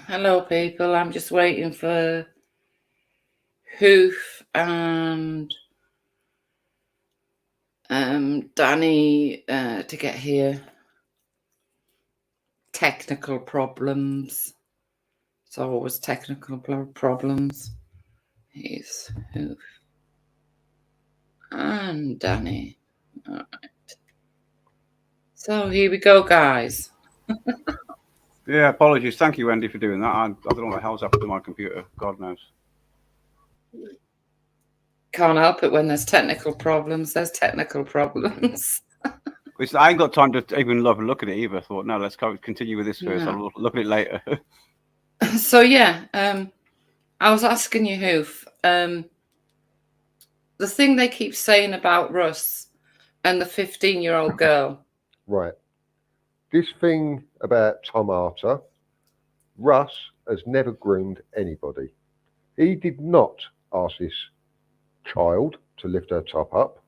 Hello, people. I'm just waiting for Hoof and Danny to get here. Technical problems. It's always technical problems. Here's Hoof and Danny. All right. So here we go, guys. Yeah, apologies. Thank you, Wendy, for doing that. I don't know what the hell's happened to my computer. God knows. Can't help it when there's technical problems. There's technical problems. I ain't got time to even have a look at it either. I thought, no, let's continue with this first. No. I'll look at it later. So yeah, I was asking you, Hoof, the thing they keep saying about Russ and the 15-year-old girl. Right. This thing about Tom Arter, Russ has never groomed anybody. He did not ask this child to lift her top up.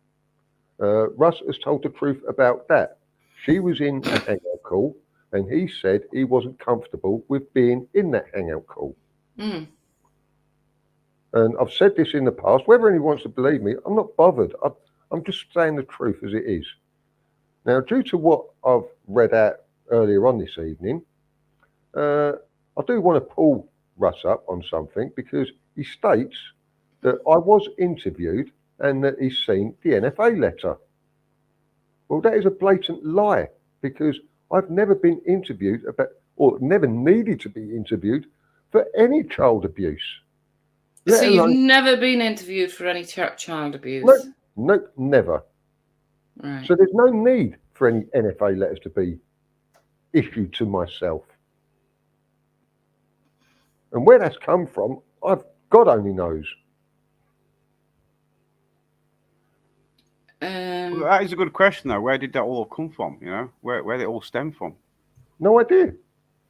Russ has told the truth about that. She was in a hangout call, and he said he wasn't comfortable with being in that hangout call. Mm. And I've said this in the past. Whether anyone wants to believe me, I'm not bothered. I'm just saying the truth as it is. Now, due to what I've read out earlier on this evening, I do want to pull Russ up on something because he states that I was interviewed and that he's seen the NFA letter. Well, that is a blatant lie because I've never been interviewed about, or never needed to be interviewed for any child abuse. So you've never been interviewed for any child abuse? No, never. Right. So there's no need for any NFA letters to be issued to myself. And where that's come from, God only knows. Well, that is a good question, though. Where did that all come from? You know, where did it all stem from? No idea.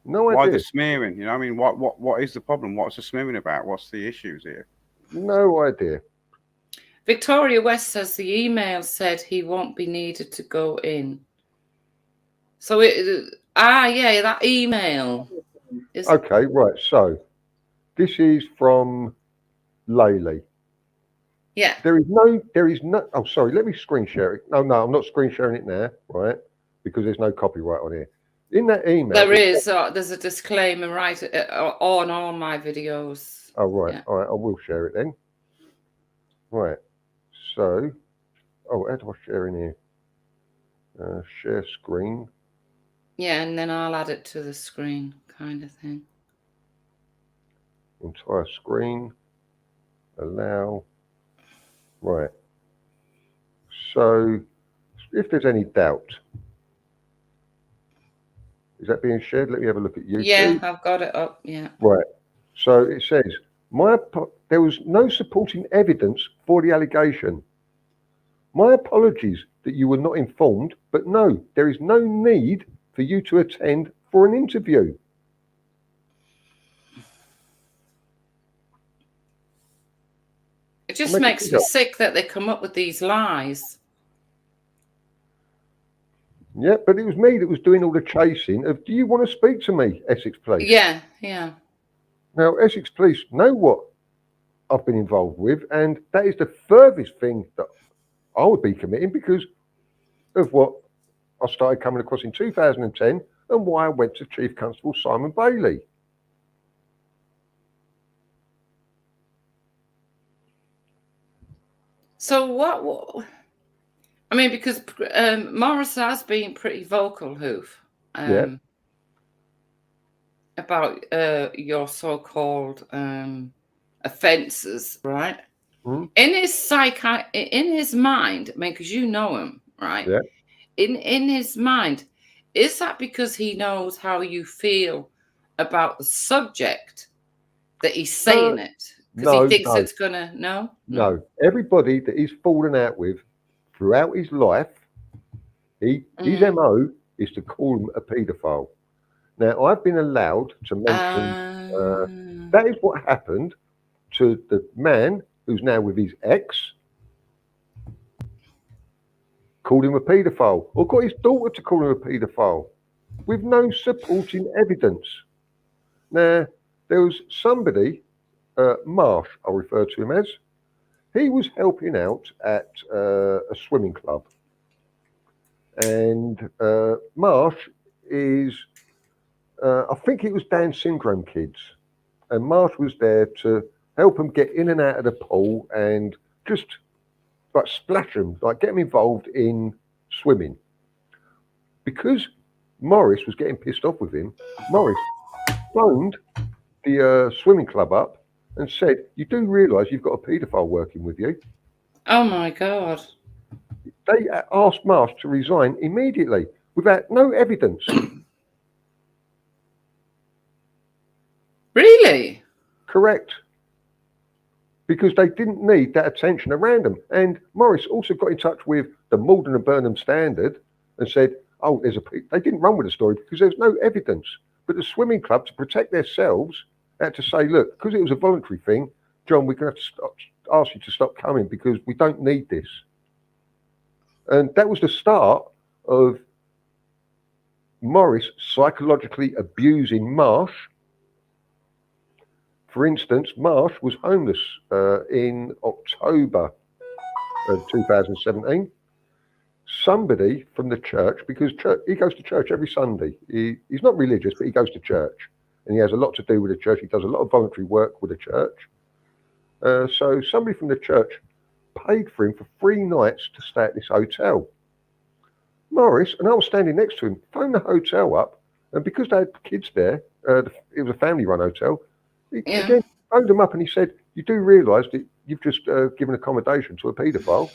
No idea. Why the smearing? You know, I mean, what is the problem? What's the smearing about? What's the issues here? No idea. Victoria West says the email said he won't be needed to go in. So yeah, that email. Okay, right. So this is from Laylee. Yeah. There is no. Oh, sorry. Let me screen share it. No, I'm not screen sharing it now, right? Because there's no copyright on here. In that email, there is. There's a disclaimer right on all my videos. Oh, right. Yeah. All right. I will share it then. Right. So, how do I share in here? Share screen. Yeah, and then I'll add it to the screen, kind of thing. Entire screen. Allow. Right. So, if there's any doubt, is that being shared? Let me have a look at YouTube. Yeah, I've got it up. Yeah. Right. So it says, there was no supporting evidence for the allegation. My apologies that you were not informed, but no, there is no need for you to attend for an interview. It just makes me sick that they come up with these lies. Yeah, but it was me that was doing all the chasing of, do you want to speak to me, Essex Police? Yeah. Now, Essex Police know what I've been involved with, and that is the furthest thing that I would be committing because of what I started coming across in 2010 and why I went to Chief Constable Simon Bailey. So what I mean, because Morris has been pretty vocal, Hoof, about your so-called offences, right? Mm-hmm. In his mind, I mean, because you know him, right? Yeah. In his mind, is that because he knows how you feel about the subject that he's saying it? Because he thinks it's gonna No. Everybody that he's fallen out with throughout his life, his MO is to call him a paedophile. Now, I've been allowed to mention that is what happened to the man who's now with his ex, called him a paedophile, or got his daughter to call him a paedophile, with no supporting evidence. Now, there was somebody, Marsh, I'll refer to him as. He was helping out at a swimming club. And Marsh is, I think it was Down syndrome kids. And Marsh was there to help them get in and out of the pool and just like splash them, like get them involved in swimming. Because Morris was getting pissed off with him, Morris phoned the swimming club up and said, "You do realise you've got a paedophile working with you?" Oh my God. They asked Marsh to resign immediately without no evidence. Really? Correct. Because they didn't need that attention around them. And Morris also got in touch with the Malden and Burnham Standard and said, "Oh, they didn't run with the story because there's no evidence." But the swimming club, to protect themselves, had to say, "Look, because it was a voluntary thing, John, we're going to have to ask you to stop coming because we don't need this." And that was the start of Morris psychologically abusing Marsh. For instance, Marsh was homeless in October of 2017. Somebody from the church, because he goes to church every Sunday. He's not religious, but he goes to church. And he has a lot to do with the church. He does a lot of voluntary work with the church. So somebody from the church paid for him for 3 nights to stay at this hotel. Morris, and I was standing next to him, phoned the hotel up, and because they had kids there, it was a family-run hotel, he again phoned them up and he said, "You do realise that you've just given accommodation to a paedophile?"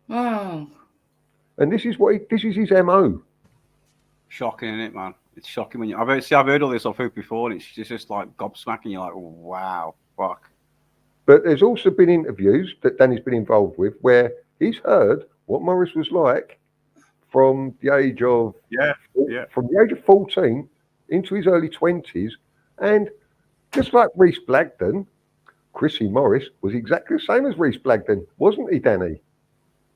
Wow. And this is his MO. Shocking, isn't it, man? It's shocking when I've heard all this off Hoof before, and it's just like gobsmacking. You're like, wow, fuck. But there's also been interviews that Danny's been involved with where he's heard what Morris was like from the age of from the age of 14 into his early 20s, and just like Reese Blagden, Chrissy Morris was exactly the same as Reese Blagden, wasn't he, Danny?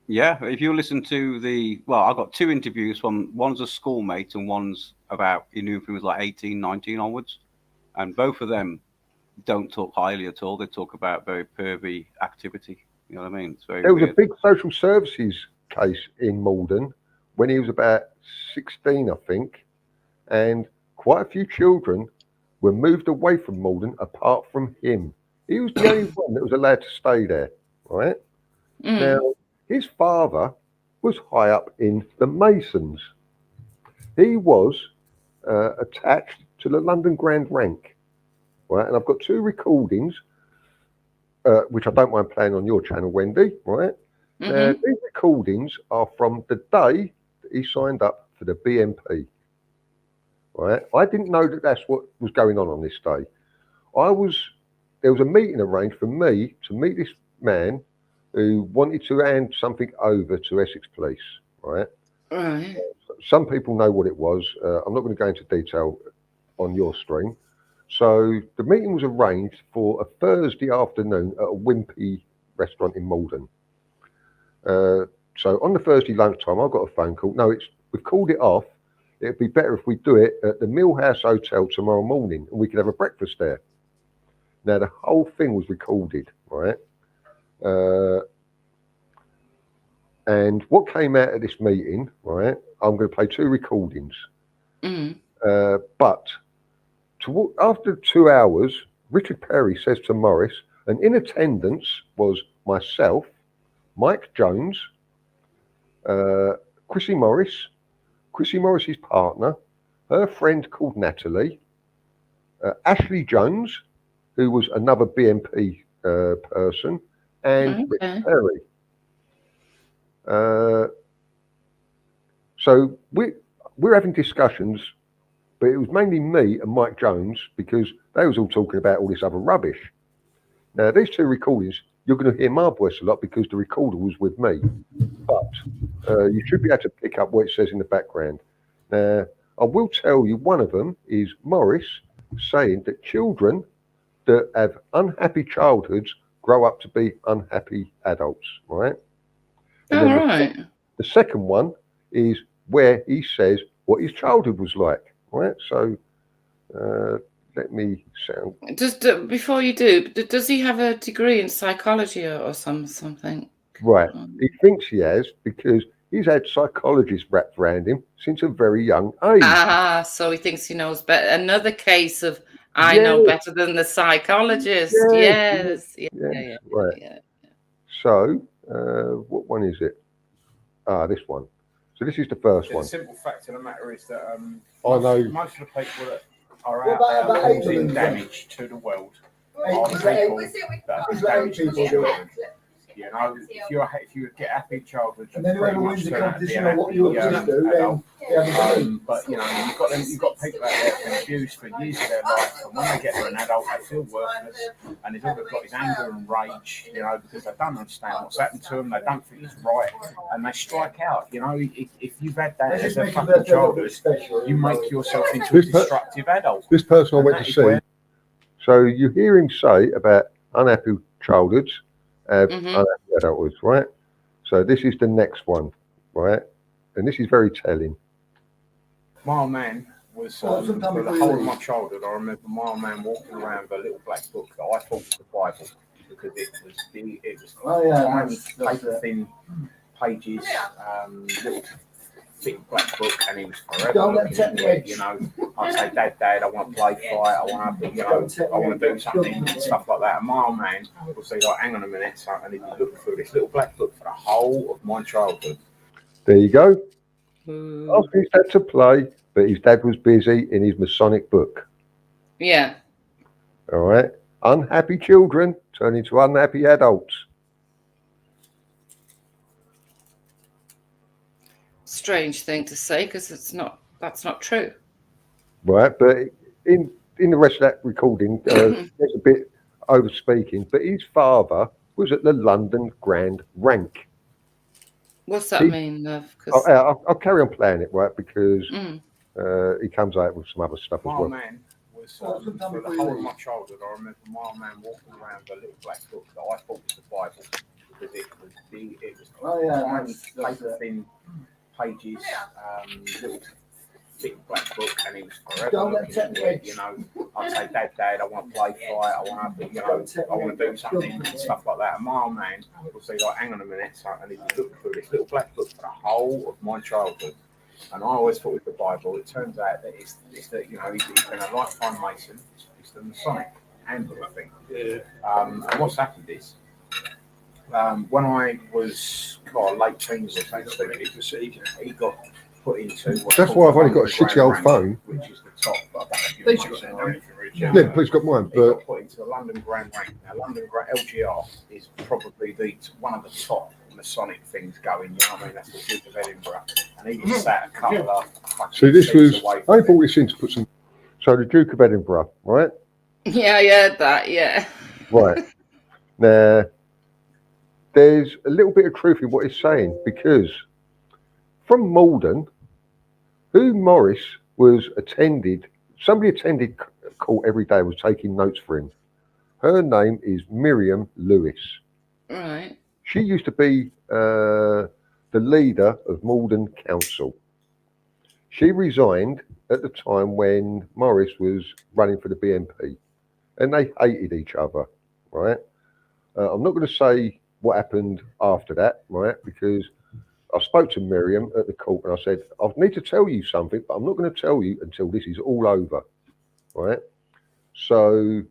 Yeah, if you listen to I got 2 interviews from, one's a schoolmate and one's about, he knew from he was like 18, 19 onwards. And both of them don't talk highly at all. They talk about very pervy activity. You know what I mean? It's very There was weird. a big social services case in Malden when he was about 16, I think. And quite a few children were moved away from Malden apart from him. He was the only one that was allowed to stay there, right? Now, his father was high up in the Masons. He was attached to the London Grand Rank, right? And I've got 2 recordings, which I don't mind playing on your channel, Wendy, right? Now, these recordings are from the day that he signed up for the BNP, right? I didn't know that that's what was going on this day. There was a meeting arranged for me to meet this man who wanted to hand something over to Essex Police, right? Right. Some people know what it was. I'm not going to go into detail on your stream. So the meeting was arranged for a Thursday afternoon at a Wimpy restaurant in Malden. So on the Thursday lunchtime, I got a phone call. No, we've called it off. It'd be better if we do it at the Millhouse Hotel tomorrow morning, and we could have a breakfast there. Now the whole thing was recorded, right? And what came out of this meeting, right? I'm going to play 2 recordings. But after 2 hours, Richard Perry says to Morris, and in attendance was myself, Mike Jones, Chrissy Morris's partner, her friend called Natalie, Ashley Jones, who was another BNP person, and Richard Perry. So we're having discussions, but it was mainly me and Mike Jones because they was all talking about all this other rubbish. Now, these 2 recordings, you're going to hear my voice a lot because the recorder was with me, but you should be able to pick up what it says in the background. Now, I will tell you one of them is Morris saying that children that have unhappy childhoods grow up to be unhappy adults, right? And then the second one is where he says what his childhood was like, right? So let me sound Before you do, does he have a degree in psychology or something? right. He thinks he has because he's had psychologists wrapped around him since a very young age. Ah, so he thinks he knows better. Another case of I Yes. know better than the psychologist. Yes, Yes. yes, right. Yeah. So what one is it? This one. So this is the first one. The simple fact of the matter is that I know. most of the people that are out there causing damage to the world are the people that are damaging the environment. You know, if you get happy childhood, and then whoever wins the competition or what you want to do, then but you know, you've got people out there who've been abused for years of their life, and when they get to an adult, they feel worthless, and all they've got is anger and rage, you know, because they don't understand what's happened to them, they don't think it's right, and they strike out. You know, if you've had that as a fucking childhood, you make yourself into a destructive adult. This person I went to see. So you hear him say about unhappy childhoods. Unhappy adulthoods, right? So this is the next one, right? And this is very telling. My old man was, for the whole of my childhood, I remember my old man walking around with a little black book that I thought was the Bible, because it was tiny, paper thin pages, little thick black book, and he was forever looking into it, you know. I'd say, Dad, I want to play fight, I want to, you know, I want to do something, and stuff like that. And my old man would say, like, hang on a minute, son, and he'd be looking through this little black book for the whole of my childhood. There you go. Asked his dad to play, but his dad was busy in his Masonic book. Yeah. All right. Unhappy children turn into unhappy adults. Strange thing to say, because that's not true. Right, but in the rest of that recording, there's a bit over speaking. But his father was at the London Grand Rank. What's that mean, love? I'll carry on playing it, right? Because he comes out with some other stuff as well. My man was, for the whole of my childhood, I remember my old man walking around with a little black book that I thought was the Bible, because it was tiny, paper thin pages, little thick black book, and he was forever looking into it, you know. I'd say, Dad, I want to play fight, I want to, you know, I want to do something, and stuff like that. And my old man would say, like, hang on a minute, son, and he'd be looking through this little black book for the whole of my childhood. And I always thought with the Bible, it turns out that it's that, you know, he's been a lifetime Mason, it's the Masonic handle, I think. And what's happened is, when I was late teens or something, he got put into. That's why I've only got a shitty old phone. Which is the top, but I don't know if you've got anything. Yeah, please got mine. He got put into the London Grand Rank. Now, London LGR is probably one of the top Masonic things going. You know what I mean? That's the Duke of Edinburgh, and he was sat a couple of. So this was. I brought this in to put some. So the Duke of Edinburgh, right? Yeah, I heard that. Yeah. Right. Now, there's a little bit of truth in what he's saying, because from Malden, who Morris somebody attended court every day, was taking notes for him. Her name is Miriam Lewis. Right. She used to be the leader of Malden Council. She resigned at the time when Morris was running for the BNP, and they hated each other, right? I'm not going to say what happened after that, right? Because I spoke to Miriam at the court and I said, I need to tell you something, but I'm not going to tell you until this is all over, right? So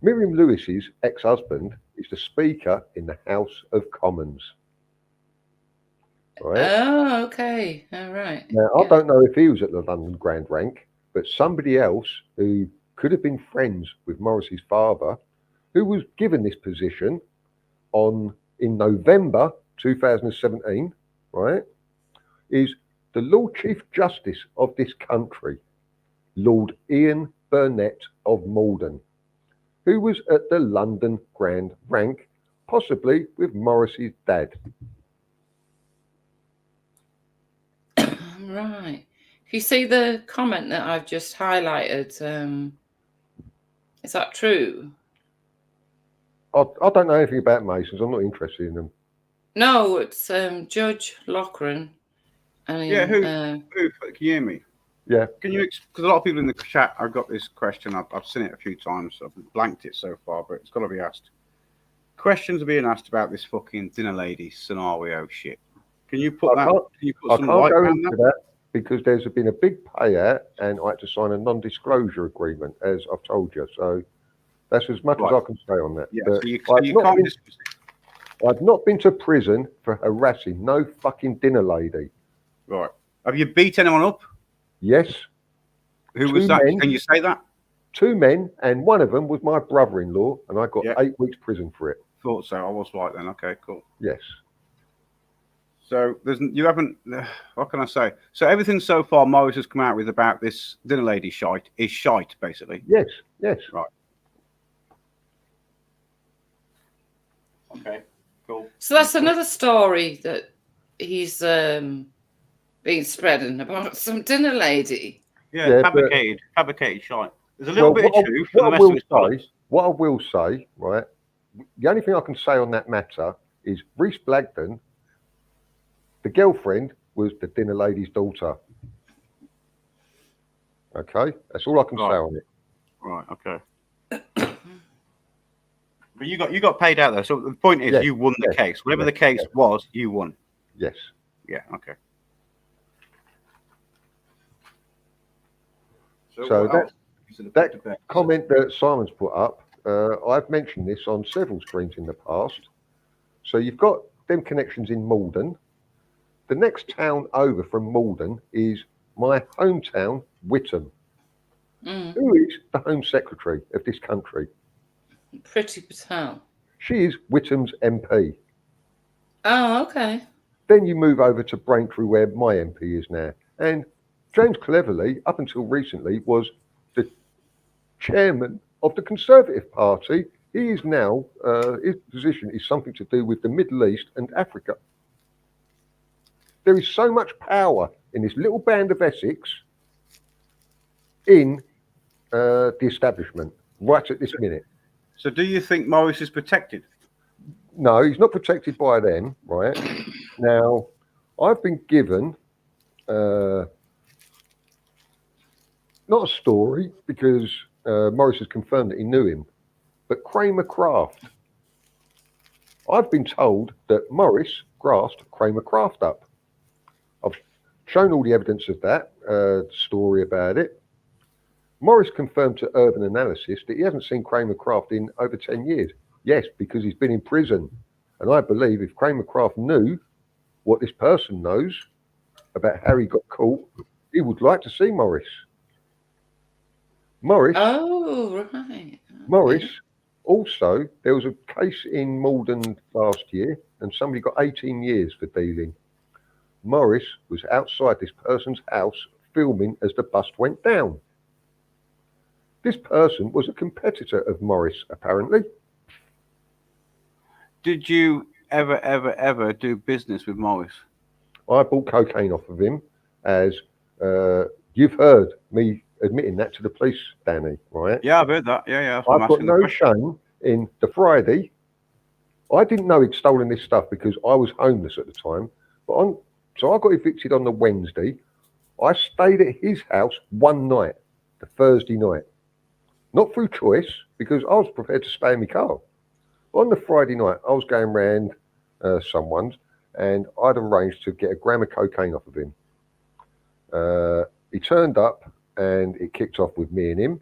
Miriam Lewis's ex-husband is the Speaker in the House of Commons. Right? Oh, okay. All right. Now, I don't know if he was at the London Grand Rank, but somebody else who could have been friends with Morris's father, who was given this position in November 2017, right, is the Lord Chief Justice of this country, Lord Ian Burnett of Malden, who was at the London Grand Rank, possibly with Morris's dad. Right. You see the comment that I've just highlighted? Is that true? I don't know anything about Masons. I'm not interested in them. No, it's Judge Loughran. Yeah, who? Can you hear me? Yeah. Can you? Because a lot of people in the chat, I've got this question. I've seen it a few times. I've blanked it so far, but it's got to be asked. Questions are being asked about this fucking dinner lady scenario shit. Can you put I that? can't- Can you put I some can't light go around into that? that because there's been a big payout and I had to sign a non-disclosure agreement, as I've told you. So that's as much as Right. I can say on that. Yeah. But So you I've not can't been- discuss it. I've not been to prison for harassing no fucking dinner lady. Right. Have you beat anyone up? Yes, Who was Two that? men. Can you say that? 2 men, and one of them was my brother-in-law, and I got Yeah. 8 weeks prison for it. Thought so. I was right then. Okay. Cool. Yes. So you haven't. What can I say? So everything so far Morris has come out with about this dinner lady shite is shite, basically. Yes. Yes. Right. Okay. Cool. So that's another story that he's been spreading about some dinner lady. Yeah. Yeah, fabricated shite. There's a little bit of truth, and the what I rest will of it's bollocks. say, what I will say, right? The only thing I can say on that matter is Reese Blagden, the girlfriend, was the dinner lady's daughter. Okay, that's all I can say Right. on it. Right. Okay. But you got paid out though. So the point is, Yes, you won the yes, case. Whatever yes, the case yes. was, you won. Yes. Yeah. Okay. So what else is it that about? comment that Simon's put up, I've mentioned this on several streams in the past. So you've got them connections in Malden. The next town over from Malden is my hometown, Whittam. Mm, Who is the Home Secretary of this country? Pretty Patel. She is Whittam's MP. Oh, okay. Then you move over to Braintree, where my MP is now. And James Cleverly, up until recently, was the chairman of the Conservative Party. He is now, his position is something to do with the Middle East and Africa. There is so much power in this little band of Essex in the establishment right at this minute. So do you think Morris is protected? No, he's not protected by them, right? Now, I've been given not a story because Morris has confirmed that he knew him, but Kramer Craft. I've been told that Morris grassed Kramer Craft up. I've shown all the evidence of that story about it. Morris confirmed to Urban Analysis that he hasn't seen Kramer Craft in over 10 years. Yes, because he's been in prison. And I believe if Kramer Craft knew what this person knows about how he got caught, he would like to see Morris. Morris, Oh, right. Morris, also, there was a case in Malden last year and somebody got 18 years for dealing. Morris was outside this person's house filming as the bus went down. This person was a competitor of Morris, apparently. Did you ever do business with Morris? I bought cocaine off of him, as you've heard me admitting that to the police, Danny, right? Yeah, I've heard that. Yeah. I've got no shame in the Friday. I didn't know he'd stolen this stuff because I was homeless at the time. So I got evicted on the Wednesday. I stayed at his house one night, the Thursday night. Not through choice, because I was prepared to stay in my car. On the Friday night, I was going round someone's, and I'd arranged to get a gram of cocaine off of him. He turned up, and it kicked off with me and him.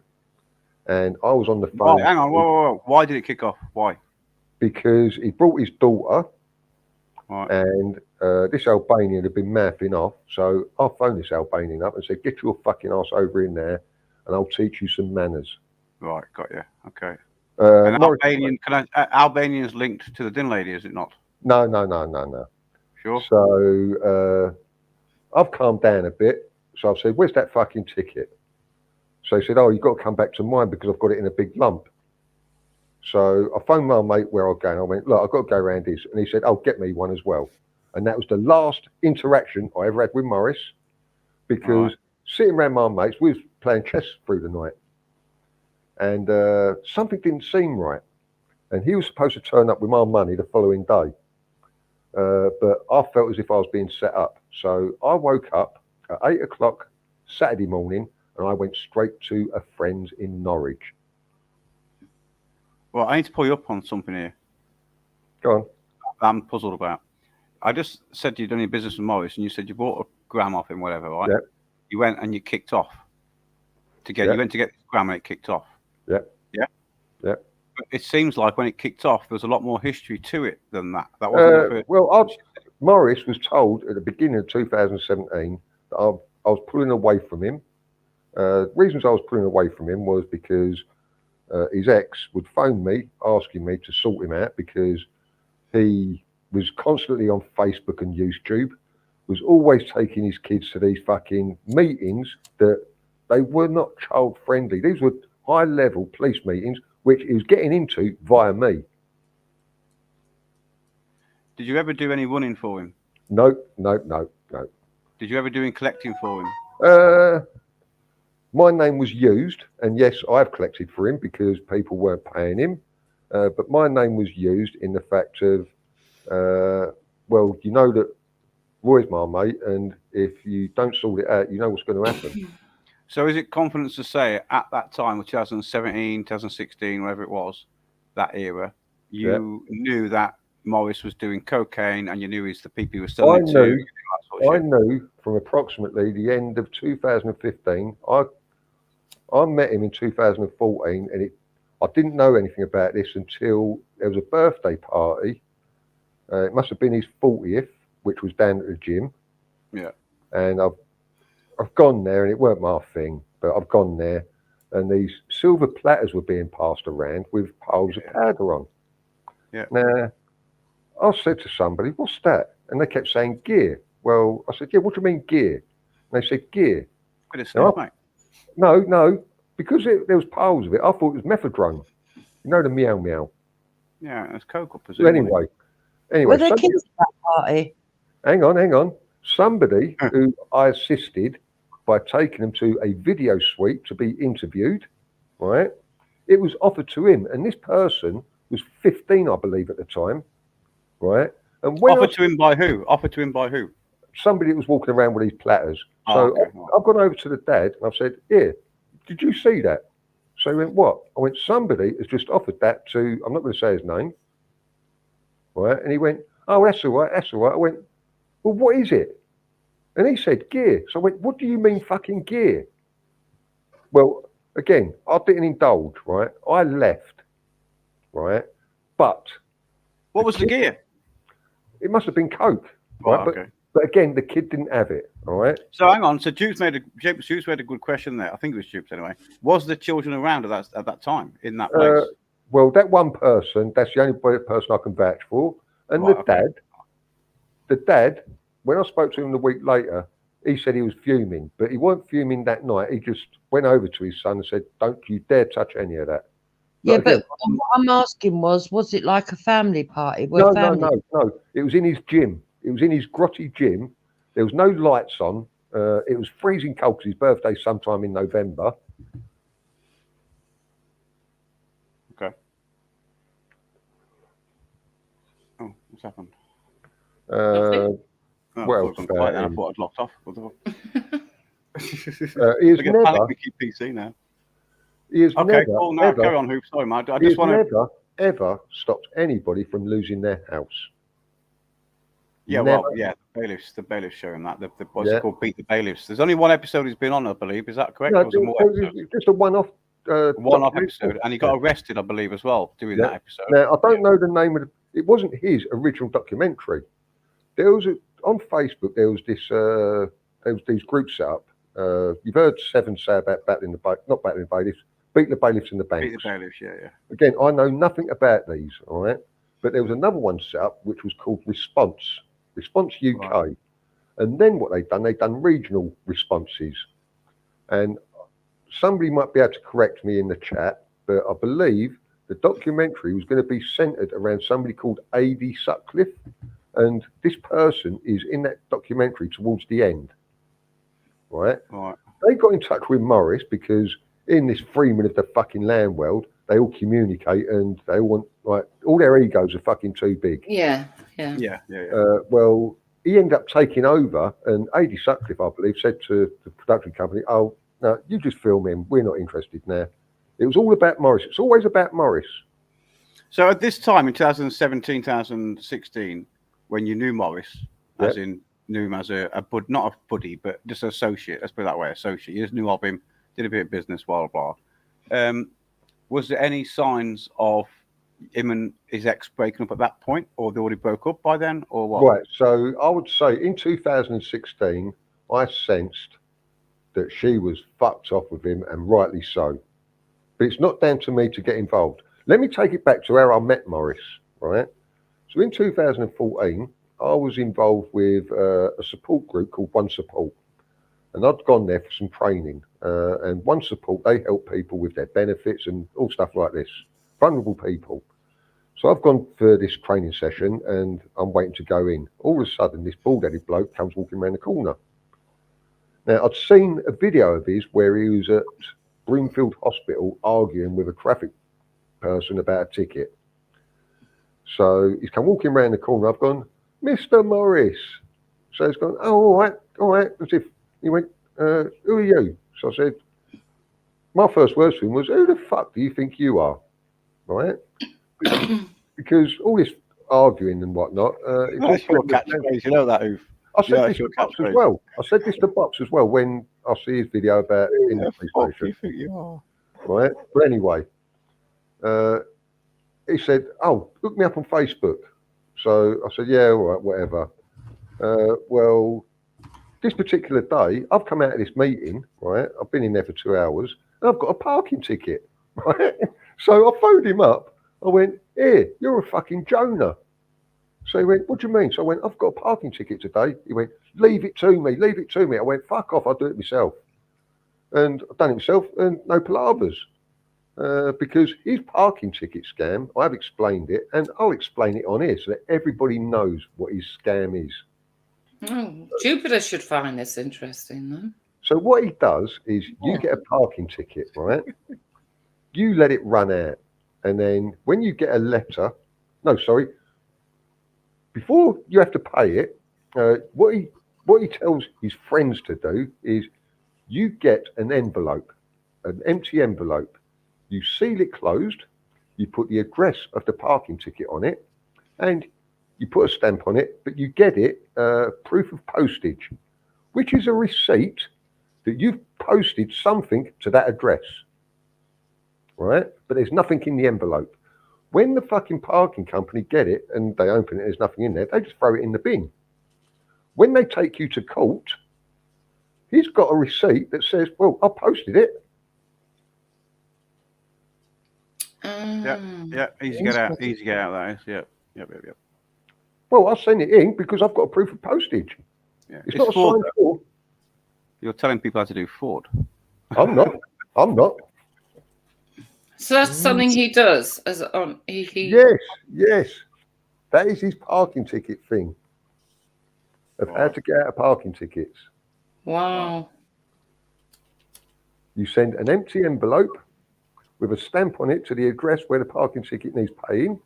And I was on the phone. Hang on, whoa. Why did it kick off? Why? Because he brought his daughter, Right. and this Albanian had been mouthing off. So I phoned this Albanian up and said, "Get your fucking ass over in there, and I'll teach you some manners." Right, got you. Okay. And And Albanian's linked to the dinner lady, is it not? No. Sure. So I've calmed down a bit. So I've said, "Where's that fucking ticket?" So he said, "Oh, you've got to come back to mine because I've got it in a big lump." So I phoned my mate where I was going. I went, "Look, I've got to go around this." And he said, "Oh, get me one as well." And that was the last interaction I ever had with Morris, because sitting around my mates, we was playing chess through the night. And something didn't seem right. And he was supposed to turn up with my money the following day. But I felt as if I was being set up. So I woke up at 8 o'clock Saturday morning, and I went straight to a friend's in Norwich. Well, I need to pull you up on something here. Go on. I'm puzzled about. I just said you'd done your business with Morris, and you said you bought a gram off him, whatever, right? Yeah. You went and you kicked off to get. Yeah. You went to get this gram, and it kicked off. Yeah. Yeah. Yeah. But it seems like when it kicked off, there was a lot more history to it than that. That wasn't the first. Well, Morris was told at the beginning of 2017 that I was pulling away from him. Reasons I was pulling away from him was because his ex would phone me asking me to sort him out because he was constantly on Facebook and YouTube, was always taking his kids to these fucking meetings that they were not child friendly. These were high level police meetings, which he was getting into via me. Did you ever do any running for him? No. Did you ever do any collecting for him? My name was used, and yes, I've collected for him because people weren't paying him. But my name was used in the fact of, well, you know that Roy's my mate, and if you don't sort it out, you know what's going to happen. So is it confidence to say at that time, 2017, 2016, whatever it was, that era, you knew that Morris was doing cocaine and you knew the people he was selling it to? I knew from approximately the end of 2015. I met him in 2014, and I didn't know anything about this until there was a birthday party. It must have been his 40th, which was down at the gym. Yeah. And I've gone there, and it weren't my thing, but I've gone there, and these silver platters were being passed around with piles of powder on. Yeah. Now, I said to somebody, "What's that?" And they kept saying gear. Well, I said, "Yeah, what do you mean gear?" And they said gear. Bit of stuff, mate. No, because there was piles of it. I thought it was methadone. You know the meow meow. Yeah, it's coke up. So anyway, were there kids at that party? Hang on. Somebody who I assisted by taking them to a video suite to be interviewed, right? It was offered to him, and this person was 15, I believe, at the time, right? And when offered to him by who? Offered to him by who? Somebody that was walking around with these platters. So I've gone over to the dad and I've said, "Here, did you see that?" So he went, "What?" I went, "Somebody has just offered that to," I'm not going to say his name, right? And he went, "Oh, that's all right. I went, "Well, what is it?" And he said, "Gear." So I went, "What do you mean fucking gear?" Well, again, I didn't indulge, right? I left, right? But what was the gear? It must have been coke, right? Okay. But again, the kid didn't have it, all right? So hang on. So Jukes made a good question there. I think it was Jukes anyway. Was the children around at that time in that place? Well, that one person, that's the only person I can vouch for. And the dad, when I spoke to him the week later, he said he was fuming, but he wasn't fuming that night. He just went over to his son and said, "Don't you dare touch any of that." Yeah, but what I'm asking was it like a family party? No. It was in his gym. It was in his grotty gym. There was no lights on. It was freezing cold because his birthday sometime in November. Okay. Oh, what's happened? What else? I thought I'd locked off. He is never. We keep PC now. He is okay, never, cool. Now carry on, Hoof. Sorry, man. I just want to. Never, ever stopped anybody from losing their house. Yeah, never. Well, yeah, the bailiffs showing that. What's it called? Beat the bailiffs. There's only one episode he's been on, I believe. Is that correct? No, just a one-off. One-off episode, and he got arrested, I believe, as well, doing that episode. Now, I don't know the name of it. Wasn't his original documentary. There was on Facebook. There was these groups set up. You've heard Seven say about not battling the bailiffs, beat the bailiffs in the banks. Beat the bailiffs, yeah. Again, I know nothing about these, all right. But there was another one set up which was called Response UK, right. And then what they've done regional responses. And somebody might be able to correct me in the chat, but I believe the documentary was going to be centered around somebody called A.D. Sutcliffe, and this person is in that documentary towards the end. Right? They got in touch with Morris because in this freeman of the fucking land world, they all communicate and they all want all their egos are fucking too big. Yeah. Well, he ended up taking over, and A.D. Sutcliffe, I believe, said to the production company, "Oh, no, you just film him. We're not interested now." It was all about Morris. It's always about Morris. So at this time in 2017, 2016, when you knew Morris, as in knew him as a bud, not a buddy, but just an associate. Let's put it that way, associate. You just knew of him, did a bit of business, blah blah blah. Was there any signs of him and his ex breaking up at that point, or they already broke up by then, or what? Right. So I would say in 2016, I sensed that she was fucked off with him, and rightly so. But it's not down to me to get involved. Let me take it back to how I met Morris, right? So in 2014, I was involved with a support group called One Support. And I'd gone there for some training. And One Support, they help people with their benefits and all stuff like this. Vulnerable people. So I've gone for this training session and I'm waiting to go in. All of a sudden, this bald-headed bloke comes walking around the corner. Now, I'd seen a video of his where he was at Broomfield Hospital arguing with a traffic person about a ticket. So he's come walking around the corner. I've gone, "Mr. Morris." So he's gone, "Oh, all right." As if he went, "Who are you?" So I said, my first words to him was, "Who the fuck do you think you are?" Right? Because all this arguing and whatnot. That's your catchphrase, you know that, Hoof. I said this to Box as well. I said this to Box as well when I see his video about in the police station. You think you are? Right? But anyway, he said, "Oh, look me up on Facebook." So I said, "Yeah, all right, whatever." Well, this particular day, I've come out of this meeting, right? I've been in there for 2 hours, and I've got a parking ticket, right? So I phoned him up. I went, "Here, you're a fucking Jonah." So he went, "What do you mean?" So I went, "I've got a parking ticket today." He went, "Leave it to me, leave it to me." I went, "Fuck off, I'll do it myself." And I've done it myself, and no palavers. Because his parking ticket scam, I've explained it, and I'll explain it on here so that everybody knows what his scam is. Oh, Jupiter should find this interesting, though. So what he does is you get a parking ticket, right? You let it run out. And then when you get a letter, before you have to pay it, what he tells his friends to do is you get an envelope, an empty envelope. You seal it closed, you put the address of the parking ticket on it, and you put a stamp on it, but you get it proof of postage, which is a receipt that you've posted something to that address, right? But there's nothing in the envelope. When the fucking parking company get it and they open it, there's nothing in there, they just throw it in the bin. When they take you to court, he's got a receipt that says, "Well, I posted it." Yeah, easy to get out. Easy to get out. That is, yep. Well, I sent it in because I've got a proof of postage. Yeah, it's not a signed form. You're telling people how to do fraud. I'm not. So that's something he does as on he. Yes. That is his parking ticket thing. Of how to get out of parking tickets. Wow. You send an empty envelope with a stamp on it to the address where the parking ticket needs paying.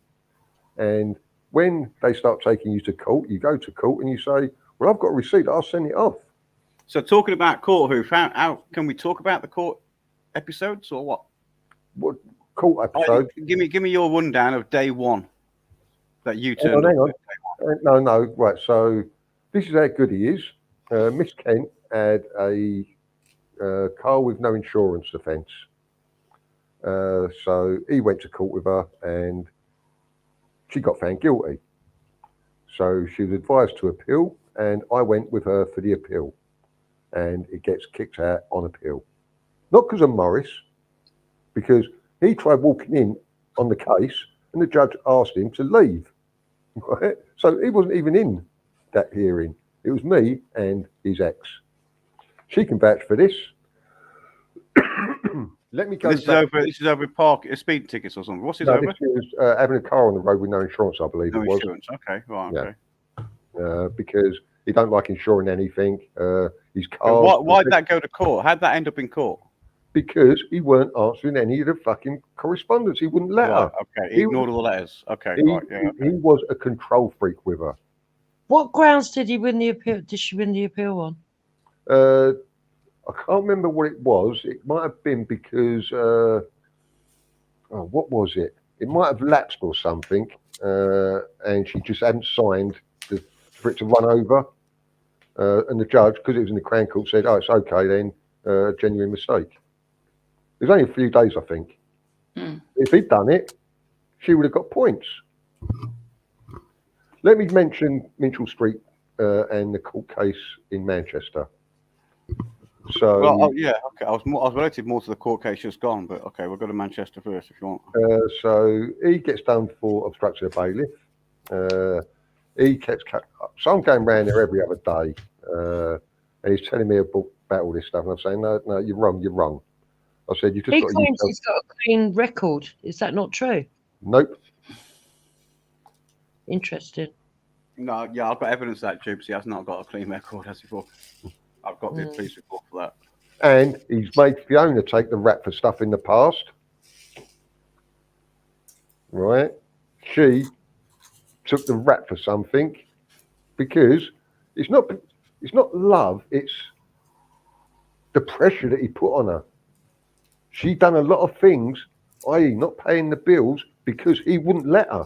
And when they start taking you to court, you go to court and you say, "Well, I've got a receipt, I'll send it off." So talking about court, Hoof, how can we talk about the court episodes or what? What court episode? Give me your rundown of day one that you turned hang on. No. Right. So this is how good he is. Miss Kent had a car with no insurance offence. So he went to court with her and she got found guilty. So she was advised to appeal and I went with her for the appeal. And it gets kicked out on appeal. Not because of Morris, because he tried walking in on the case and the judge asked him to leave. Right? So he wasn't even in that hearing. It was me and his ex. She can vouch for this. Let me go. This is over speed tickets or something. What's this over? This was having a car on the road with no insurance, I believe it was. No insurance. Okay, right. Yeah. Okay. Because he don't like insuring anything. His car. Why did that go to court? How'd that end up in court? Because he weren't answering any of the fucking correspondence. He wouldn't let her. Okay, he ignored all the letters. Okay, He was a control freak with her. What grounds did he win the appeal? Did she win the appeal on? I can't remember what it was. It might have been because what was it? It might have lapsed or something, and she just hadn't signed for it to run over. And the judge, because it was in the Crown Court, said, "Oh, it's okay then. Genuine mistake." It was only a few days, I think. If he'd done it, she would have got points. Let me mention Minchell Street and the court case in Manchester. So, well, yeah, okay. I was related more to the court case just gone, but okay, we'll go to Manchester first if you want. so he gets done for obstruction of bailiff. He kept. So I'm going round there every other day, and he's telling me about all this stuff, and I'm saying, no, you're wrong, you're wrong. I said, you just He got to claims he's got a clean record. Is that not true? Nope. Interesting. No, yeah, I've got evidence that Jubes, he has not got a clean record, has he? I've got the police report for that. And he's made Fiona take the rap for stuff in the past. Right? She took the rap for something because it's not love, it's the pressure that he put on her. She done a lot of things, i.e. not paying the bills because he wouldn't let her.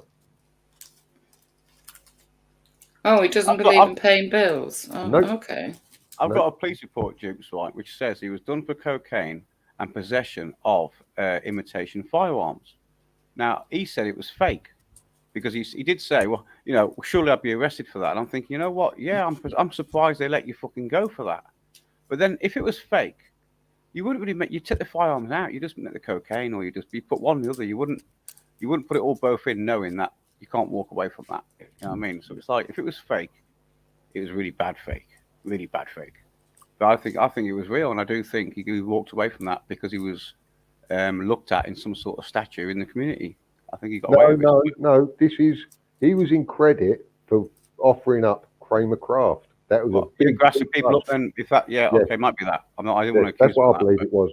Oh, he doesn't believe in paying bills. Oh, Nope. Okay. I've got a police report, Jukes, right, which says he was done for cocaine and possession of imitation firearms. Now, he said it was fake because he did say, well, you know, surely I'd be arrested for that. And I'm thinking, you know what? Yeah, I'm surprised they let you fucking go for that. But then if it was fake, you wouldn't really you take the firearms out. You just make the cocaine, or you put one or the other. You wouldn't put it all both in, knowing that you can't walk away from that. You know what I mean? So it's like if it was fake, it was really bad fake. Really bad fake. But I think it was real, and I do think he walked away from that because he was looked at in some sort of statue in the community. I think he got away with it. No. He was in credit for offering up Kramer Craft. That was a big grassing people up. Then if that, okay, might be that. I didn't want to accuse. That's what I believe it was.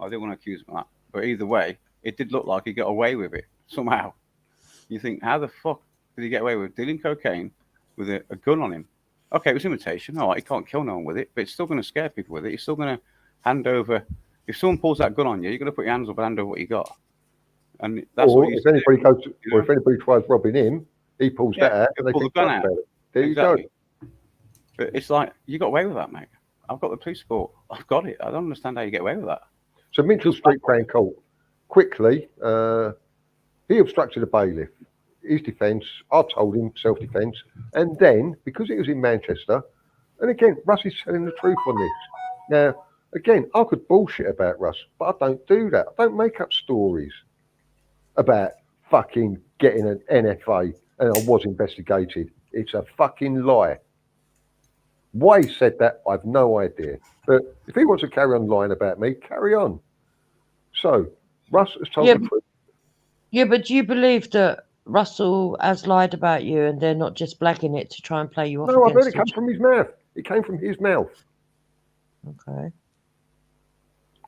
I didn't want to accuse him of that. But either way, it did look like he got away with it somehow. You think, how the fuck did he get away with dealing cocaine with a gun on him? Okay, it was imitation. All right, he can't kill no one with it, but it's still going to scare people with it. He's still going to hand over. If someone pulls that gun on you, you're going to put your hands up and hand over what you got. And that's what if anybody goes, or if anybody tries robbing him, he pulls that out and they pull the gun out. There exactly. You go. But it's like you got away with that, mate. I've got the police report. I've got it. I don't understand how you get away with that. So Minchell Street Crown Court, quickly, he obstructed a bailiff. His defence, I told him self-defence, and then because it was in Manchester, and again, Russ is telling the truth on this. Now, again, I could bullshit about Russ, but I don't do that. I don't make up stories about fucking getting an NFA and I was investigated. It's a fucking lie. Why he said that, I've no idea. But if he wants to carry on lying about me, carry on. So, Russ has told the truth. Yeah, but do you believe that Russell has lied about you and they're not just blagging it to try and play you off? No, I bet it comes from his mouth. It came from his mouth. Okay.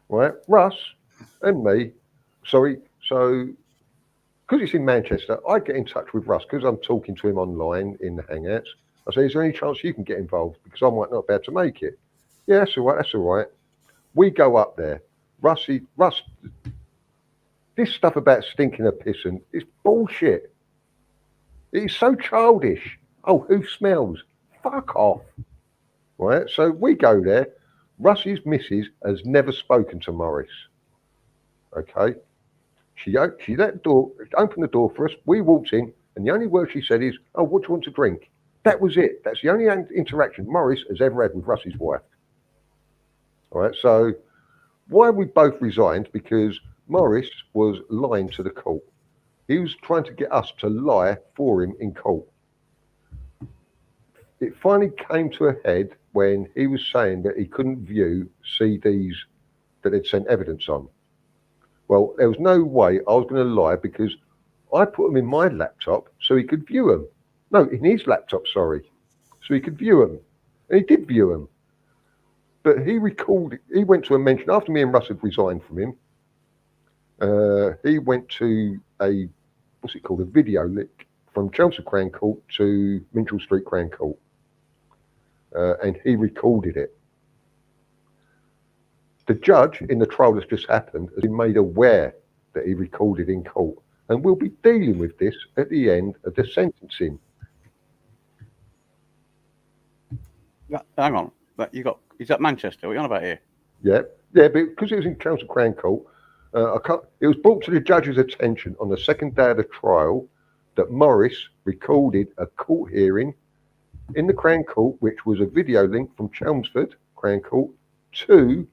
Right, Russ and me, so because it's in Manchester, I get in touch with Russ because I'm talking to him online in the Hangouts. I say, is there any chance you can get involved? Because I might not be able to make it. Yeah, that's all right. We go up there. Russ, this stuff about stinking a pissing is bullshit. It's so childish. Oh, who smells? Fuck off. Right, so we go there. Russ's missus has never spoken to Morris. Okay? She let the door, opened the door for us. We walked in, and the only word she said is, "Oh, what do you want to drink?" That was it. That's the only interaction Morris has ever had with Russ's wife. All right, so why we both resigned? Because Morris was lying to the court. He was trying to get us to lie for him in court. It finally came to a head when he was saying that he couldn't view CDs that they'd sent evidence on. Well, there was no way I was going to lie because I put them in my laptop so he could view them. No, in his laptop, sorry. So he could view them. And he did view them. But he went to a mention, after me and Russ had resigned from him, he went to a video link from Chelmsford Crown Court to Minchell Street Crown Court, and he recorded it. The judge in the trial that's just happened has been made aware that he recorded in court, and we'll be dealing with this at the end of the sentencing. Hang on, is that Manchester? What are you on about here? Yeah, but because it was in Chelmsford Crown Court, it was brought to the judge's attention on the second day of the trial that Morris recorded a court hearing in the Crown Court, which was a video link from Chelmsford Crown Court to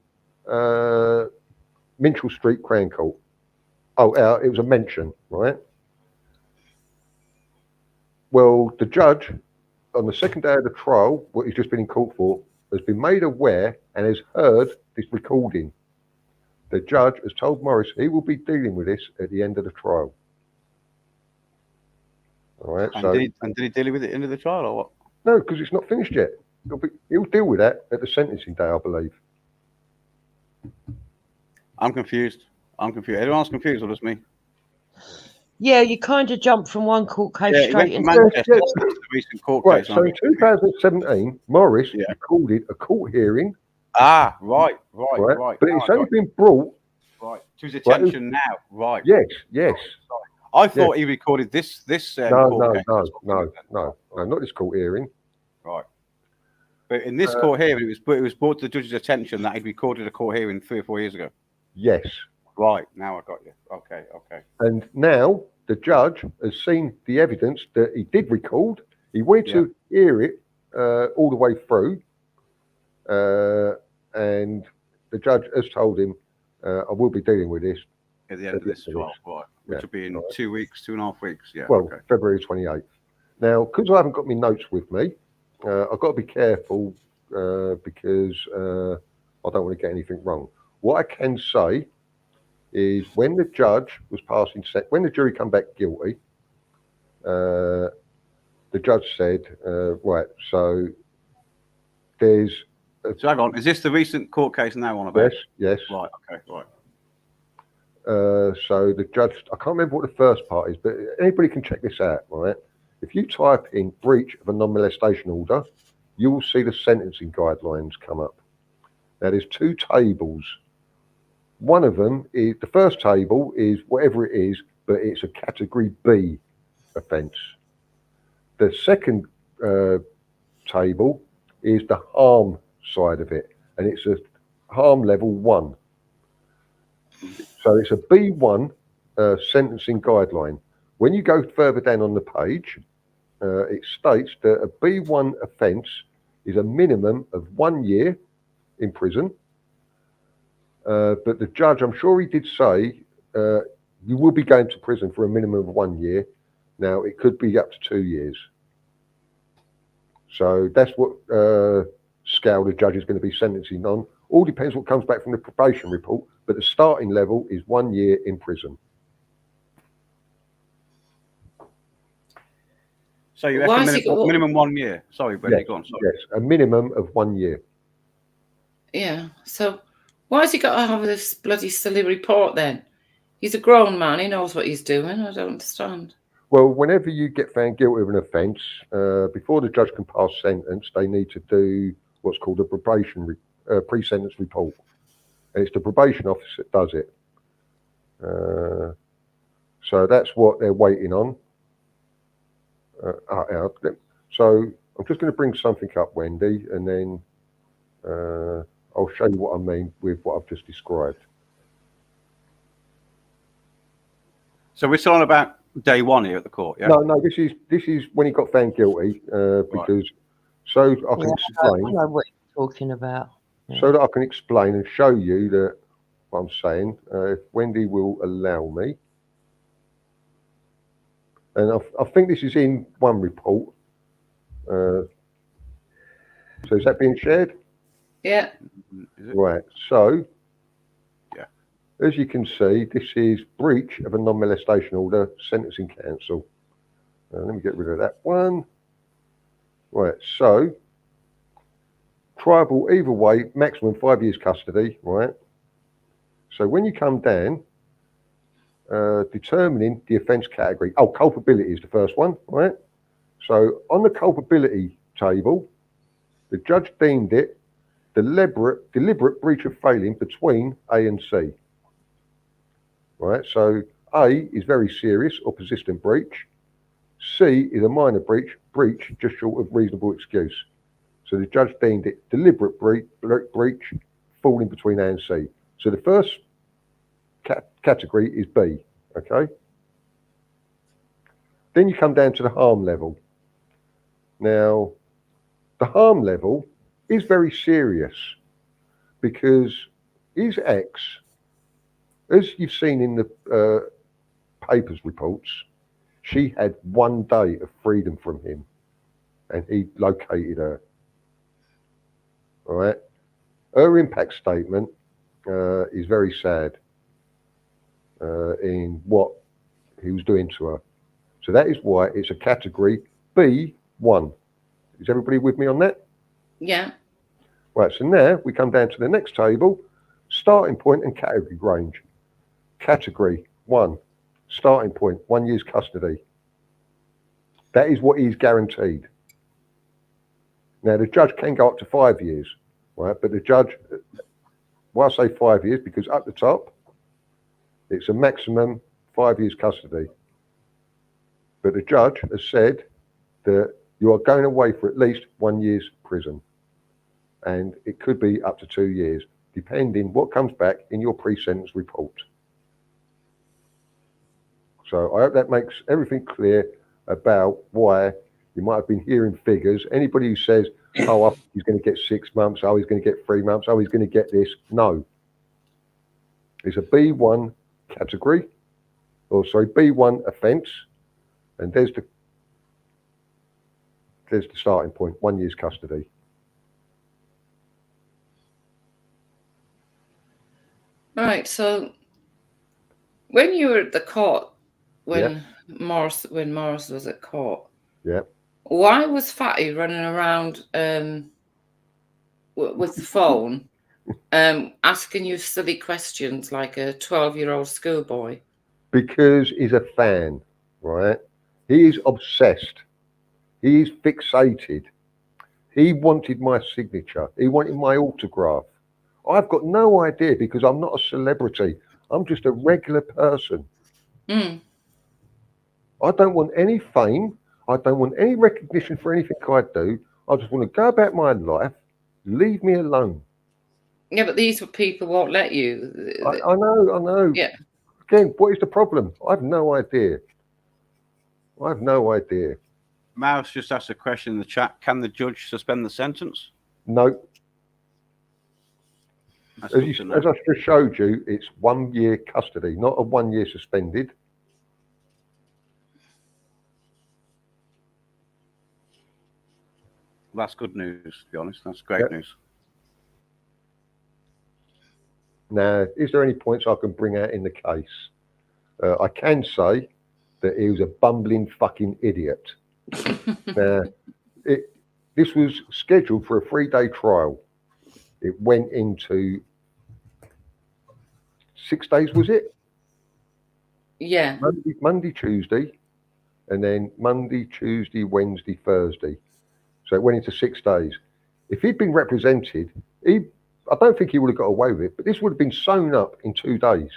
Minchell Street Crown Court. It was a mention, right? Well, the judge on the second day of the trial, what he's just been in court for, has been made aware and has heard this recording. The judge has told Morris he will be dealing with this at the end of the trial. All right. And did he deal with it at the end of the trial or what? No, because it's not finished yet. He'll deal with that at the sentencing day, I believe. I'm confused. Everyone's confused, or just me? Yeah, you kind of jump from one court case straight into Manchester. That's the recent court case. So in 2017, Morris recorded a court hearing. Ah, right. But it's only been brought to his attention now. Right. Yes. I thought he recorded this. No, not this court hearing. Right. But in this court hearing, it was brought to the judge's attention that he'd recorded a court hearing 3 or 4 years ago. Yes. Right. Now I got you. Okay. And now the judge has seen the evidence that he did record. He wanted to hear it all the way through. And the judge has told him, I will be dealing with this at the end of this trial, right? Which will be in 2 weeks, 2.5 weeks. Yeah. Well, February 28th. Now, because I haven't got my notes with me, I've got to be careful because I don't want to get anything wrong. What I can say is when the judge was when the jury come back guilty, the judge said, right, so there's... So hang on, is this the recent court case now on about? Yes. Right, okay, right. So the judge, I can't remember what the first part is, but anybody can check this out, right? If you type in breach of a non-molestation order, you will see the sentencing guidelines come up. Now, there's 2 tables. One of them is, the first table is whatever it is, but it's a category B offence. The second table is the harm side of it, and it's a harm level 1. So it's a B1 sentencing guideline. When you go further down on the page, it states that a B1 offence is a minimum of 1 year in prison. But the judge, I'm sure he did say, you will be going to prison for a minimum of 1 year. Now, it could be up to 2 years. So that's what scale the judge is going to be sentencing on. All depends what comes back from the probation report, but the starting level is 1 year in prison. So you reckon minimum 1 year? Sorry, Brendan, Yes, go on. Sorry. yes, a minimum of 1 year. Yeah. So why has he got to have this bloody silly report then? He's a grown man. He knows what he's doing. I don't understand. Well, whenever you get found guilty of an offence, before the judge can pass sentence, they need to do what's called a probation pre-sentence report. And it's the probation officer that does it. So that's what they're waiting on. So I'm just going to bring something up, Wendy, and then I'll show you what I mean with what I've just described. So we're still on about day 1 here at the court, yeah? No, this is when he got found guilty, because so I can explain. I know what you're talking about. Yeah. So that I can explain and show you that what I'm saying, if Wendy will allow me. And I think this is in one report. So is that being shared? Yeah. Right. So, as you can see, this is breach of a non-molestation order, sentencing council. Let me get rid of that one. Right. So, triable either way, maximum 5 years custody. Right. So when you come down, determining the offence category. Oh, culpability is the first one, right? So on the culpability table, the judge deemed it deliberate breach of failing between A and C. Right, so A is very serious or persistent breach. C is a minor breach just short of reasonable excuse. So the judge deemed it deliberate breach falling between A and C. So the first category is B, okay? Then you come down to the harm level. Now, the harm level is very serious because his ex, as you've seen in the papers reports, she had 1 day of freedom from him and he located her. All right. Her impact statement is very sad in what he was doing to her. So that is why it's a category B1. Is everybody with me on that? Yeah. Right, so now we come down to the next table, starting point and category range. Category 1, starting point, 1 year's custody. That is what he's guaranteed. Now, the judge can go up to 5 years, right? But the judge, well, I say 5 years because up the top, it's a maximum 5 years custody. But the judge has said that you are going away for at least 1 year's prison. And it could be up to 2 years, depending what comes back in your pre-sentence report. So I hope that makes everything clear about why you might have been hearing figures. Anybody who says, oh, he's going to get 6 months, oh, he's going to get 3 months, oh, he's going to get this. No. It's a B1 category, or sorry, B1 offence, and there's the starting point, 1 year's custody. Right. So when you were at the court, when Morris was at court, yeah, why was Fatty running around with the phone, asking you silly questions like a 12-year-old schoolboy? Because he's a fan, right? He is obsessed. He is fixated. He wanted my signature. He wanted my autograph. I've got no idea because I'm not a celebrity. I'm just a regular person. Mm. I don't want any fame. I don't want any recognition for anything I do. I just want to go about my life. Leave me alone. Yeah, but these people won't let you. I know. Yeah. Again, what is the problem? I have no idea. Mouse just asked a question in the chat. Can the judge suspend the sentence? No. That's As good to know. I just showed you, it's 1 year custody, not a 1 year suspended. That's good news, to be honest. That's great news. Now, is there any points I can bring out in the case? I can say that he was a bumbling fucking idiot. Now, this was scheduled for a 3-day trial. It went into 6 days, was it? Yeah. Monday, Tuesday, and then Monday, Tuesday, Wednesday, Thursday. So it went into 6 days. If he'd been represented, I don't think he would have got away with it, but this would have been sewn up in 2 days.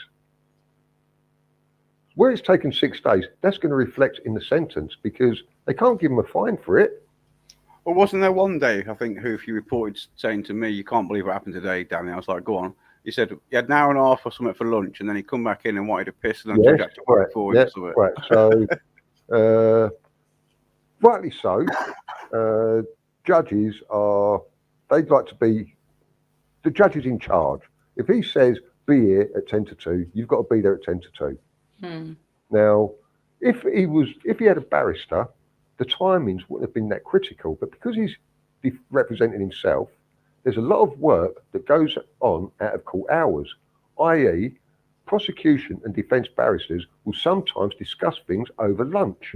Where it's taken 6 days, that's going to reflect in the sentence because they can't give him a fine for it. Well, wasn't there one day, I think, Hoof, you reported saying to me, you can't believe what happened today, Danny? I was like, go on. He said he had an hour and a half or something for lunch, and then he come back in and wanted to piss, and then Yes, had to work for him. right. So, rightly so. Judges they'd like to be, the judge is in charge. If he says, be here at 10 to 2, you've got to be there at 10 to 2. Hmm. Now, if he had a barrister, the timings wouldn't have been that critical. But because he's representing himself, there's a lot of work that goes on out of court hours, i.e., prosecution and defence barristers will sometimes discuss things over lunch.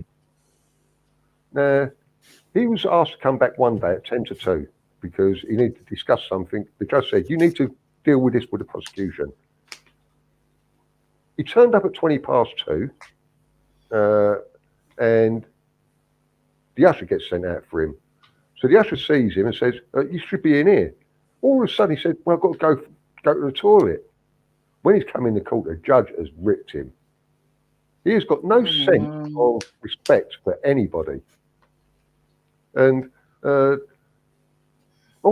Now, he was asked to come back one day at 10 to 2 because he needed to discuss something. The judge said, you need to deal with this with the prosecution. he turned up at 2:20, and the usher gets sent out for him. So the usher sees him and says, "You should be in here." All of a sudden, he said, "Well, I've got to go to the toilet." When he's come in the court, the judge has ripped him. He has got no sense of respect for anybody. And on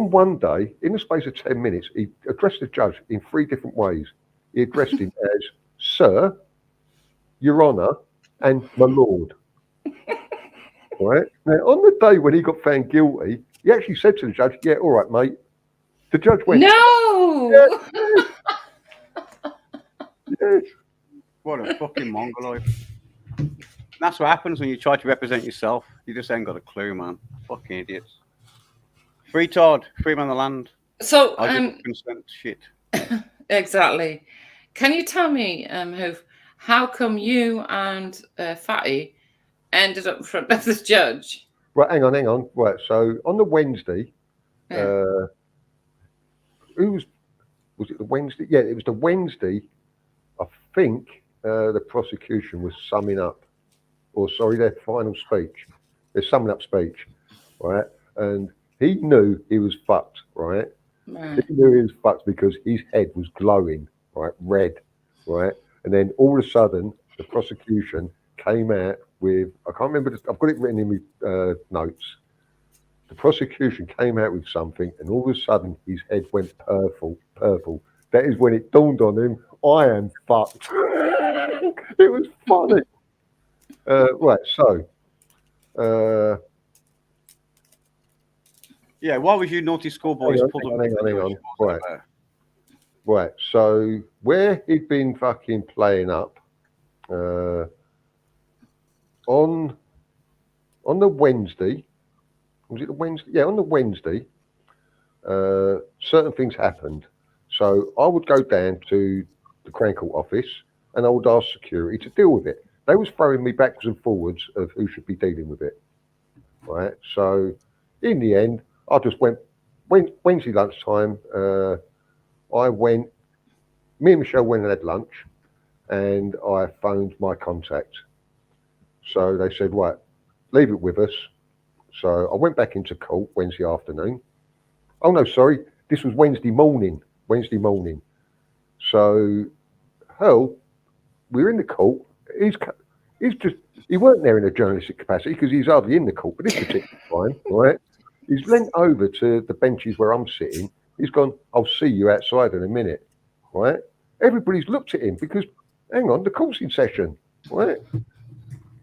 one day, in the space of 10 minutes, he addressed the judge in 3 different ways. He addressed him as "Sir," "Your Honour," and "My Lord." Right? Now, on the day when he got found guilty, he actually said to the judge, "Yeah, all right, mate." The judge went, No! "Yes." What a fucking mongoloid. That's what happens when you try to represent yourself. You just ain't got a clue, man. Fucking idiots. Free Todd, free man of the land. So, I give consent shit. exactly. Can you tell me, Hoof, how come you and Fatty ended up in front of the judge? Right, hang on. Right, so on the Wednesday, Yeah. Was it the Wednesday? Yeah, it was the Wednesday. I think the prosecution was summing up, or sorry, their final speech. Their summing up speech, right? And he knew he was fucked, right? Right. He knew he was fucked because his head was glowing, right, red, right? And then all of a sudden, the prosecution came out with, I can't remember, I've got it written in my notes. The prosecution came out with something, and all of a sudden, his head went purple. That is when it dawned on him, I am fucked. It was funny. Right, so. Yeah, why was you naughty schoolboys pulled up? Hang on. Right, so where he'd been fucking playing up, on the Wednesday, was it the Wednesday? Yeah, on the Wednesday, certain things happened. So I would go down to the Crown Court office and I would ask security to deal with it. They was throwing me backwards and forwards of who should be dealing with it. Right. So in the end, I just went Wednesday lunchtime. Me and Michelle went and had lunch, and I phoned my contact. So they said, right, leave it with us. So I went back into court Wednesday afternoon. Oh no, sorry, this was Wednesday morning. So Earl, we were in the court. He weren't there in a journalistic capacity because he's hardly in the court, but this particular time, right? He's leant over to the benches where I'm sitting. He's gone, "I'll see you outside in a minute," right? Everybody's looked at him because, hang on, the court's in session, right?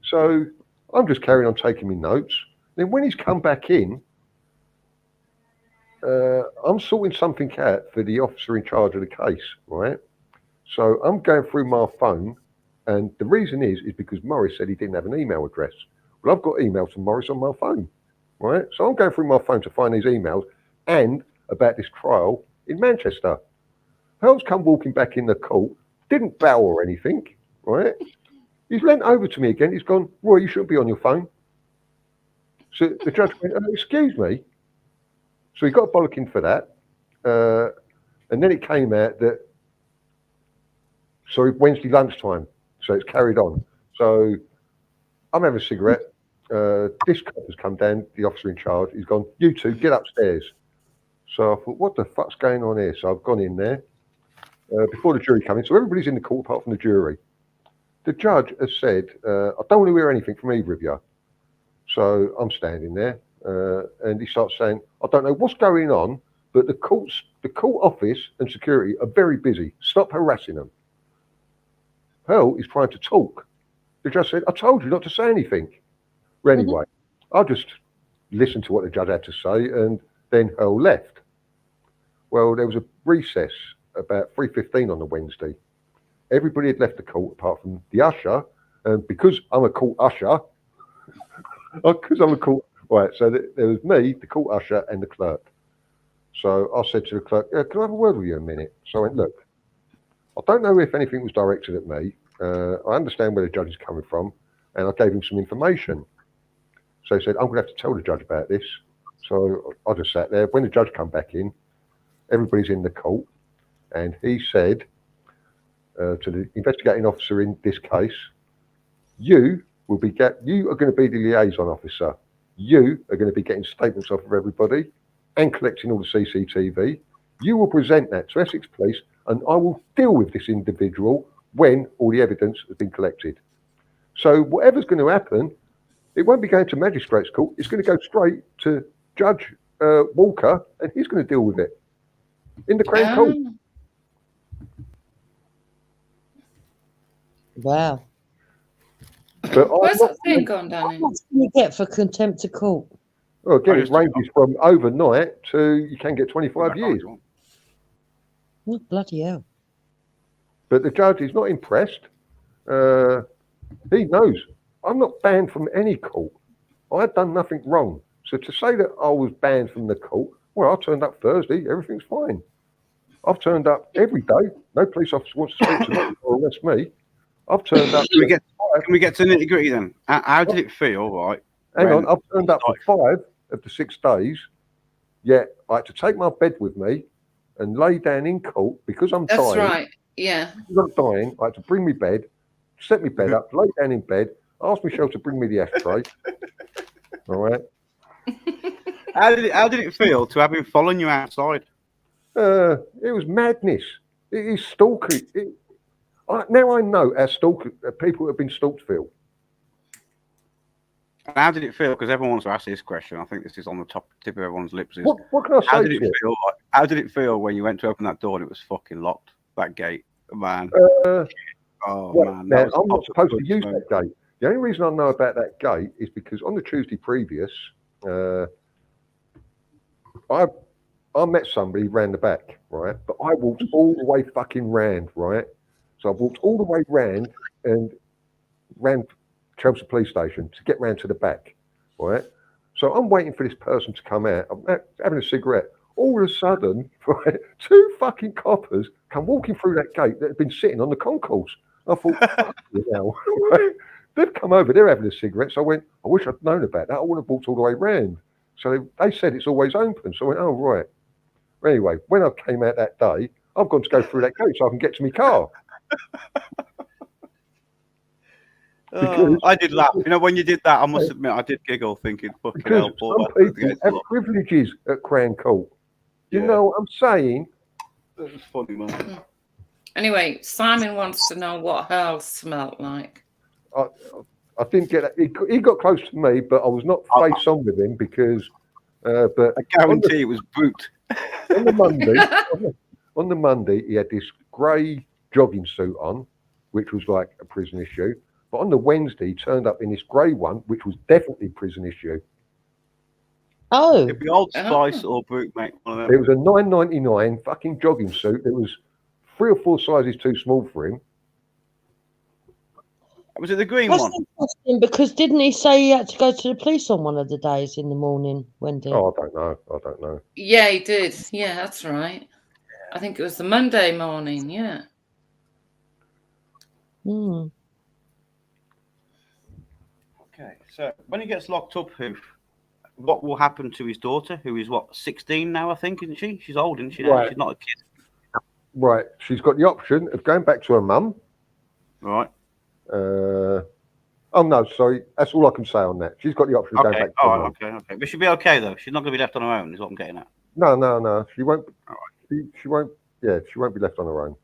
So I'm just carrying on taking my notes. Then when he's come back in, I'm sorting something out for the officer in charge of the case, right? So I'm going through my phone, and the reason is because Morris said he didn't have an email address. Well, I've got emails from Morris on my phone, right? So I'm going through my phone to find these emails and about this trial in Manchester. Hurl's come walking back in the court, didn't bow or anything, right? He's leant over to me again. He's gone, "Roy, you shouldn't be on your phone." So the judge went, "Excuse me." So he got a bollocking for that. And then it came out that, sorry, Wednesday lunchtime. So it's carried on. So I'm having a cigarette. This cop has come down, the officer in charge. He's gone, "You two, get upstairs." So I thought, what the fuck's going on here? So I've gone in there before the jury came in. So everybody's in the court apart from the jury. The judge has said, "I don't want to hear anything from either of you." So I'm standing there, and he starts saying, "I don't know what's going on, but the court office and security are very busy. Stop harassing them." Earl is trying to talk. The judge said, "I told you not to say anything." Well, anyway, I just listened to what the judge had to say, and then Earl left. Well, there was a recess about 3:15 on the Wednesday. Everybody had left the court apart from the usher, and because I'm a court usher, right, so there was me, the court usher, and the clerk. So I said to the clerk, "Can I have a word with you a minute?" So I went, "Look, I don't know if anything was directed at me. I understand where the judge is coming from," and I gave him some information. So he said, "I'm going to have to tell the judge about this." So I just sat there. When the judge came back in, everybody's in the court, and he said, to the investigating officer in this case. You are going to be the liaison officer. You are going to be getting statements off of everybody and collecting all the CCTV. You will present that to Essex Police, and I will deal with this individual when all the evidence has been collected. So whatever's going to happen, it won't be going to magistrates' court. It's going to go straight to Judge Walker, and he's going to deal with it in the Crown Court. Wow. But Where's that thing gone, Danny? How much can you get for contempt of court? Well, again, it ranges from overnight to you can get 25 years. Oh, bloody hell. But the judge is not impressed. He knows I'm not banned from any court. I've done nothing wrong. So to say that I was banned from the court, well, I turned up Thursday, everything's fine. I've turned up every day. No police officer wants to speak to me or arrest me. I've turned up. Can we get to nitty gritty then? How did it feel, right? Hang on, I've turned up for 5 of the 6 days. Yet I had to take my bed with me and lay down in court because I'm dying. That's right. Yeah. Because I'm dying, I had to bring me bed, set me bed up, lay down in bed, ask Michelle to bring me the ashtray. All right. How did it feel to have him following you outside? It was madness. It is stalking. Now I know how people who have been stalked feel. How did it feel? Because everyone wants to ask this question. I think this is on the tip of everyone's lips. What can I say? How did it feel? How did it feel when you went to open that door and it was fucking locked? That gate, man. Man. Now, I'm not supposed to use that gate. The only reason I know about that gate is because on the Tuesday previous, I met somebody round the back, right? But I walked all the way fucking round, right? So I walked all the way round and ran Chelsea Police Station to get round to the back, right? So I'm waiting for this person to come out. I'm having a cigarette. All of a sudden, right, 2 fucking coppers come walking through that gate that had been sitting on the concourse. I thought, fuck you now. Right? They've come over, they're having a cigarette. So I went, I wish I'd known about that. I would have walked all the way round. So they said it's always open. So I went, oh, right. Anyway, when I came out that day, I've gone to go through that gate so I can get to my car. I did laugh. You know, when you did that, I must admit, I did giggle thinking, fucking hell. Some people have privileges at Crown Court. You know what I'm saying? That was funny, man. Anyway, Simon wants to know what hell smelt like. I didn't get that. He got close to me, but I was not face on with him because. But I guarantee it was boot. On the Monday, he had this grey jogging suit on, which was like a prison issue. But on the Wednesday, he turned up in this grey one, which was definitely prison issue. Oh. It'd be Old Spice or boot, mate. It was a $9.99 fucking jogging suit. It was 3 or 4 sizes too small for him. Was it the green That's one? interesting because didn't he say he had to go to the police on one of the days in the morning, Wendy? Oh, I don't know. Yeah, he did. Yeah, that's right. I think it was the Monday morning. Yeah. Hmm. Okay, so when he gets locked up, what will happen to his daughter, who is, 16 now, I think, isn't she? She's old, isn't she? Now? Right. She's not a kid. Right. She's got the option of going back to her mum. Right. Oh, no, sorry. That's all I can say on that. She's got the option of going back to her mum. Okay. But she'll be okay, though. She's not going to be left on her own, is what I'm getting at. No. She won't. She won't. Yeah, she won't be left on her own.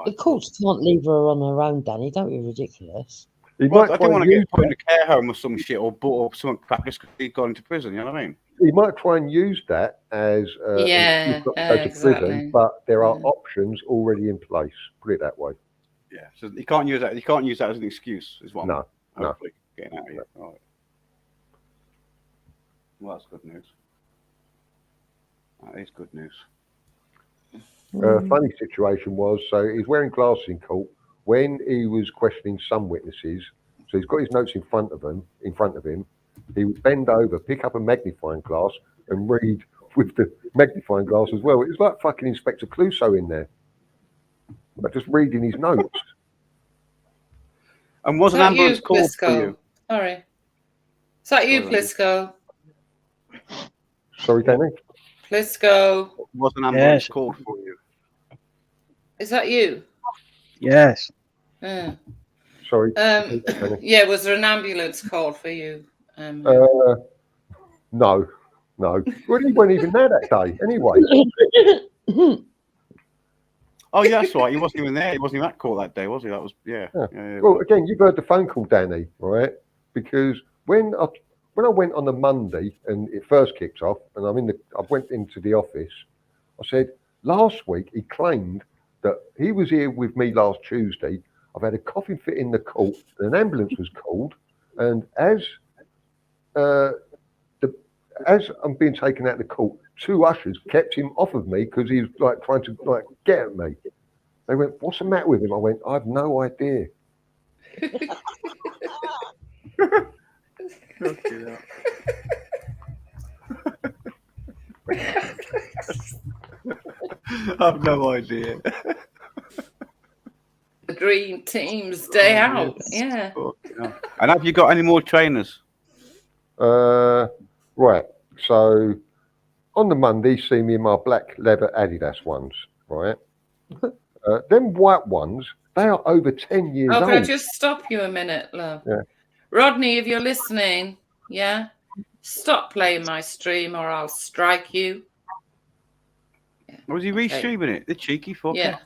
The courts can't leave her on her own, Danny. Don't be ridiculous. I don't want to get put in a care home or some shit or something crap just because he's gone into prison, you know what I mean? He might try and use that as you've got to go to prison, but there are options already in place. Put it that way. Yeah, so he can't use that. He can't use that as an excuse, is what I'm hopefully getting out of here. All right. Well, that's good news. That is good news. Funny situation was, so he's wearing glasses in court when he was questioning some witnesses. So he's got his notes in front of him. He would bend over, pick up a magnifying glass, and read with the magnifying glass as well. It was like fucking Inspector Clouseau in there, but just reading his notes. And was an ambulance called for you? Sorry. Is that you, Plisco? Sorry, Danny? Plisco. Was an ambulance called for you? Is that you? Yes. Yeah. Sorry. Yeah, was there an ambulance called for you? No. Well, he wasn't even there that day anyway. Oh, yeah, that's right. He wasn't even there. He wasn't even at court that day, was he? That was, yeah. Well, again, you've heard the phone call, Danny, right? Because when I went on the Monday and it first kicked off, and I went into the office, I said, last week he claimed that he was here with me last Tuesday. I've had a coffin fit in the court, an ambulance was called, and as I'm being taken out of the court, 2 ushers kept him off of me because he was like trying to like get at me. They went, "What's the matter with him?" I went, "I have no idea." I've no idea. The dream team's day out. Yeah. And have you got any more trainers? Right. So on the Monday, see me in my black leather Adidas ones, right? Them white ones, they are over 10 years Oh, old. can I just stop you a minute, love? Yeah. Rodney, if you're listening, yeah, stop playing my stream or I'll strike you. Yeah. Was he restreaming it? The cheeky fucker. Yeah.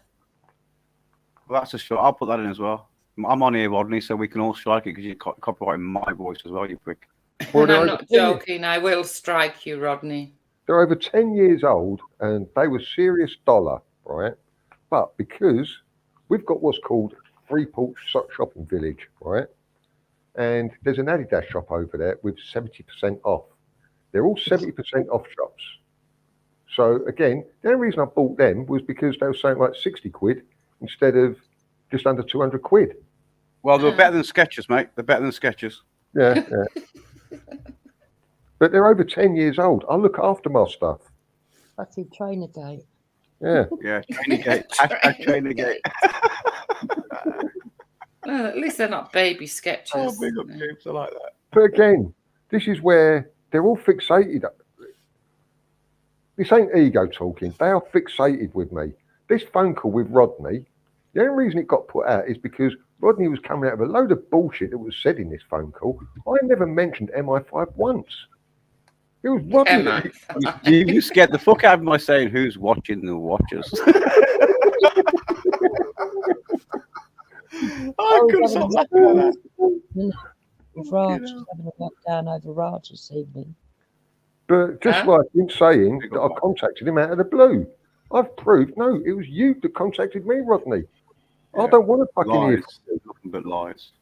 Well, that's a shot. I'll put that in as well. I'm on here, Rodney, so we can all strike it because you're copyrighting my voice as well, you prick. Well, I'm not joking. I will strike you, Rodney. They're over 10 years old and they were serious dollar, right? But because we've got what's called Freeport Shopping Village, right? And there's an Adidas shop over there with 70% off. They're all 70% off shops. So again, the only reason I bought them was because they were saying like 60 quid instead of just under 200 quid. Well, they're better than Skechers, mate. They're better than Skechers. Yeah, yeah. But they're over 10 years old. I look after my stuff. Fucking Trainergate. Yeah. Yeah, Trainergate. Hashtag Trainergate. No, at least they're not baby sketches. Oh, big up, James. I like that. But again, this is where they're all fixated. This ain't ego talking. They are fixated with me. This phone call with Rodney, the only reason it got put out is because Rodney was coming out of a load of bullshit that was said in this phone call. I never mentioned MI5 once. It was Rodney. You scared the fuck out of me saying who's watching the watchers. I couldn't stop laughing at that. Raj is having a lockdown over Raj this evening. But just like him saying that I contacted him out of the blue, I've proved, no, it was you that contacted me, Rodney. Yeah. I don't want to fucking hear nothing but lies.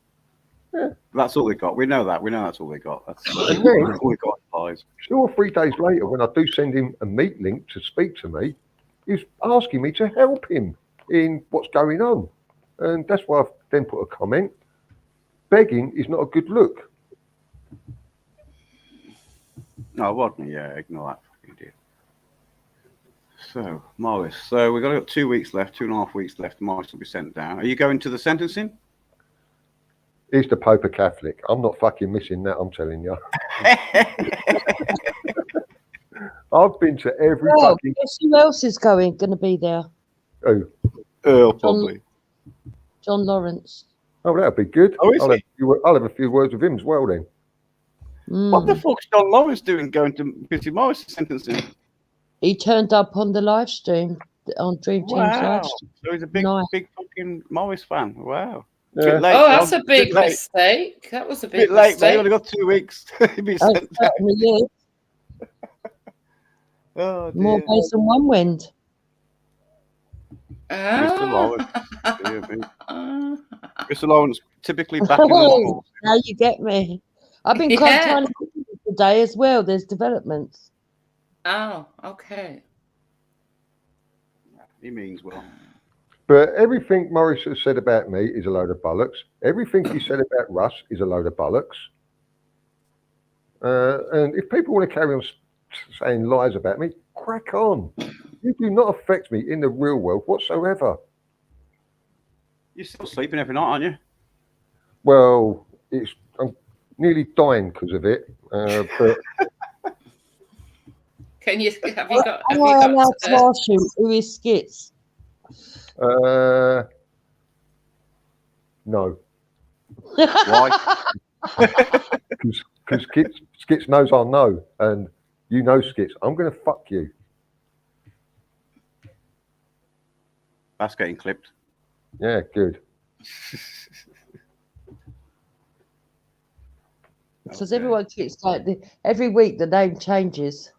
Yeah. That's all they got. We know that. We know that's all they got. And then, all we got lies. 2 or 3 days later, when I do send him a meet link to speak to me, he's asking me to help him in what's going on. And that's why I've then put a comment. Begging is not a good look. No, Rodney, yeah, ignore that fucking idiot. So, Morris, so we've got 2 weeks left, 2.5 weeks left. Morris will be sent down. Are you going to the sentencing? He's the Pope of Catholic. I'm not fucking missing that, I'm telling you. I've been to every fucking... Guess who else is going to be there? Who? Earl, probably. John Lawrence. Oh, that'll be good. Oh, is I'll have a few words with him as well then. What the fuck's John Lawrence doing going to Chrissy Morris' sentencing? He turned up on the live stream, on Dream Team's live stream. So he's a big fucking Morris fan. Wow. Yeah. Late, oh, that's a big mistake. That was a big late, mistake. Mate. Only got 2 weeks. He'd be sent down. Oh, dear. More bass than one wind. Mr. Lawrence. Mr. Lawrence, typically back in the now you get me. I've been trying to call you today as well. There's developments. Oh, okay. He means well. But everything Morris has said about me is a load of bollocks. Everything he said about Russ is a load of bollocks. And if people want to carry on saying lies about me, crack on. You do not affect me in the real world whatsoever. You're still sleeping every night, aren't you? Well, I'm nearly dying because of it. But have you got? Am I allowed to ask you who is Skits? No. Why? Because Skits knows I know, and you know Skits. I'm going to fuck you. That's getting clipped. Yeah, good. Because Okay. everyone keeps like every week the name changes.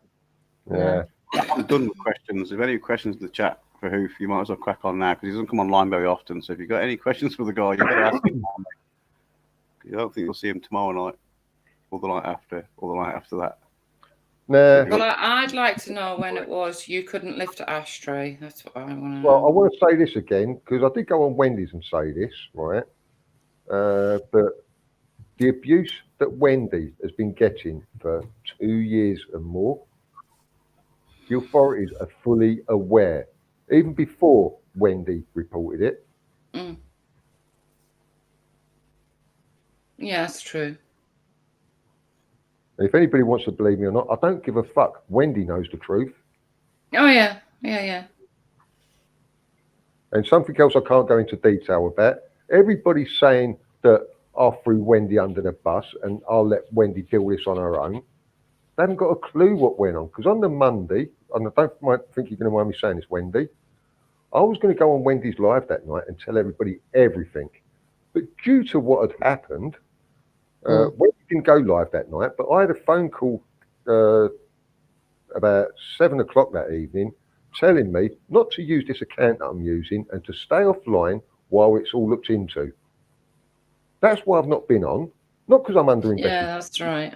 Yeah. I'm done with questions. If any questions in the chat for Hoof, you might as well crack on now because he doesn't come online very often. So if you've got any questions for the guy, you better ask him. I don't think you'll see him tomorrow night, or the night after, or the night after that. Nah. Well, I'd like to know when it was you couldn't lift an ashtray. That's what I want to know. Well, I want to say this again because I did go on Wendy's and say this, right? But the abuse that Wendy has been getting for 2 years and more, the authorities are fully aware, even before Wendy reported it. Mm. Yeah, that's true. And if anybody wants to believe me or not, I don't give a fuck. Wendy knows the truth. Oh, yeah. Yeah. And something else I can't go into detail about. Everybody's saying that I threw Wendy under the bus and I'll let Wendy deal with this on her own. They haven't got a clue what went on. Because on the Monday, and I don't think you're going to mind me saying this, Wendy, I was going to go on Wendy's Live that night and tell everybody everything. But due to what had happened, Wendy didn't go live that night, but I had a phone call about 7 o'clock that evening telling me not to use this account that I'm using and to stay offline while it's all looked into. That's why I've not been on, not because I'm under investigation. Yeah, that's right.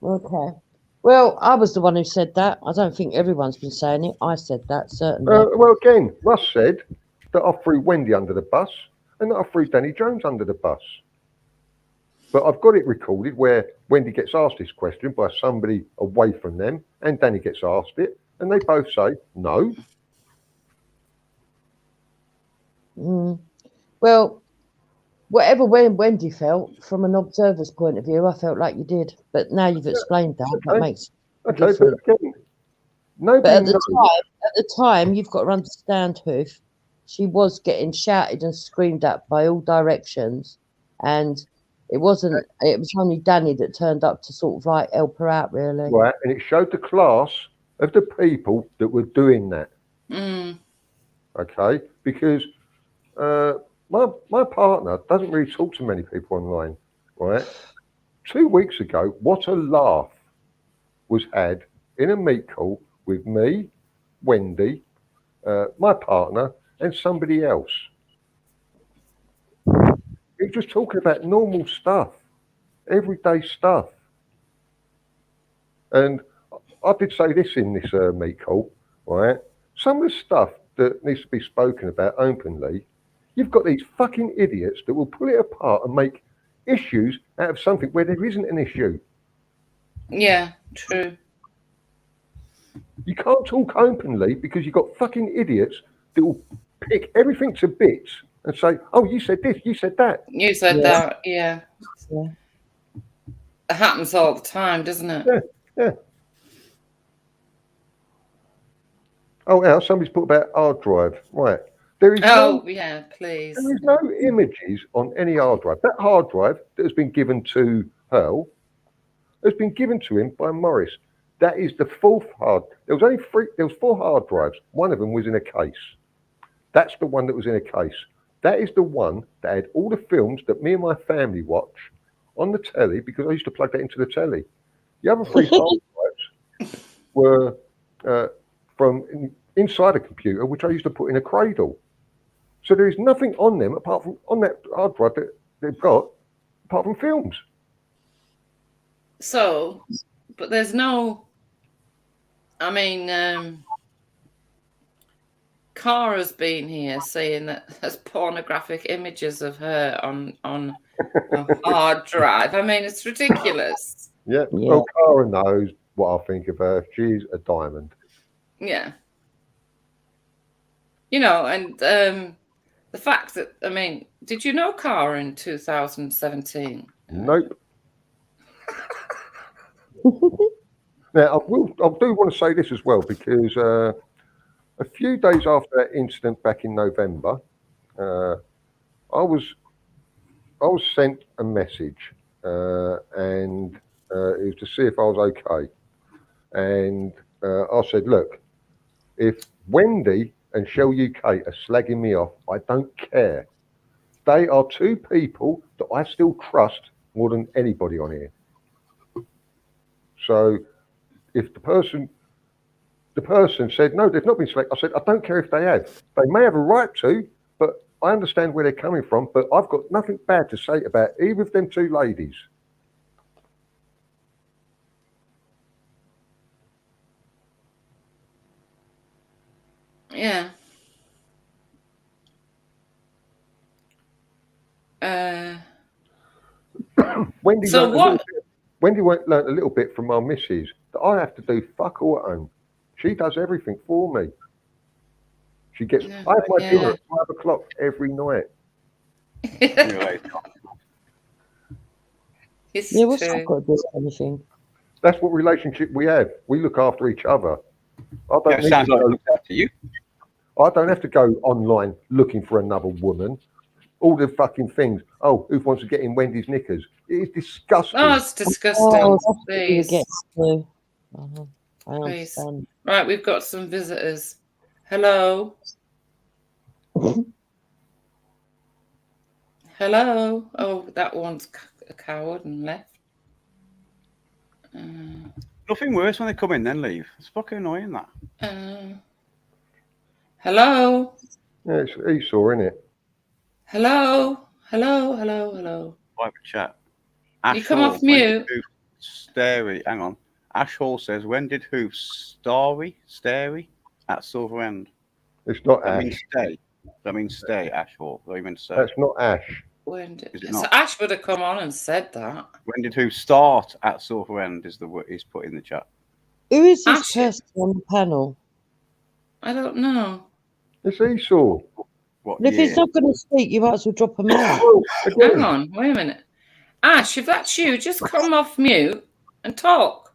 Okay. Well, I was the one who said that. I don't think everyone's been saying it. I said that, certainly. Well, again, Russ said that I threw Wendy under the bus and that I threw Danny Jones under the bus. But I've got it recorded where Wendy gets asked this question by somebody away from them, and Danny gets asked it, and they both say no. Well, whatever Wendy felt, from an observer's point of view, I felt like you did. But now you've explained that, that makes Okay, difference. but again, But nobody at knows. the time, you've got to understand, Hoof, she was getting shouted and screamed at by all directions, and it was only Danny that turned up to sort of like help her out, really. Right, and it showed the class of the people that were doing that. Mm. Okay, because my partner doesn't really talk to many people online, right? 2 weeks ago, what a laugh was had in a meet call with me, Wendy, my partner, and somebody else. It was just talking about normal stuff, everyday stuff. And I did say this in this meet call, right? Some of the stuff that needs to be spoken about openly, you've got these fucking idiots that will pull it apart and make issues out of something where there isn't an issue. Yeah, true. You can't talk openly because you've got fucking idiots that will pick everything to bits and say, oh, you said this, you said that. You said that, yeah. It happens all the time, doesn't it? Yeah. Oh, now somebody's put about hard drive. Right. Yeah, please. There is no images on any hard drive. That hard drive that has been given to Earl has been given to him by Morris. That is the fourth hard. There was 4 hard drives. One of them was in a case. That's the one that was in a case. That is the one that had all the films that me and my family watch on the telly because I used to plug that into the telly. The other 3 hard drives were from inside a computer, which I used to put in a cradle. So there is nothing on them apart from on that hard drive that they've got, apart from films. So, but there's no. I mean, Cara's been here saying that there's pornographic images of her on a hard drive. I mean, it's ridiculous. Yeah. Well, Cara knows what I think of her. She's a diamond. Yeah. You know, and the fact that, I mean, did you know Cara in 2017? Nope. Now, I do want to say this as well, because a few days after that incident back in November, I was sent a message, and it was to see if I was okay. And I said, look, if Wendy and Shell UK are slagging me off, I don't care. They are two people that I still trust more than anybody on here. So if the person said, no, they've not been slagged, I said, I don't care if they have. They may have a right to, but I understand where they're coming from, but I've got nothing bad to say about either of them two ladies. Yeah. Wendy So what? learnt a little bit from my missus that I have to do fuck all at home. She does everything for me. She gets. Yeah, I have my dinner yeah. at 5 o'clock every night. It's Yeah, what's true. that got to do with anything? That's what relationship we have. We look after each other. I don't Yeah, it need sounds to like go- it looks after you. I don't have to go online looking for another woman. All the fucking things. Oh, who wants to get in Wendy's knickers? It is disgusting. Oh, it's disgusting. Oh, that's what you were Please. getting to. I Please. understand. Right, we've got some visitors. Hello. Hello. Oh, that one's a coward and left. Nothing worse when they come in then leave. It's fucking annoying that. Hello. Yeah, it's Esau, isn't it? Hello. Hello. Hello. Hello. Private chat. You come off mute. Starry. Hang on. Ash Hall says, when did Hoof starry at Silver End? It's not That Ash. means stay. That means stay, Ash Hall. What do you mean to say? That's not Ash. When did, Is it so not? Ash would have come on and said that. When did Hoof start at Silver End is the word he's put in the chat. Who is this Ash- person on the panel? I don't know. It's Esau. What And if year? he's not going to speak, you might as well drop him out. Oh, again. Hang on. Wait a minute. Ash, if that's you, just come off mute and talk.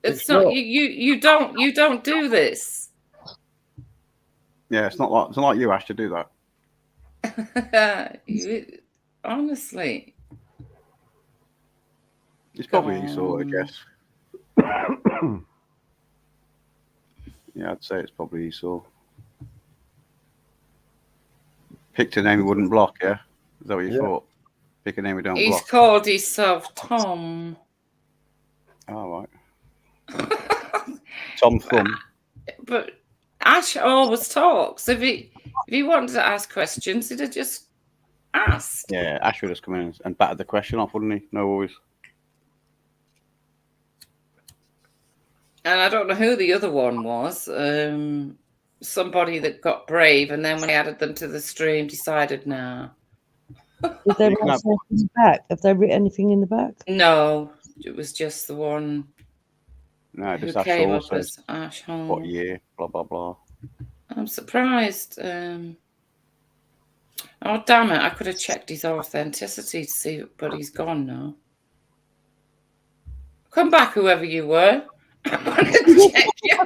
It's not not. you don't do this. Yeah, it's not like you, Ash, to do that. Honestly. It's probably Esau, I guess. Yeah, I'd say it's probably Esau. Picked a name he wouldn't block, yeah? Is that what you thought? Pick a name we don't He's block. called himself Tom. Oh, right. Tom Thumb. But Ash always talks. If he wanted to ask questions, he'd have just asked. Yeah, Ash would have come in and battered the question off, wouldn't he? No worries. And I don't know who the other one was. Somebody that got brave, and then when I added them to the stream, decided, nah. Did they write something in the back? Have they written anything in the back? No, it was just the one No, who just Ash came Hall up says as Ash Hall. what year, blah, blah, blah. I'm surprised. Oh, damn it. I could have checked his authenticity to see, but he's gone now. Come back, whoever you were. I want to check you.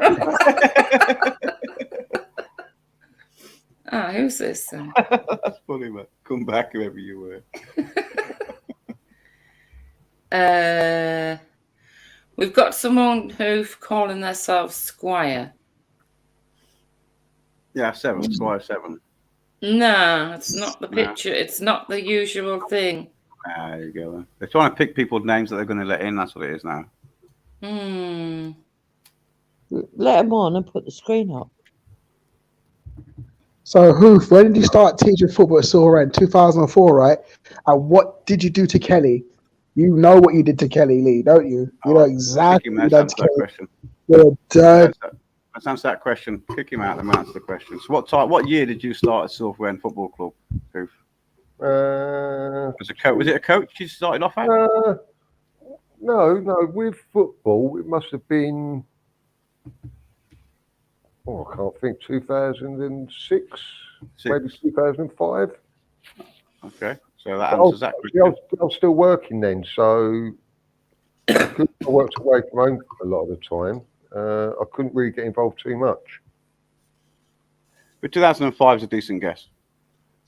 Ah, who's this then? That's funny, mate. Come back, whoever you were. We've got someone who's calling themselves Squire. Yeah, Squire 7. No, it's not the picture. It's not the usual thing. There you go. Then. They're trying to pick people's names that they're going to let in. That's what it is now. Let him on and put the screen up. So, Hoof, when did you start teaching football at Silver End? 2004, right? And what did you do to Kelly? You know what you did to Kelly Lee, don't you? You know exactly what you did to Kelly. You're dead. Let's answer that question. Kick him out and answer the question. So, what year did you start at Silver End Football Club, Hoof? Was it a coach you started off at? No. With football, it must have been. Oh, I can't think. 2006, maybe 2005. Okay, so that answers that question. I was still working then, so I worked away from home a lot of the time. I couldn't really get involved too much. But 2005 is a decent guess.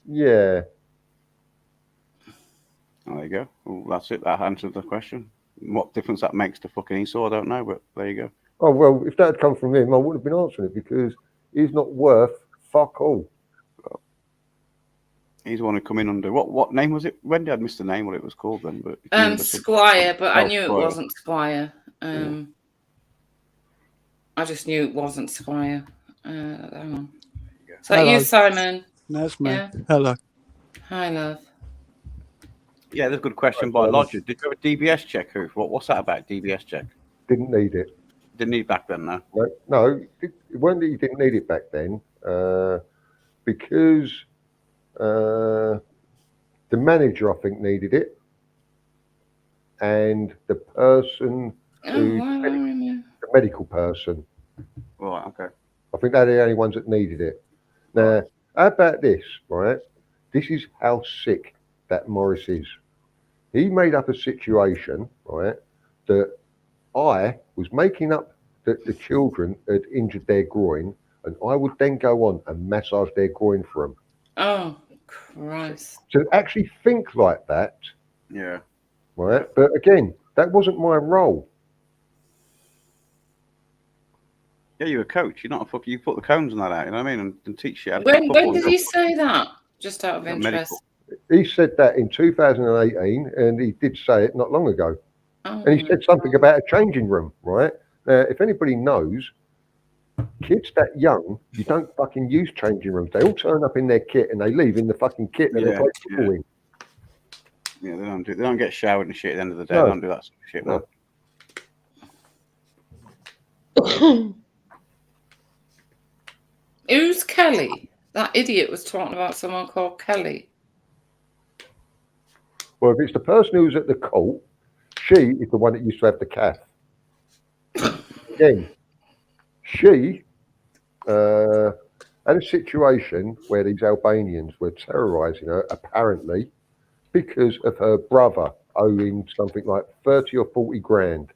Yeah. There you go. Well, that's it. That answers the question. What difference that makes to fucking Esau, I don't know, but there you go. Oh, well, if that had come from him, I wouldn't have been answering it because he's not worth fuck all. He's the one who come in under what name was it? Wendy, I'd missed the name, what it was called then, but Squire, but I knew Squire. It wasn't Squire. I just knew it wasn't Squire. Hang on. Is that you, Simon? That's me. Yeah. Hello. Hi, love. Yeah, that's a good question by Lodger. Did you have a DBS check, Hoof? What's that about, DBS check? Didn't need it. Didn't need it back then, no? No, it wasn't that you didn't need it back then, because the manager, I think, needed it, and the person the medical person. Right, okay. I think they're the only ones that needed it. Now, how about this, right? This is how sick that Morris is. He made up a situation, right, that I was making up that the children had injured their groin, and I would then go on and massage their groin for them. Oh, Christ. To actually think like that, yeah, right? But again, that wasn't my role. Yeah, you're a coach. You're not a fuck. You put the cones and that out. You know what I mean? And teach you. When did he say that? Just out of interest. He said that in 2018, and he did say it not long ago. Oh, and he said something about a changing room, right? Now, if anybody knows, kids that young, you don't fucking use changing rooms. They all turn up in their kit and they leave in the fucking kit that they play football in. Yeah, they don't get showered and shit at the end of the day. No. They don't do that sort of shit. No. Who's Kelly? That idiot was talking about someone called Kelly. Well, if it's the person who's at the court, she is the one that used to have the calf. Again, she had a situation where these Albanians were terrorising her, apparently, because of her brother owing something like 30 or 40 grand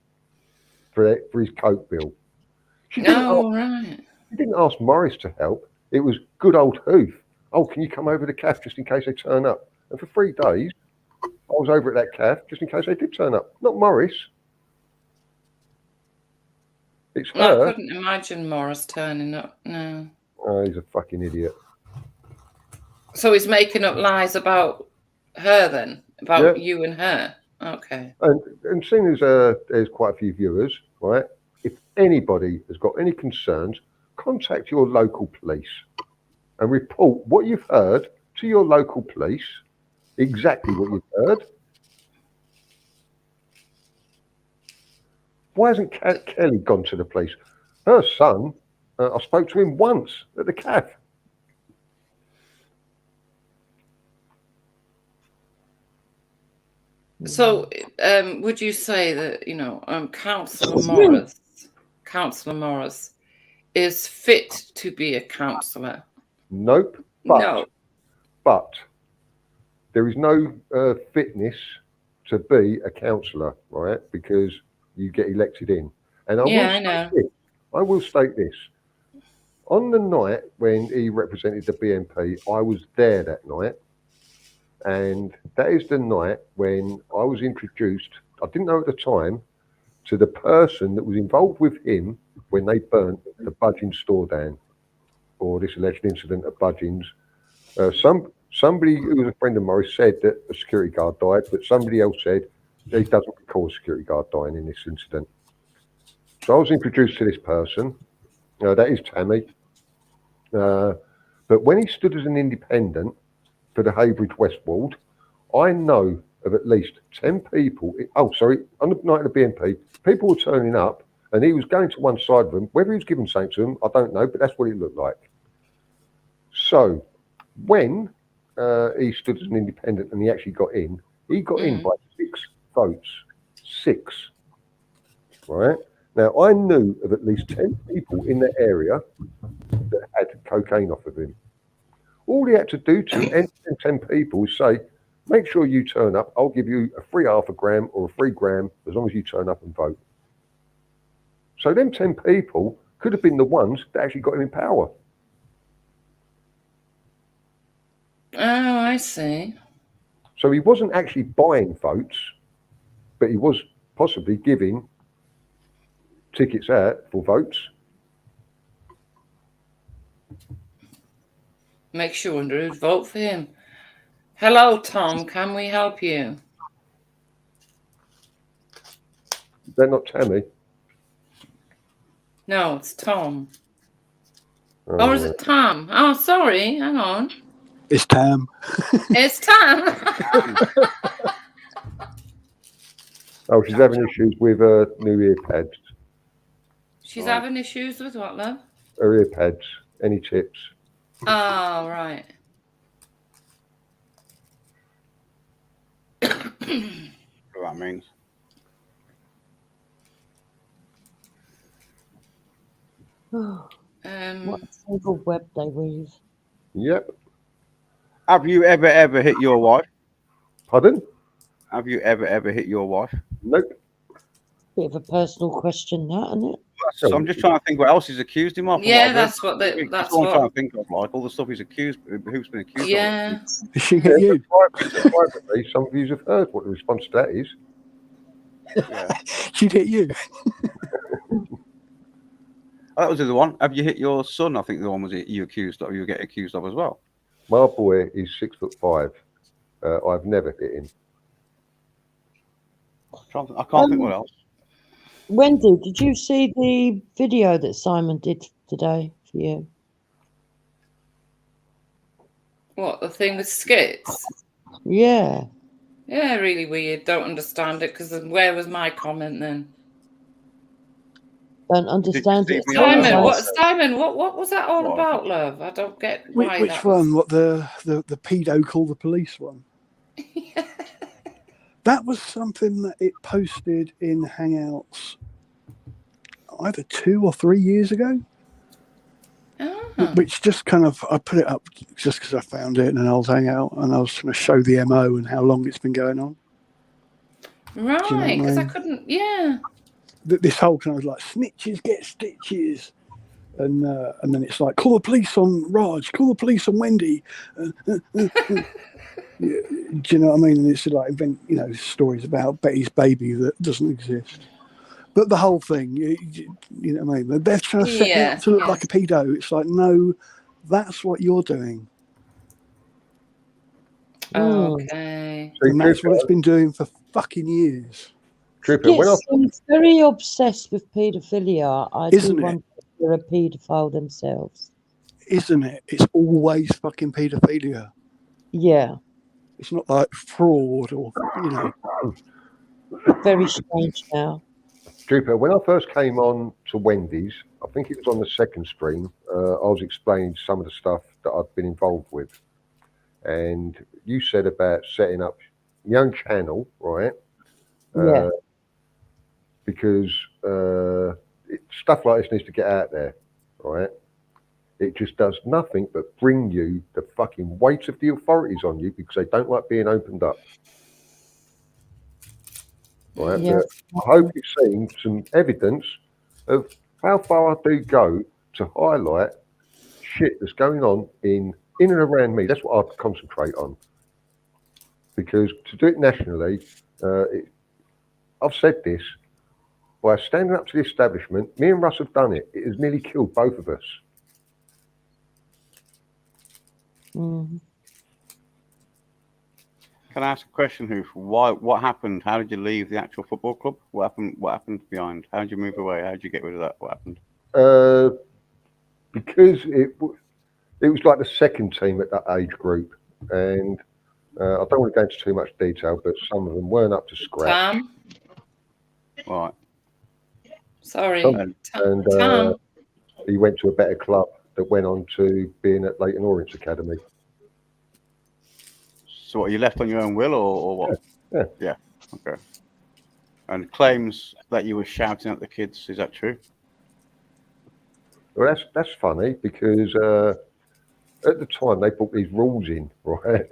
for his coke bill. She didn't ask Morris to help. It was good old Hoof. Oh, can you come over the calf just in case they turn up? And for 3 days, I was over at that calf just in case they did turn up. Not Morris. It's her. I couldn't imagine Morris turning up. No. Oh, he's a fucking idiot. So he's making up lies about her then? About you and her? Okay. And seeing as there's quite a few viewers, right? If anybody has got any concerns, contact your local police and report what you've heard to your local police, exactly what you've heard. Why hasn't Kelly gone to the police? Her son, I spoke to him once at the calf. So, would you say that, you know, Councillor Morris is fit to be a councillor? Nope. But there is no fitness to be a councillor, right? Because you get elected in. And I will state this. On the night when he represented the BNP, I was there that night. And that is the night when I was introduced, I didn't know at the time, to the person that was involved with him when they burnt the Budgins store down, or this alleged incident at Budgins. Somebody who was a friend of Morris said that a security guard died, but somebody else said he doesn't recall a security guard dying in this incident. So I was introduced to this person. That is Tammy. But when he stood as an independent for the Haybridge West Ward, I know of at least 10 people. On the night of the BNP, people were turning up and he was going to one side of them. Whether he was giving something to them, I don't know, but that's what it looked like. So when he stood as an independent and he actually got in, he got in by 6 votes. 6. Right? Now, I knew of at least 10 people in the area that had cocaine off of him. All he had to do to 10 people was say, make sure you turn up. I'll give you a free half a gram or a free gram as long as you turn up and vote. So them 10 people could have been the ones that actually got him in power. Oh, I see. So he wasn't actually buying votes, but he was possibly giving tickets out for votes. Makes you wonder who'd vote for him. Hello, Tom. Can we help you? They're not Tammy. No, it's Tom. Oh, Or is it Tam? Oh, sorry. Hang on. It's Tam. It's Tam. Oh, she's having issues with her new ear pads. She's having issues with what, love? Her ear pads. Any tips? Oh, right. What that means. What a single web they weave. Yep. Have you ever hit your wife? Pardon? Have you ever hit your wife? Nope. Bit of a personal question, that, isn't it? So I'm just trying to think what else he's accused him of. Yeah, that's what. That's all I'm what. trying to think of, like all the stuff he's accused, who's been accused Yeah. of. She hit you. Privately, some of you have heard what the response to that is. Yeah. She'd hit you. That was the other one. Have you hit your son? I think the one was you accused of. You get accused of as well. My boy is 6'5". I've never hit him. I can't think what else. Wendy, did you see the video that Simon did today for you? What, the thing with skits? Yeah. Yeah, really weird. Don't understand it, because where was my comment then? Don't understand it. Simon, what was that all about, love? I don't get why. Which one? What the pedo call the police one? Yeah. That was something that it posted in Hangouts either 2 or 3 years ago. Oh. Which just kind of, I put it up just because I found it in an old Hangout and I was going to show the MO and how long it's been going on. Right, because I couldn't, yeah. This whole kind of like snitches get stitches. And then it's like, call the police on Raj, call the police on Wendy. Yeah, do you know what I mean? And it's like invent, stories about Betty's baby that doesn't exist. But the whole thing, you know what I mean? They're trying to set me up to look like a pedo. It's like, no, that's what you're doing. Okay. And that's what it's been doing for fucking years. Skits very obsessed with paedophilia. I do wonder if they're a paedophile themselves. Isn't it? It's always fucking paedophilia. Yeah. It's not like fraud or, Very strange now. Jupiter, when I first came on to Wendy's, I think it was on the second stream, I was explaining some of the stuff that I've been involved with. And you said about setting up your own channel, right? Yeah. Because stuff like this needs to get out there, right? It just does nothing but bring you the fucking weight of the authorities on you because they don't like being opened up. Right? Yeah. I hope you've seen some evidence of how far I do go to highlight shit that's going on in and around me. That's what I concentrate on. Because to do it nationally, I've said this, by standing up to the establishment, me and Russ have done it. It has nearly killed both of us. Mm-hmm. Can I ask a question, Hoof? What happened? How did you leave the actual football club? What happened behind? How did you move away? How did you get rid of that? What happened? Because it was like the second team at that age group, and I don't want to go into too much detail, but some of them weren't up to scratch. Tom? Right. Sorry. And he went to a better club that went on to being at Leighton Orient's Academy. So what, you left on your own will or what? Yeah. Okay. And claims that you were shouting at the kids, is that true? Well, that's funny because at the time they put these rules in, right,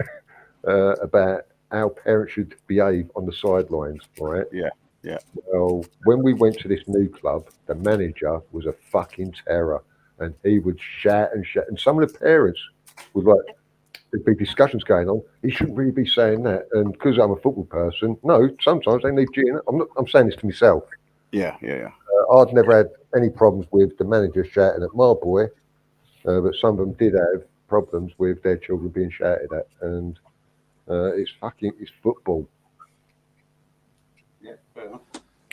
about how parents should behave on the sidelines, right? Yeah. Well, when we went to this new club, the manager was a fucking terror, and he would shout and shout, and some of the parents would like, there'd be discussions going on. He shouldn't really be saying that. And because I'm a football person, no, sometimes they need gin. I'm saying this to myself. Yeah. I'd never had any problems with the manager shouting at my boy, but some of them did have problems with their children being shouted at. And it's football. Yeah, fair enough.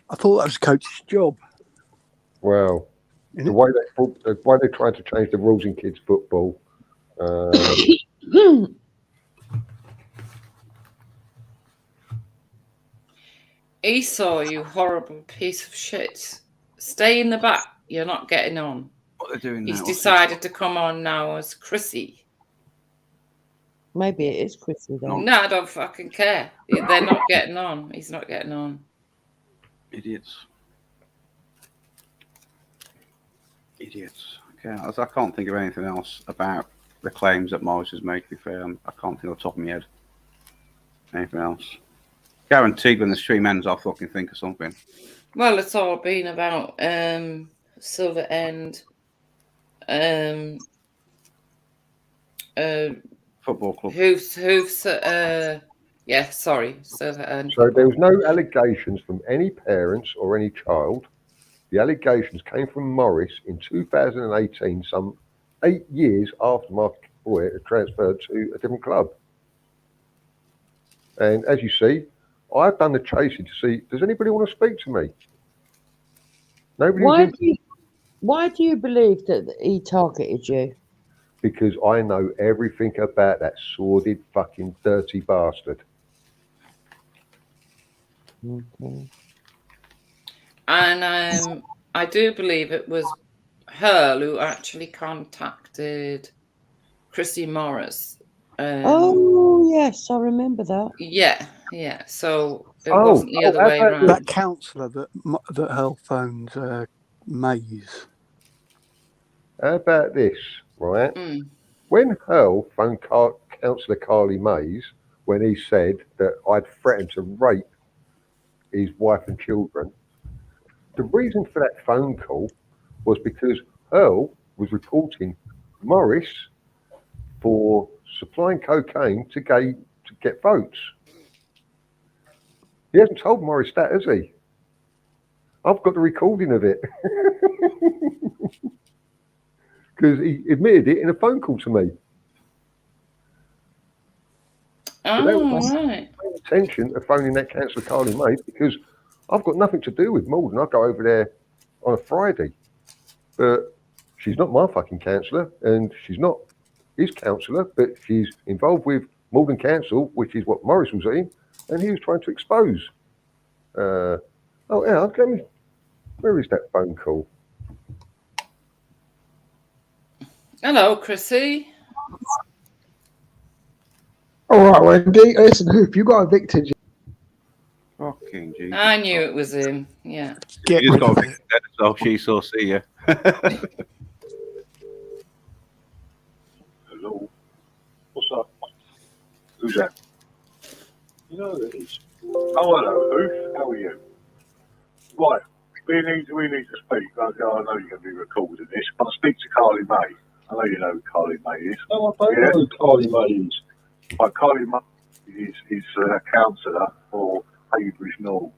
I thought that was coach's job. Well, the way they tried to change the rules in kids' football. Esau, you horrible piece of shit. Stay in the back. You're not getting on. What they're doing He's now, decided to come on now as Chrissy. Maybe it is Chrissy then. No, I don't fucking care. They're not getting on. He's not getting on. Idiots. Okay, I can't think of anything else about the claims that Morris has made. To be fair, I can't think off the top of my head. Anything else? Guaranteed when the stream ends, I'll fucking think of something. Well, it's all been about Silver End, Football club. Hoofs. Yeah, sorry, Silver End. So there was no allegations from any parents or any child. The allegations came from Morris in 2018, some 8 years after my boy had transferred to a different club. And as you see, I've done the chasing to see, does anybody want to speak to me? Nobody. Why do you believe that he targeted you? Because I know everything about that sordid, fucking dirty bastard. Okay. And I do believe it was her who actually contacted Chrissy Morris. Oh, yes, I remember that. Yeah. So it wasn't the other way around. That counsellor that Hurl phoned Mays. How about this, right? When Hurl phoned Councillor Carly Mays, when he said that I'd threatened to rape his wife and children, the reason for that phone call was because Hurl was reporting Morris for supplying cocaine to get votes. He hasn't told Morris that, has he? I've got the recording of it. Because he admitted it in a phone call to me. Right. My intention of phoning that councillor Carly Mays, because I've got nothing to do with Malden. I go over there on a Friday. But she's not my fucking councillor, and she's not his councillor, but she's involved with Malden Council, which is what Morris was in, and he was trying to expose. Where is that phone call? Hello, Chrissy. All right, Wendy. Listen, Hoop, you got evicted. Fucking Jesus. I knew it was him. Yeah. Get You just rid got of to it. so she saw see you. Hello. What's up? Who's that? You know who it is. Oh, hello, Hoof. How are you? Right. We need to speak. I know you're going to be recording this, but speak to Carly May. I know you know who Carly May is. No, I don't know who Carly May is. Right, Carly May is a counsellor for Haybridge North.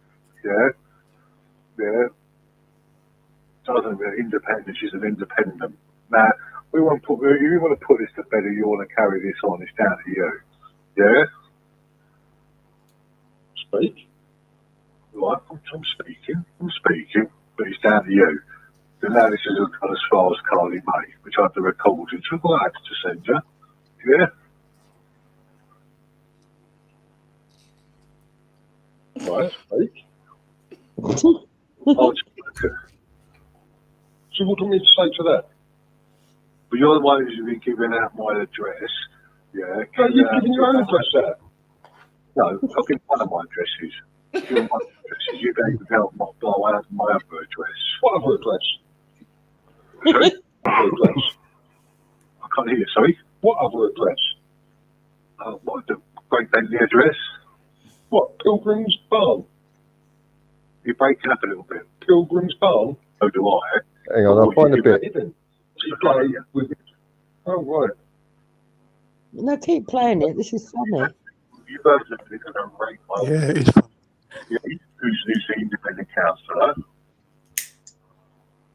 Yeah? Doesn't mean independent. She's an independent. Now, you want to put this to bed or you want to carry this on, it's down to you. Yeah? Speak? Right, I'm speaking, but it's down to you. So now this is as far as Carly May, which I have the recording, so I'll have to send you. Yeah? Right, speak. So what do you mean to say to that? But you're the one who's been giving out my address. Yeah. You've given your own address out? No, I've given one of my addresses. You gave out my other address. What other address? Sorry? What other address? I can't hear you, sorry. What other address? What, the Great Bentley address? What, Pilgrim's Barn? You're breaking up a little bit. Pilgrim's Barn? So do I. Hang on, I'll find a bit. Oh, right. No, keep playing it. This is funny. You both look at it as a great one. Yeah, it's fun. Yeah, who's the independent councillor?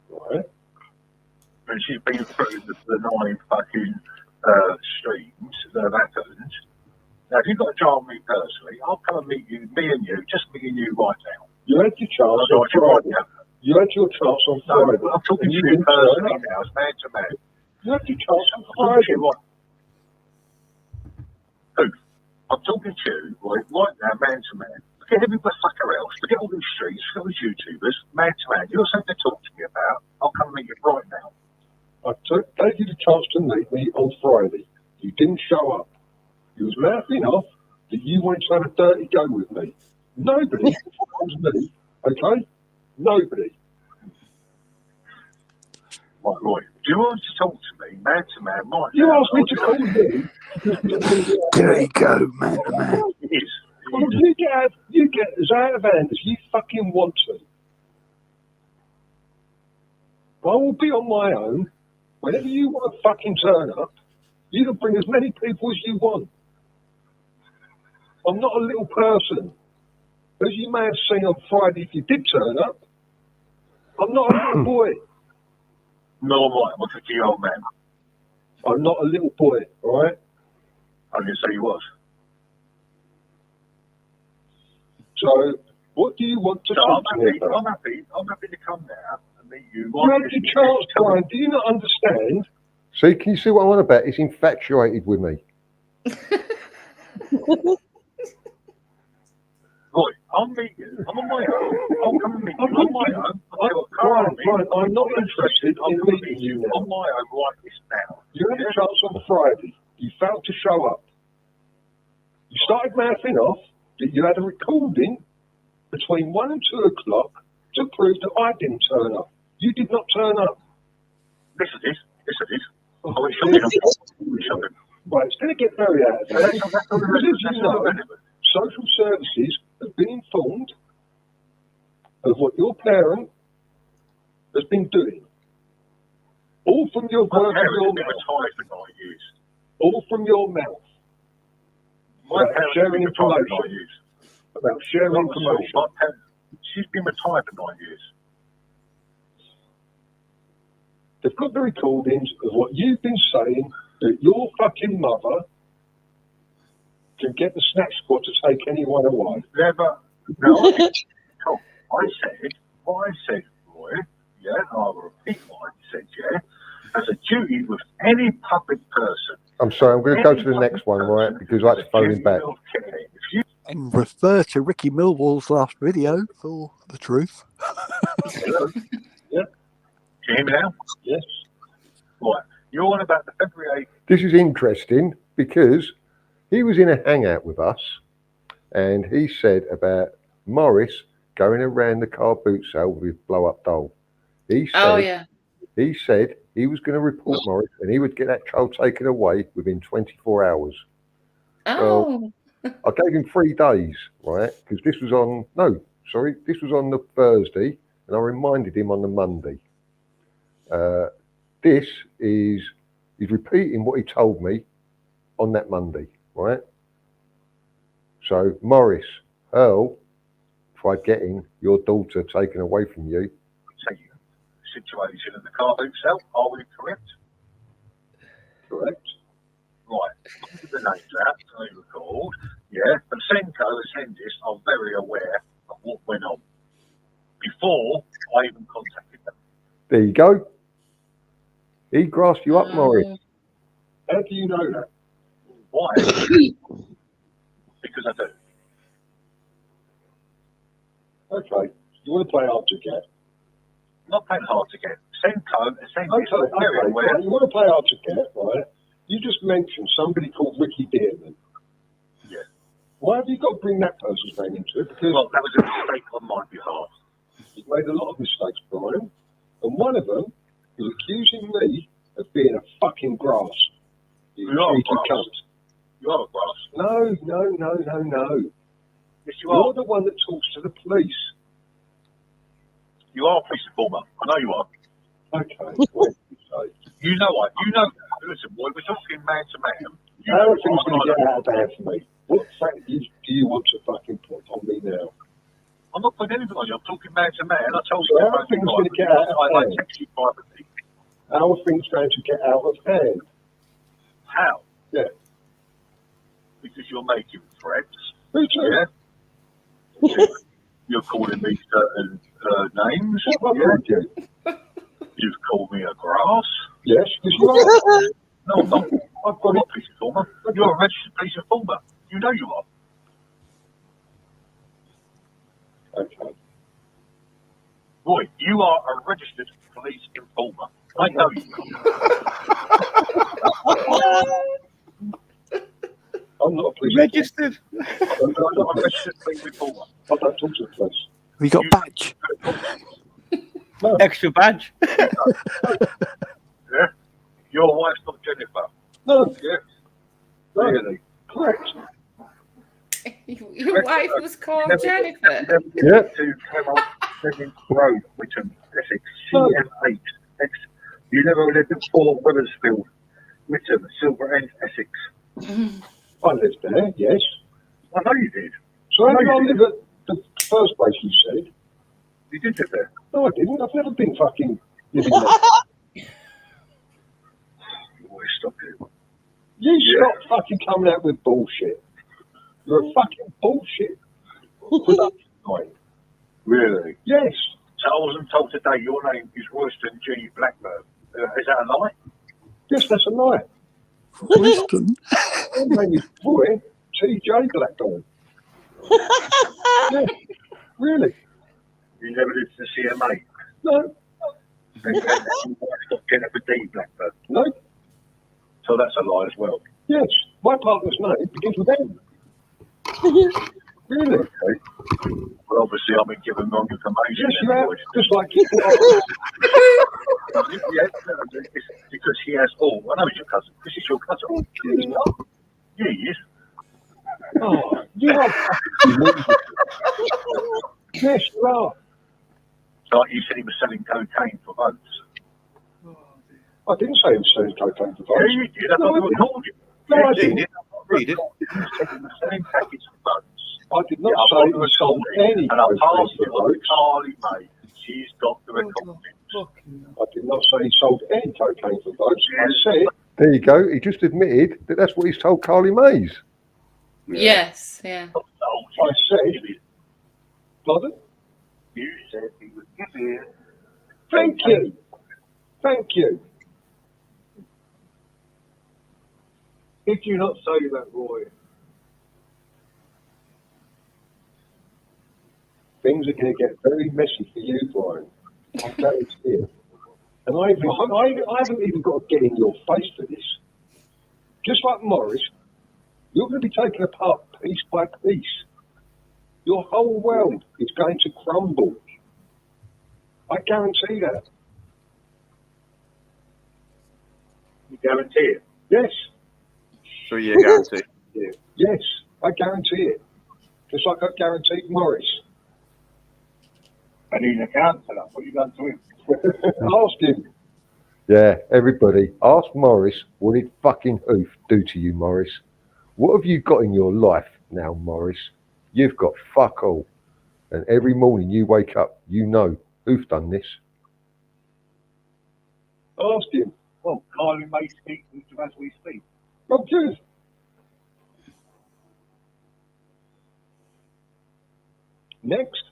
Right. And she's been through the 9 fucking streams that have happened. Now, if you've got a jar of me personally, I'll come and meet you, me and you, just me and you right now. You had your chance on Friday. You had your chance on Friday. I'm talking to you personally now, as man to man. You had your chance on Friday. Who? I'm talking to you right now, man to man. Forget every fucker else. Forget all these streets, forget all these YouTubers, man to man. You've got something to talk to me about. I'll come and meet you right now. I gave you the chance to meet me on Friday. You didn't show up. You was mouthing off that you wanted to have a dirty go with me. Nobody was me, okay? Nobody. Right, Roy, do you want to talk to me, man to man? Right, you asked me to call you. Dirty go, man to man. It is. Well, you get as out of hand as you fucking want to. I will be on my own. Whenever you want to fucking turn up, you can bring as many people as you want. I'm not a little person. As you may have seen on Friday, if you did turn up, I'm not a little boy. No, I'm right. I'm a 50-year-old man. I'm not a little boy, all right? I didn't say you was. So, what do you want to talk to me about? I'm happy to come now and meet you. You had your chance, Brian. Do you not understand? See, can you see what I'm on about? He's infatuated with me. Right, I'll meet you. I'm on my own. I'll come and meet you. I'm on my own. Brian, I'm not interested in meeting you on my own right this now. You had a chance on Friday. You failed to show up. You started mouthing off that you had a recording between 1 and 2 o'clock to prove that I didn't turn up. You did not turn up. Yes, I did. Yes, I did. Oh, it's shocking. Right, it's going to get very out of hand. Because as you know, social services have been informed of what your parent has been doing. All from your word of your mouth. All from your mouth. My parents sharing information. About sharing information. She's been retired for 9 years. They've got the recordings of what you've been saying, that your fucking mother can get the snack squad to take anyone away. Never. No, I said, Roy, yeah, I'll repeat what I said, yeah, as a duty with any public person. I'm sorry, I'm going to go to the next one, right, because I like to phone him back. And refer to Ricky Millwall's last video for the truth. Yeah. Can you hear me now? Yes. Right. You're on about the February 8th. This is interesting because he was in a hangout with us and he said about Morris going around the car boot sale with his blow up doll. He said, he said he was going to report Morris and he would get that child taken away within 24 hours. Oh. Well, I gave him 3 days, right? Because this was on, this was on the Thursday and I reminded him on the Monday. This is, he's repeating what he told me on that Monday, right? So, Morris, Earl tried getting your daughter taken away from you. Situation in the car boot cell, are we correct? Correct. Right. The names out, I recalled. Yeah, and Senko and Sendis are very aware of what went on before I even contacted them. There you go. He grasped you up, Morris. How do you know that? Why? Because I do. Okay. You want to play hard to get? Not playing hard to get. Senko and Sendis are very aware. You want to play hard to get, right? You just mentioned somebody called Ricky Dearman. Yeah. Why have you got to bring that person's name into it? Because well, that was a mistake on my behalf. You've made a lot of mistakes, Brian. And one of them is accusing me of being a fucking grass. You are a grass. You are a grass. No. Yes, you are. You're the one that talks to the police. You are a police informer. I know you are. Okay. You know what? You know. Listen, boy, we're talking man to man. How are things going to get out of hand for me? What fact do you want to fucking put on me now? I'm not putting anything on you. I'm talking man to man. I told So you. how are things going to get out of I hand? text you privately. How are things going to get out of hand? How? Yeah. Because you're making threats. Me too. Yeah. You're calling me certain names. What Yeah. you? You've called me a grass. Yes, because you are. No, I'm not. I've got a police informer. You're a registered police informer. You know you are. Okay. Roy, you are a registered police informer. I know you are. I'm not a police Registered. I'm not a registered police informer. I don't talk to the police. We got badge. No. Extra badge. Yeah? Your wife's not Jennifer. No. Yeah? No. Really? Correct. Your wife was called Jennifer. Yeah. To Carol Seven Road, Witton, Essex, CM8. You never lived in 4 Wethersfield, Witton, Silver End, Essex. I lived there, yes. I know you did. So how did I live at the first place you said? You did live there. No, I didn't. I've never been fucking living there. You always stop it. You stop fucking coming out with bullshit. You're a fucking bullshit production guy. Really? Yes. So I wasn't told today your name is Royston G. Blackburn. Is that a lie? Yes, that's a lie. Royston. My name is Roy T.J. Blackburn. Yeah. Really? You never lived to CM8? No. And got Jennifer D. Blackburn. No. So that's a lie as well. Yes. My partner's name begins with M. Really? Okay. Well, obviously, I've been given wrong information. Yes, you have. Just like you. Yeah, it's because he has all. I know he's your cousin. This is your cousin. He's not. Yeah, he is. Oh, you are fucking losing. Yes, you are. So you said he was selling cocaine for votes. I didn't say he was selling cocaine for votes. Yeah, you did. I thought you called him. No, I You didn't. did. Read it. You said he was selling packets of votes. I did not say he was sold any And I cocaine passed for it on to votes. Carly May. She's got the recordings. I did not say he sold any cocaine for votes. I said, There you go. He just admitted that that's what he's told Carly Mays. Yes, yeah. I said, pardon? You said he was giving. Thank you. Thank you. Did you not say that, Roy? Things are going to get very messy for you, Brian. I guarantee it. And I haven't even got to get in your face for this. Just like Morris, you're going to be taken apart piece by piece. Your whole world is going to crumble. I guarantee that. You guarantee it? Yes. 3-year guarantee. Yes, I guarantee it. Just like I guaranteed Morris. I need an account for that. What are you going to him? Ask him. Yeah, everybody, ask Morris what did fucking Hoof do to you, Morris? What have you got in your life now, Morris? You've got fuck all. And every morning you wake up, you know Hoof done this. Ask him. Well, Carly May speaks as we speak. Oh, good. Next.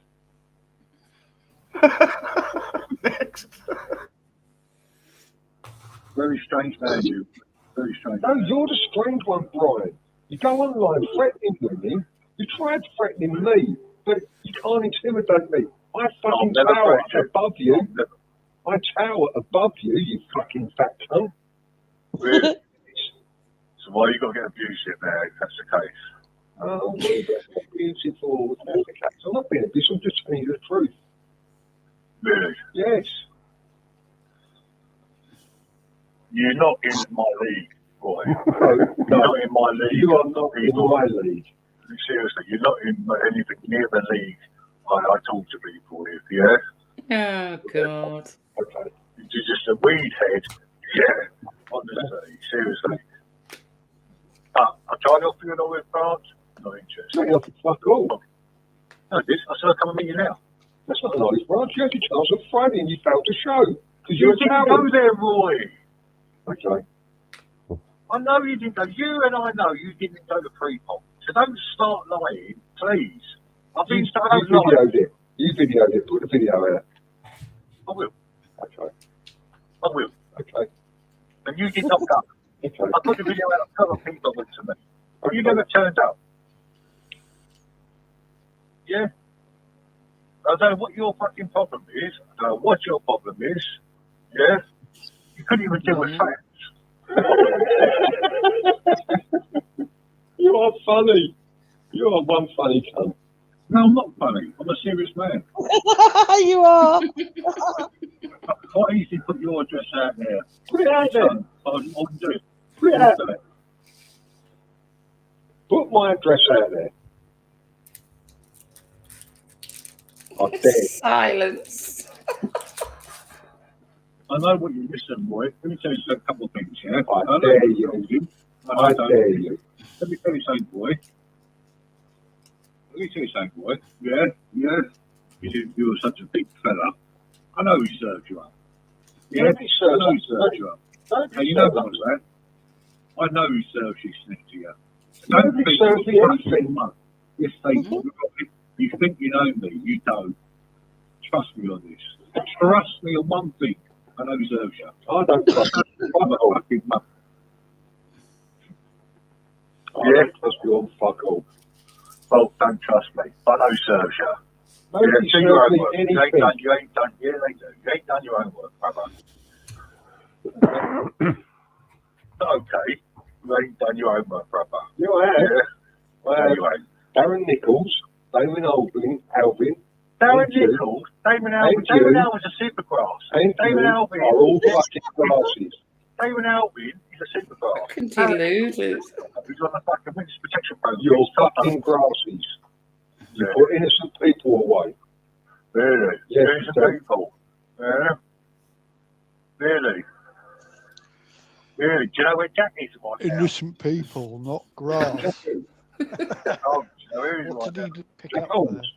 Next. Very strange man, you. Very strange. No, you're the strange one, Brian. You go online threatening women. You tried threatening me, but you can't intimidate me. I fucking tower above you. I tower above you, you fucking fat cunt. Really? So why you got to get abusive now if that's the case? Oh, what is that abusive for? That's the case. I'm not being abusive, I'm just telling you the truth. Really? Yes. You're not in my league, boy. No, You're not in my league. you are not in my league. Seriously, you're not in anything near the league I talk to people with, yeah? Oh, God. Okay. You're just a weed head, yeah, honestly, seriously. trying to offer you an olive branch? Not interested. Hey, I could fuck all. No, this. I said I'll come and meet you now. That's not an olive branch. You had your chance on Friday and you failed to show. Because You you're a didn't coward. go there, Roy. Okay. I know you didn't go. You and I know you didn't go to pre-pop. So don't start lying, please. I've been You starting lying. videoed it. You videoed it. Put the video out. I will. Okay. I will. Okay. And you did not go. Okay. I put the video out of other people went to me. Okay. You never turned up. Yeah? I don't know what your fucking problem is. I don't know what your problem is. Yeah? You couldn't even deal with facts. You are funny. You are one funny cunt. No, I'm not funny. I'm a serious man. You are. I quite easily put your address out there. Put it out there. I wouldn't do it. Put it out there. Put my address out there. I dare you. Silence. I know what you listen, boy. Let me tell you a couple of things, yeah? I know dare what you. you're holding. I dare you. Let me tell you something, boy. Let me tell you something, boy. Yeah? You were such a big fella. I know he served you up. Yeah? Don't be I know he served you up. Don't And be you know served what up. was that? I know he serves you sneak to you. Don't be served me anything. If you think you know me, you don't. Trust me on this. Trust me on one thing. I know he serves you. I don't trust you. I'm a fucking mum. I don't trust you on fuck all. Well, don't trust me. I know he serves you. Nobody do your served me homework. anything. You ain't done yeah, they do. You ain't done your homework, brother. Okay. You ain't done your homework, brother. You I have. Yeah. I have. You ain't. Darren Nichols, Damon Alvin, Darren and you. Nichols, Damon Alvin. And you. Damon Alvin's a supergrass. and Damon you Alvin. are all fucking grasses. Damon Alvin is a supergrass. Continued. He's on the fucking witness protection program. You're fucking grasses. You put innocent people away. Really? Yes, Innocent sir. people. Yeah. Really? Really? Do you know where Jack is right now? Innocent people, not grass. Oh, do you know where he's What right did now? he pick Jack up Holmes,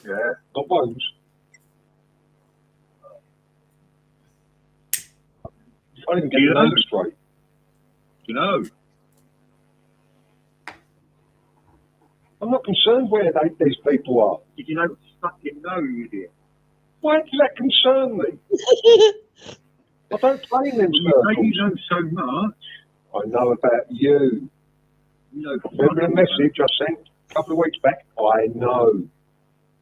Yeah. not Bones. I didn't get the name straight. Do you know? I'm not concerned where these people are. Did you know? Fucking know you did. Why does that concern me? I don't play in them You say you circles. know so much. I know about you. You know. Remember a message I sent a couple of weeks back? I know.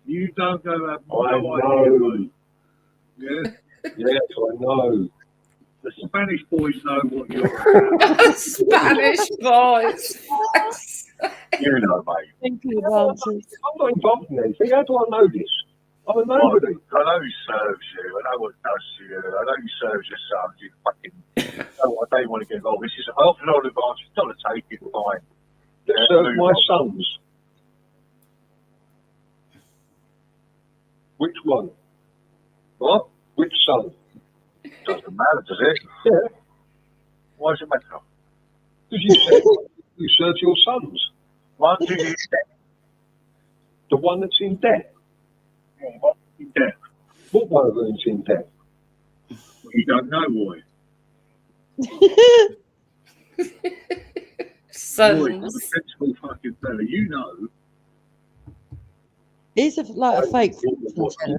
You don't go have I no know. idea. Yeah. Yes, I know. The Spanish boys know what you're. Spanish boys. You know, mate. Thank you, I'm not involved in anything. How do I know this? I'm a nobody. I know he serves you. I know what does to you. I know he serves your sons. You fucking. I don't want to get involved. This is half an olive branch. It's got to take it. Fine. That serve my sons. Which one? What? Which son? Doesn't matter, does it? Yeah. Why does it matter? Because you said you serve your sons. One who is dead. The one that's in debt. What? He's dead. What one of them's in debt? You don't know, Roy. Sons. Roy, I'm a sensible fucking fella. You know. He's like a fake. Forgotten.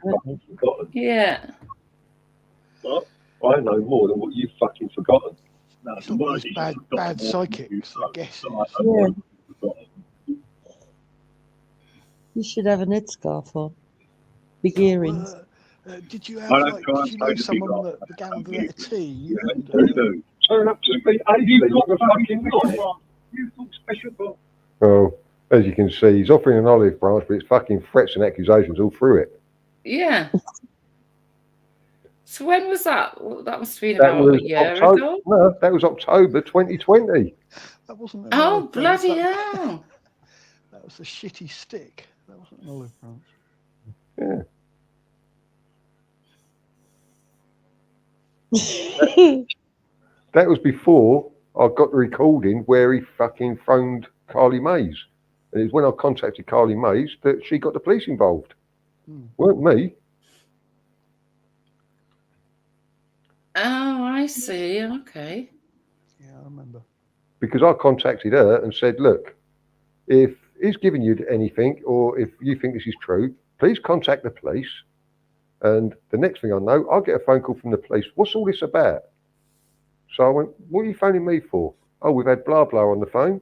Yeah. What? I know more than what you've fucking forgotten. No, It's the not word these is bad, you've forgotten bad more than psychics, you I know. guess. So I know what you've forgotten. You should have an headscarf on. Big earrings. Did you I have don't like? try Did and you play know the big someone guy. that began with the letter T? Yeah, And, you do. Turn up to be 80 You've with a got fucking knife. You thought special, but Well, as you can see, he's offering an olive branch, but it's fucking threats and accusations all through it. Yeah. So when was that? Well, that must have been That about was a year October. ago. No, that was October 2020. that wasn't an Oh, olive branch, bloody that, hell. that was a shitty stick. That wasn't an olive branch. Yeah. That was before I got the recording where he fucking phoned Carly Mays. And it was when I contacted Carly Mays that she got the police involved. Weren't me. Oh, I see. Okay. Yeah, I remember. Because I contacted her and said, look, if he's giving you anything or if you think this is true, please contact the police. And the next thing I know, I'll get a phone call from the police. What's all this about? So I went, what are you phoning me for? Oh, we've had blah, blah on the phone.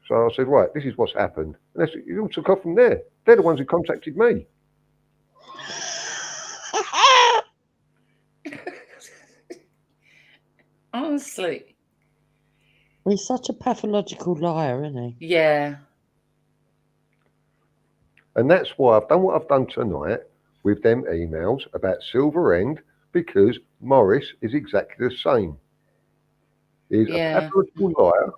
So I said, right, this is what's happened. And it all took off from there. They're the ones who contacted me. Honestly. He's such a pathological liar, isn't he? Yeah. And that's why I've done what I've done tonight with them emails about Silver End, because Morris is exactly the same. He's a pathological liar.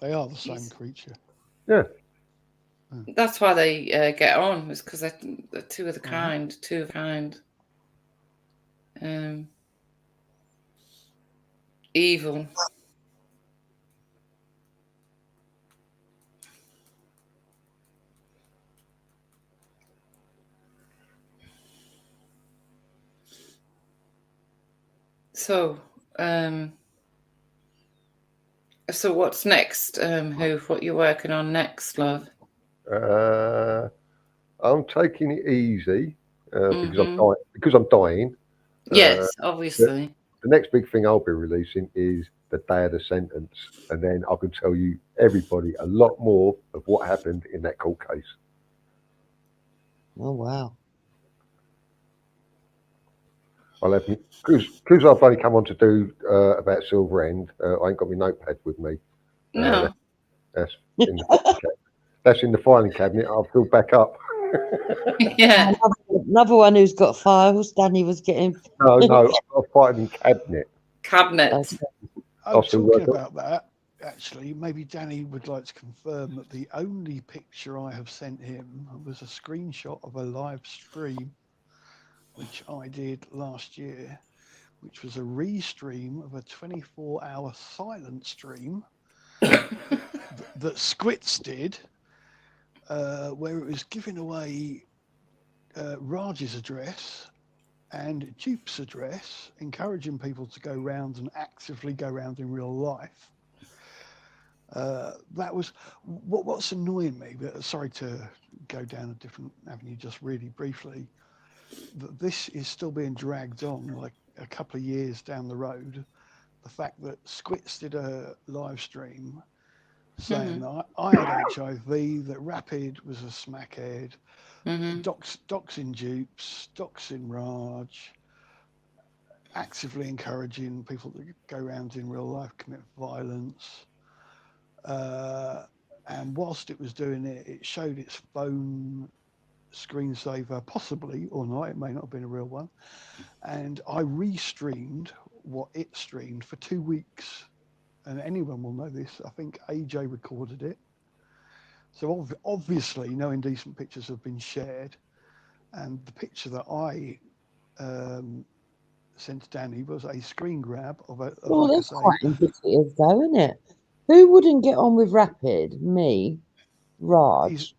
They are the same creature. Yeah. That's why they get on, is because they're two of the kind, two of kind. Evil. So, so what's next, Hoof? What you working on next, love? I'm taking it easy because I'm dying. Yes, obviously. The next big thing I'll be releasing is the day of the sentence, and then I can tell you everybody a lot more of what happened in that court case. Oh wow! I'll have because I've only come on to do about Silver End. I ain't got my notepad with me. No, that's in the filing cabinet. That's in the filing cabinet. I'll fill back up. Yeah. Another one who's got files. Danny was getting. No, I've got a filing cabinet. Cabinet. Oh, talking about that, actually, maybe Danny would like to confirm that the only picture I have sent him was a screenshot of a live stream, which I did last year, which was a restream of a 24-hour silent stream that Squits did, where it was giving away Raj's address and Dupe's address, encouraging people to go round and actively go round in real life. That was what's annoying me, but sorry to go down a different avenue just really briefly, that this is still being dragged on like a couple of years down the road. The fact that Squits did a live stream saying that I had HIV, that Rapid was a smackhead, doxing Dupes, doxing Raj, actively encouraging people to go around in real life, commit violence. And whilst it was doing it, it showed its phone screensaver, possibly or not, it may not have been a real one. And I restreamed what it streamed for 2 weeks. And anyone will know this. I think AJ recorded it. So obviously no indecent pictures have been shared. And the picture that I sent to Danny was a screen grab of a. Well, that's quite indicative, though, isn't it? Who wouldn't get on with Rapid? Me, Raj,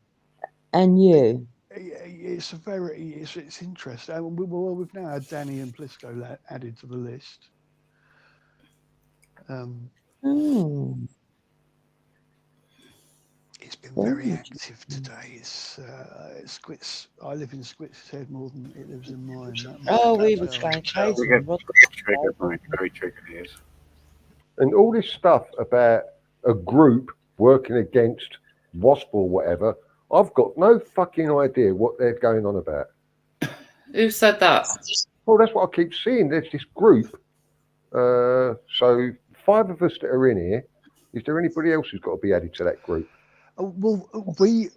and you. It's it's interesting. We've now had Danny and Plisco added to the list. It's been very active today. It's Squits. I live in Squits' head more than it lives in mine. We were going crazy. Very triggered he is. And all this stuff about a group working against WASP or whatever, I've got no fucking idea what they're going on about. Who said that? Well, that's what I keep seeing. There's this group. So 5 of us that are in here. Is there anybody else who's got to be added to that group? Well, all the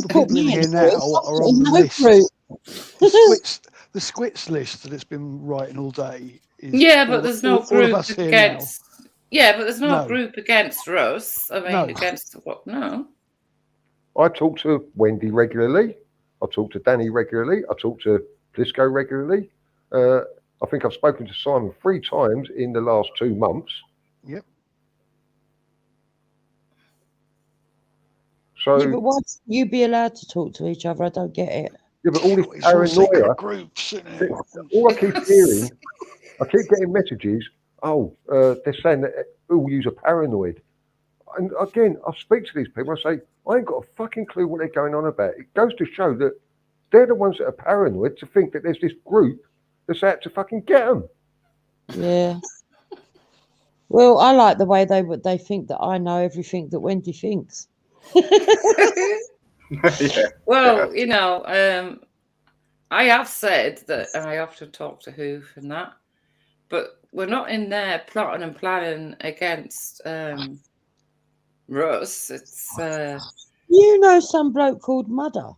people in here now are on the list. The Squits list that it's been writing all day. But there's no group against. Yeah, but there's no group against Russ. I mean, against what? No. I talk to Wendy regularly. I talk to Danny regularly. I talk to disco regularly. I think I've spoken to Simon 3 times in the last 2 months. Yep. So, Yeah, but why should you be allowed to talk to each other? I don't get it. yeah, but all this It's all secret paranoia. groups, isn't it? All I keep hearing, I keep getting messages. Oh, they're saying that all yous are paranoid. And again, I speak to these people. I say, I ain't got a fucking clue what they're going on about. It goes to show that they're the ones that are paranoid to think that there's this group that's out to fucking get them. Yeah. Well, I like the way they think that I know everything that Wendy thinks. Yeah. Well, you know, I have said that I often talk to Hoof and that, but we're not in there plotting and planning against Russ. It's You know some bloke called Mudder.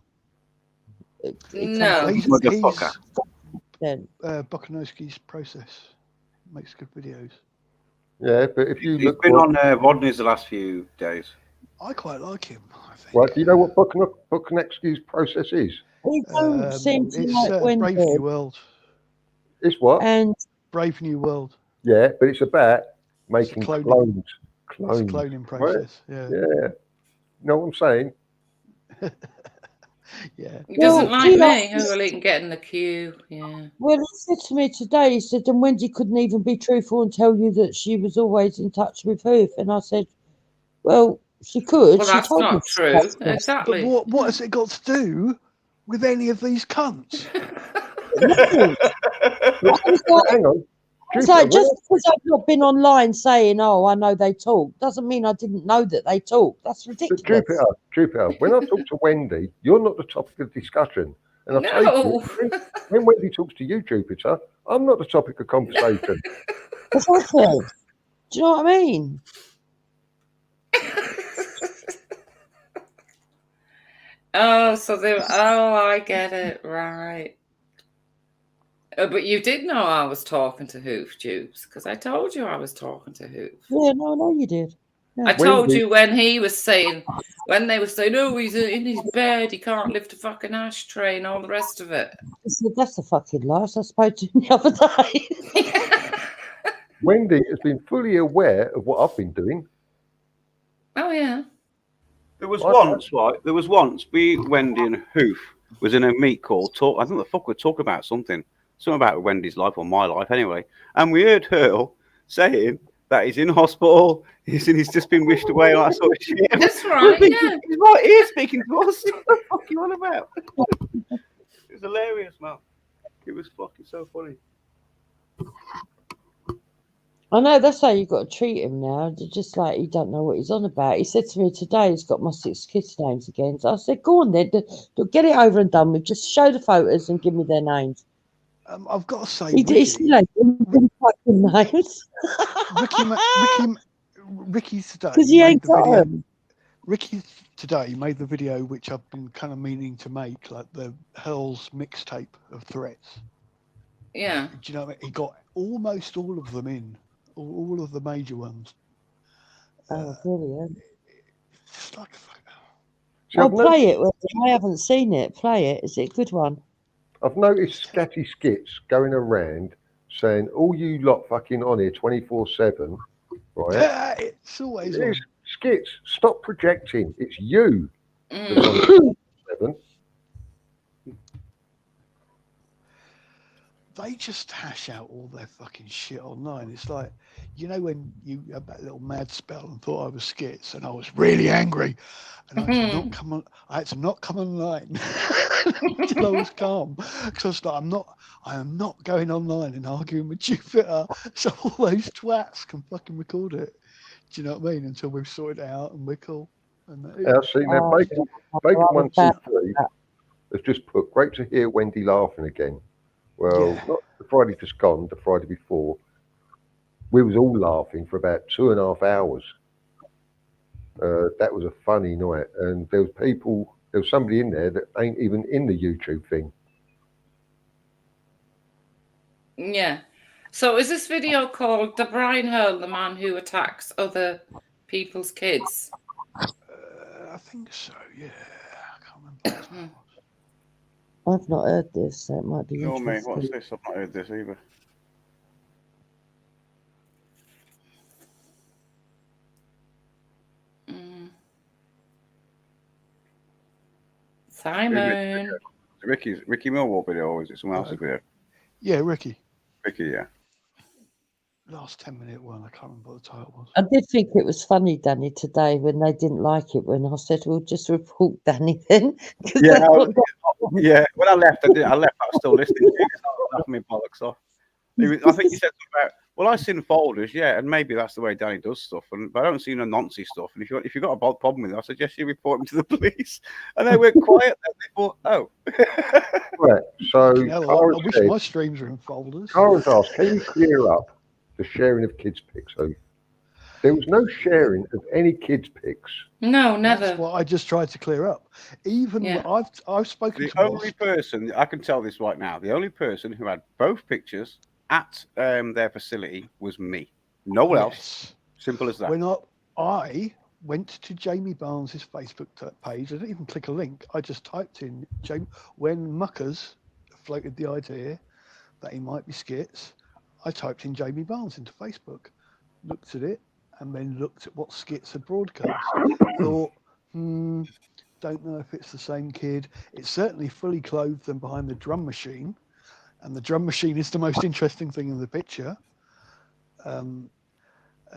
no. He's Motherfucker. Then Bokanowski's process makes good videos. Yeah, but if you He's look, been on Rodney's the last few days. I quite like him. I think. right, do you know what Bokanowski's process is? he don't seem to It's like Brave New Wendy. World. It's what? And Brave New World. Yeah, but it's about making cloning. clones. It's a Clones. cloning process. Yeah. Yeah. You know what I'm saying? Yeah. He doesn't Well, like you me. know- Well, he can get in the queue. Yeah. well, he said to me today, he said, and Wendy couldn't even be truthful and tell you that she was always in touch with Hoof. And I said, well, she could. Well, she that's told me not she true. was. Exactly. But what has it got to do with any of these cunts? Hang on. It's Jupiter, like, just because I've not been online saying, oh, I know they talk, doesn't mean I didn't know that they talk. That's ridiculous. Jupiter, when I talk to Wendy, you're not the topic of discussion. And I tell No. you, when Wendy talks to you, Jupiter, I'm not the topic of conversation. Exactly. Do you know what I mean? Oh, so they. Oh, I get it. Right. But you did know I was talking to Hoof, Jukes, because I told you I was talking to Hoof. Yeah, no, you did. Yeah. I told you when he was saying, when they were saying, oh, he's in his bed, he can't lift a fucking ashtray and all the rest of it. I said, that's a fucking lie. I spoke to him the other day. Wendy has been fully aware of what I've been doing. Oh, yeah. There was once, right? There was once Wendy and Hoof was in a meet call. I think the fuck would talk about something about Wendy's life or my life anyway. And we heard her saying that he's in hospital, he's just been wished away, all that sort of shit. That's right, yeah. He's right here speaking to us. What the fuck are you on about? It was hilarious, man. It was fucking so funny. I know, that's how you've got to treat him now. Just like you don't know what he's on about. He said to me today he's got my 6 kids' names again. So I said, go on then, get it over and done with. Just show the photos and give me their names. I've got to say, He still ain't given fucking names. Ricky today. Because he ain't got them. Ricky today made the video which I've been kind of meaning to make, like the Hurl's mixtape of threats. Yeah. Do you know what I mean? He got almost all of them in, all of the major ones. Oh, brilliant. Just like Well, play it. I haven't seen it. Play it. Is it a good one? I've noticed scatty skits going around saying, all you lot fucking on here 24/7, right? It's always on. Skits, stop projecting. It's you. That's on 24/7. They just hash out all their fucking shit online. It's like, you know, when you had that little mad spell and thought I was skits and I was really angry and I had to not come online until I was calm. Because I am not going online and arguing with Jupiter so all those twats can fucking record it. Do you know what I mean? Until we've sorted it out and we're cool. And I've seen that Bacon 123 has just put, great to hear Wendy laughing again. Well, not the Friday just gone, the Friday before. We was all laughing for about 2.5 hours. That was a funny night. And there was somebody in there that ain't even in the YouTube thing. Yeah. So is this video called The Brian Hurl, the man who attacks other people's kids? I think so, yeah. I can't remember. I've not heard this, so it might be No, mate, interesting. what's this? I've not heard this either. Simon. Ricky Millwall video, or is it someone else's video? Yeah, Ricky. Ricky, yeah. Last 10-minute one. I can't remember what the title was. I did think it was funny, Danny, today when they didn't like it when I said we'll just report Danny then. Yeah, yeah. When I left, I was still listening to it. I was laughing my bollocks off. I think you said something about, well, I've seen folders, yeah, and maybe that's the way Danny does stuff, but I don't see no nonsense stuff. And if you've got a problem with it, I suggest you report him to the police. And they went quiet. Then they thought, oh, right. So I wish my streams were in folders. Kara's asked, can you clear up the sharing of kids' pics? So there was no sharing of any kids' pics. No, never. That's what I just tried to clear up. Even I've spoken to the only person, I can tell this right now, the only person who had both pictures at their facility was me. No one else. Simple as that. When I went to Jamie Barnes's Facebook page, I didn't even click a link. I just typed in when Muckers floated the idea that he might be skits. I typed in Jamie Barnes into Facebook, looked at it, and then looked at what skits had broadcast. Thought, don't know if it's the same kid. It's certainly fully clothed and behind the drum machine. And the drum machine is the most interesting thing in the picture. And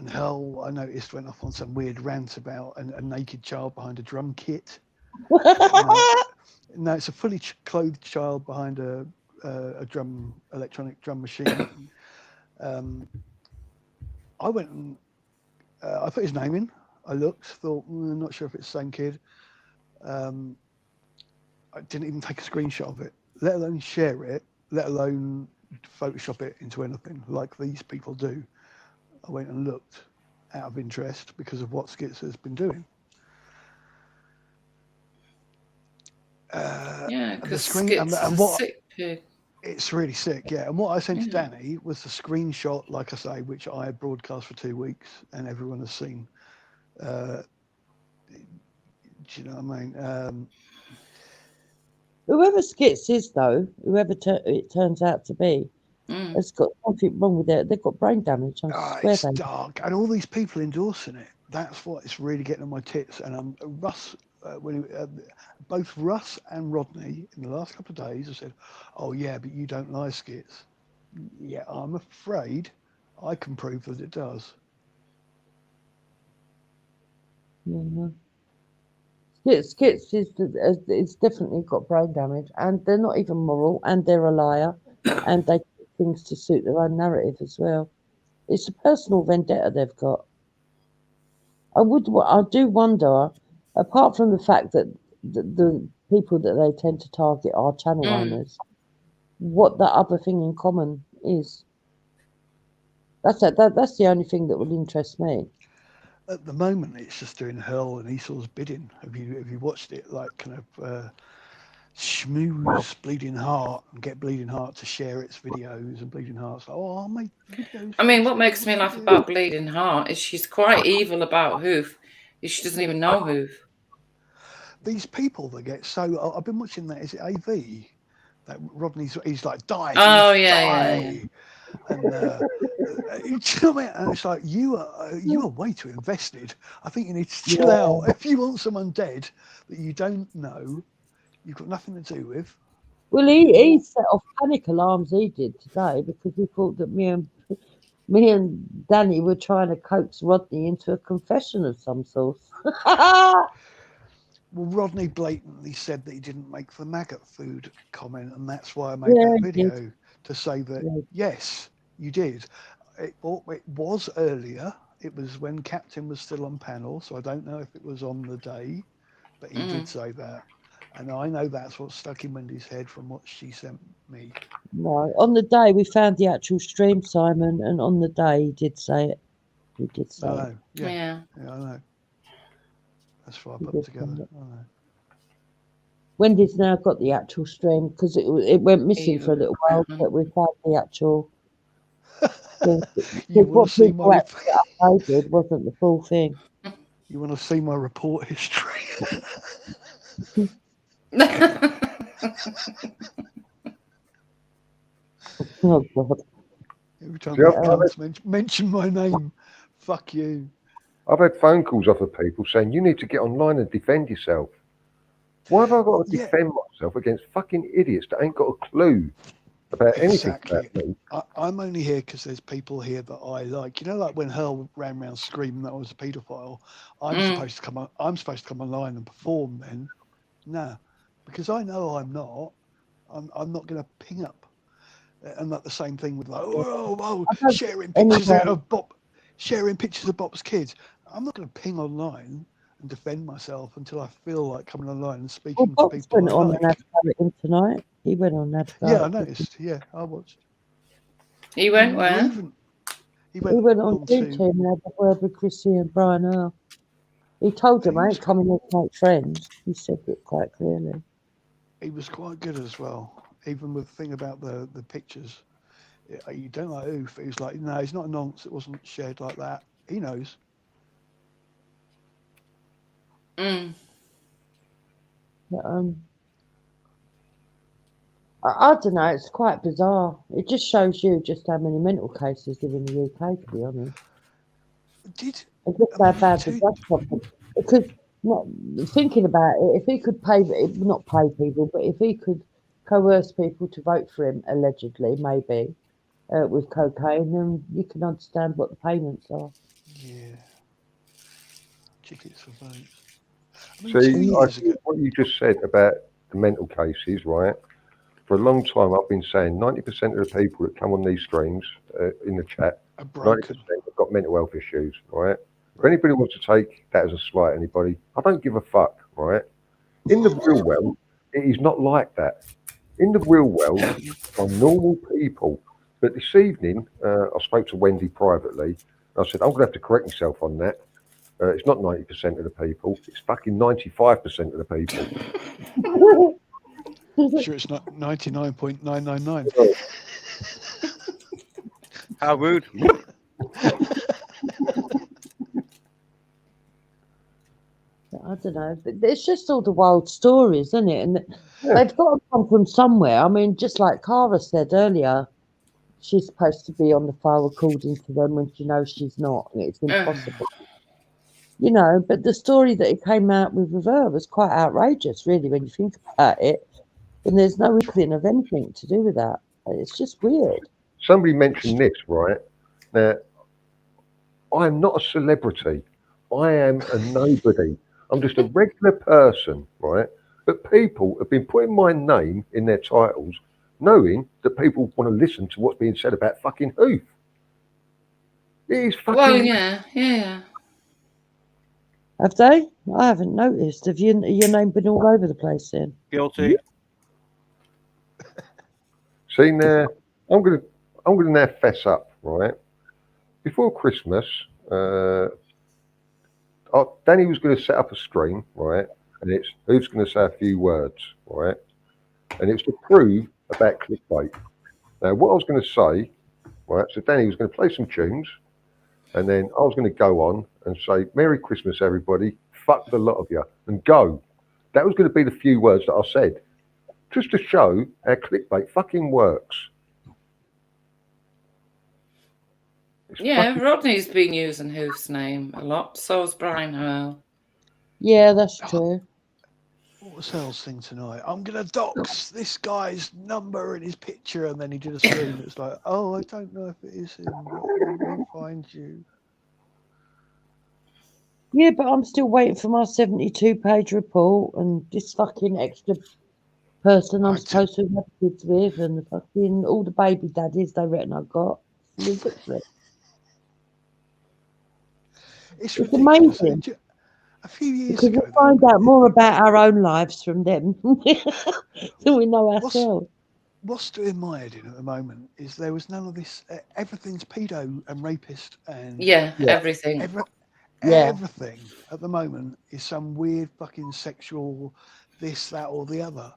Hell, I noticed, went off on some weird rant about a naked child behind a drum kit. No, it's a fully clothed child behind a electronic drum machine. I went and I put his name in. I looked, thought, I'm not sure if it's the same kid. I didn't even take a screenshot of it, let alone share it, let alone Photoshop it into anything like these people do. I went and looked out of interest because of what Skits has been doing. Yeah, because Skits and what, sick pig. It's really sick, yeah. And what I sent to Danny was the screenshot, like I say, which I had broadcast for 2 weeks and everyone has seen. Do you know what I mean? Whoever Skits is, though, whoever it turns out to be, has got something wrong with it. They've got brain damage. It's dark, and all these people endorsing it. That's what's really getting on my tits. And Russ, both Russ and Rodney, in the last couple of days, have said, "Oh yeah, but you don't like Skits." Yeah, I'm afraid I can prove that it does. Yeah. Skits is definitely got brain damage, and they're not even moral, and they're a liar, and they do things to suit their own narrative as well. It's a personal vendetta they've got. I do wonder, apart from the fact that the people that they tend to target are channel owners, what the other thing in common is. That's the only thing that would interest me. At the moment, it's just doing Hurl and Esau's bidding. Have you watched it? Like kind of schmooze Bleeding Heart and get Bleeding Heart to share its videos, and Bleeding Heart's like, "Oh, I'll make videos." I mean, what makes me laugh about Bleeding Heart is she's quite evil about Hoof. She doesn't even know Hoof. These people that get so... I've been watching that. Is it AV? That Rodney's... He's like, die. Oh, die. Yeah. And you know what I mean? And it's like, you are way too invested. I think you need to chill out. If you want someone dead that you don't know, you've got nothing to do with. Well, he set off panic alarms, he did today, because he thought that me and Danny were trying to coax Rodney into a confession of some sort. Well, Rodney blatantly said that he didn't make the maggot food comment, and that's why I made that video to say that, yes, you did. It was earlier. It was when Captain was still on panel, so I don't know if it was on the day, but he did say that. And I know that's what stuck in Wendy's head from what she sent me. No, on the day we found the actual stream, Simon, and on the day he did say it. He did say it. Yeah, I know. That's why I put it together. I know. Wendy's now got the actual stream because it went missing for a little while, but we found the actual. You want to see my uploaded wasn't the full thing. You want to see my report history? Oh God! Every time you mention my name, fuck you. I've had phone calls off of people saying you need to get online and defend yourself. Why have I got to defend myself against fucking idiots that ain't got a clue about anything about me? I'm only here because there's people here that I like. You know, like when Hurl ran around screaming that I was a paedophile, I'm supposed to come on. I'm supposed to come online and perform. Then, no, because I know I'm not. I'm not going to ping up. And like the same thing with like, whoa, sharing pictures of Bob's kids. I'm not going to ping online and defend myself until I feel like coming online and speaking to people went I on like. and had him tonight. He went on that. Yeah, I noticed. Yeah, I watched. He went where? He went on YouTube and had a word with Chrissy and Brian Earl. He told them I ain't coming here to make friends. He said it quite clearly. He was quite good as well. Even with the thing about the pictures, you don't like oof. He was like, no, he's not a nonce. It wasn't shared like that. He knows. But, I don't know. It's quite bizarre. It just shows you just how many mental cases live in the UK. To be honest, just how bad the drug problem. Because thinking about it, if he could not pay people, but if he could coerce people to vote for him, allegedly, maybe, with cocaine, then you can understand what the payments are. Yeah. Tickets for votes. See, I think what you just said about the mental cases, right? For a long time, I've been saying 90% of the people that come on these streams in the chat, 90% have got mental health issues, right? If anybody wants to take that as a slight at anybody, I don't give a fuck, right? In the real world, it is not like that. In the real world, are normal people. But this evening, I spoke to Wendy privately. I said, I'm going to have to correct myself on that. It's not 90% of the people. It's fucking 95% of the people. Sure, it's not 99.999. How rude. I don't know, but it's just all the wild stories, isn't it? And they've got to come from somewhere. I mean, just like Cara said earlier, she's supposed to be on the file according to them when she knows she's not. And it's impossible. You know, but the story that it came out with her was quite outrageous, really, when you think about it. And there's no inkling of anything to do with that. It's just weird. Somebody mentioned this, right? Now, I am not a celebrity. I am a nobody. I'm just a regular person, right? But people have been putting my name in their titles, knowing that people want to listen to what's being said about fucking hoof. It is fucking. Well, yeah. Have they? I haven't noticed. Have your name been all over the place then? Guilty. Yeah. See now, I'm gonna now fess up, right? Before Christmas, Danny was going to set up a stream, right? And it's who's going to say a few words, right? And it's to prove about clickbait. Now, what I was going to say, right? So Danny was going to play some tunes, and then I was going to go on and say, "Merry Christmas, everybody! Fuck the lot of you," and go. That was going to be the few words that I said, just to show how clickbait fucking works. Yeah, Rodney's been using Hoof's name a lot. So's Brian Earl. Yeah, that's true. What was Earl's thing tonight? I'm going to dox this guy's number and his picture. And then he did a screen. It's like, oh, I don't know if it is him, but I won't find you. Yeah, but I'm still waiting for my 72-page report and this fucking extra person I'm supposed to have kids with and the fucking all the baby daddies they reckon I've got. It's ridiculous. It's amazing. A few years because ago, we find out more about our own lives from them than we know ourselves. What's doing my head in at the moment is there was none of this. Everything's pedo and rapist and everything. Everything at the moment is some weird fucking sexual this, that, or the other.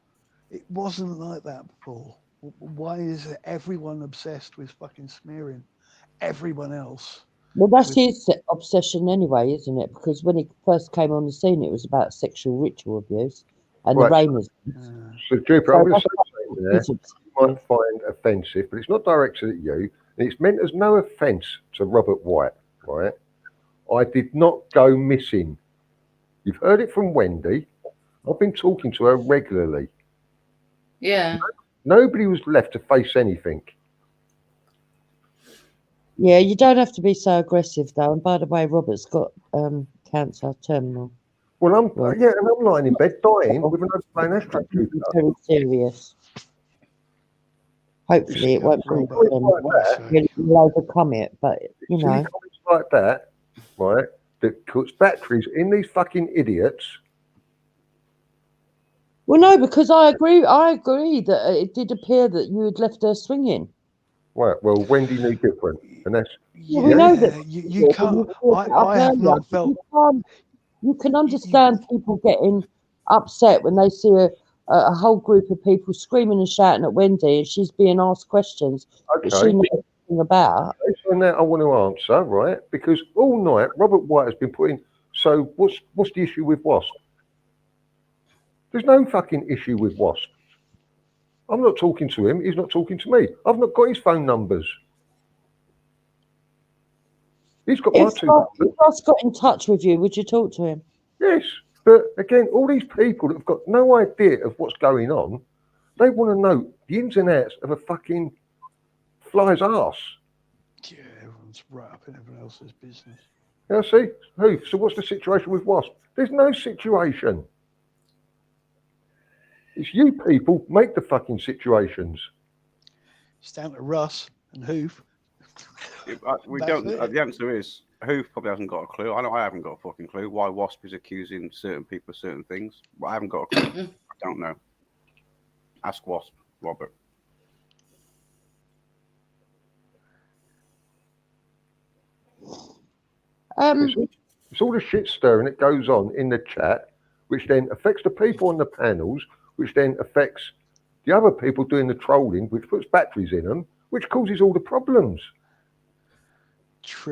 It wasn't like that before. Why is everyone obsessed with fucking smearing everyone else? Well, that's his obsession anyway, isn't it? Because when he first came on the scene, it was about sexual ritual abuse and the Rainers. So, Jupiter, I'm going to say something there you might find offensive, but it's not directed at you, and it's meant as no offence to Robert White, right? I did not go missing. You've heard it from Wendy. I've been talking to her regularly. Yeah. Nobody was left to face anything. Yeah, you don't have to be so aggressive, though. And by the way, Robert's got cancer, terminal. Well, I'm lying in bed dying with an overblown ashtray. Very serious. Hopefully, it won't be you'll overcome it, but you know. Comments like that, right? That puts batteries in these fucking idiots. Well, no, because I agree that it did appear that you had left her swinging. Right. Well, Wendy knew different, and that's. We know that you can't. I have not felt. You can understand people getting upset when they see a whole group of people screaming and shouting at Wendy, and she's being asked questions that she knows nothing about. And that I want to answer, right? Because all night Robert White has been putting. So what's the issue with WASP? There's no fucking issue with WASP. I'm not talking to him. He's not talking to me. I've not got his phone numbers. He's got my 2 numbers. If Ross got in touch with you, would you talk to him? Yes, but again, all these people that have got no idea of what's going on, they want to know the ins and outs of a fucking fly's arse. Yeah, everyone's right up in everyone else's business. Yeah, see? So what's the situation with WASP? There's no situation. It's you people make the fucking situations. It's down to Russ and Hoof. We don't. The answer is Hoof probably hasn't got a clue. I know I haven't got a fucking clue why WASP is accusing certain people of certain things. But I haven't got a clue. I don't know. Ask WASP, Robert. It's all the shit stirring that goes on in the chat, which then affects the people on the panels, which then affects the other people doing the trolling, which puts batteries in them, which causes all the problems.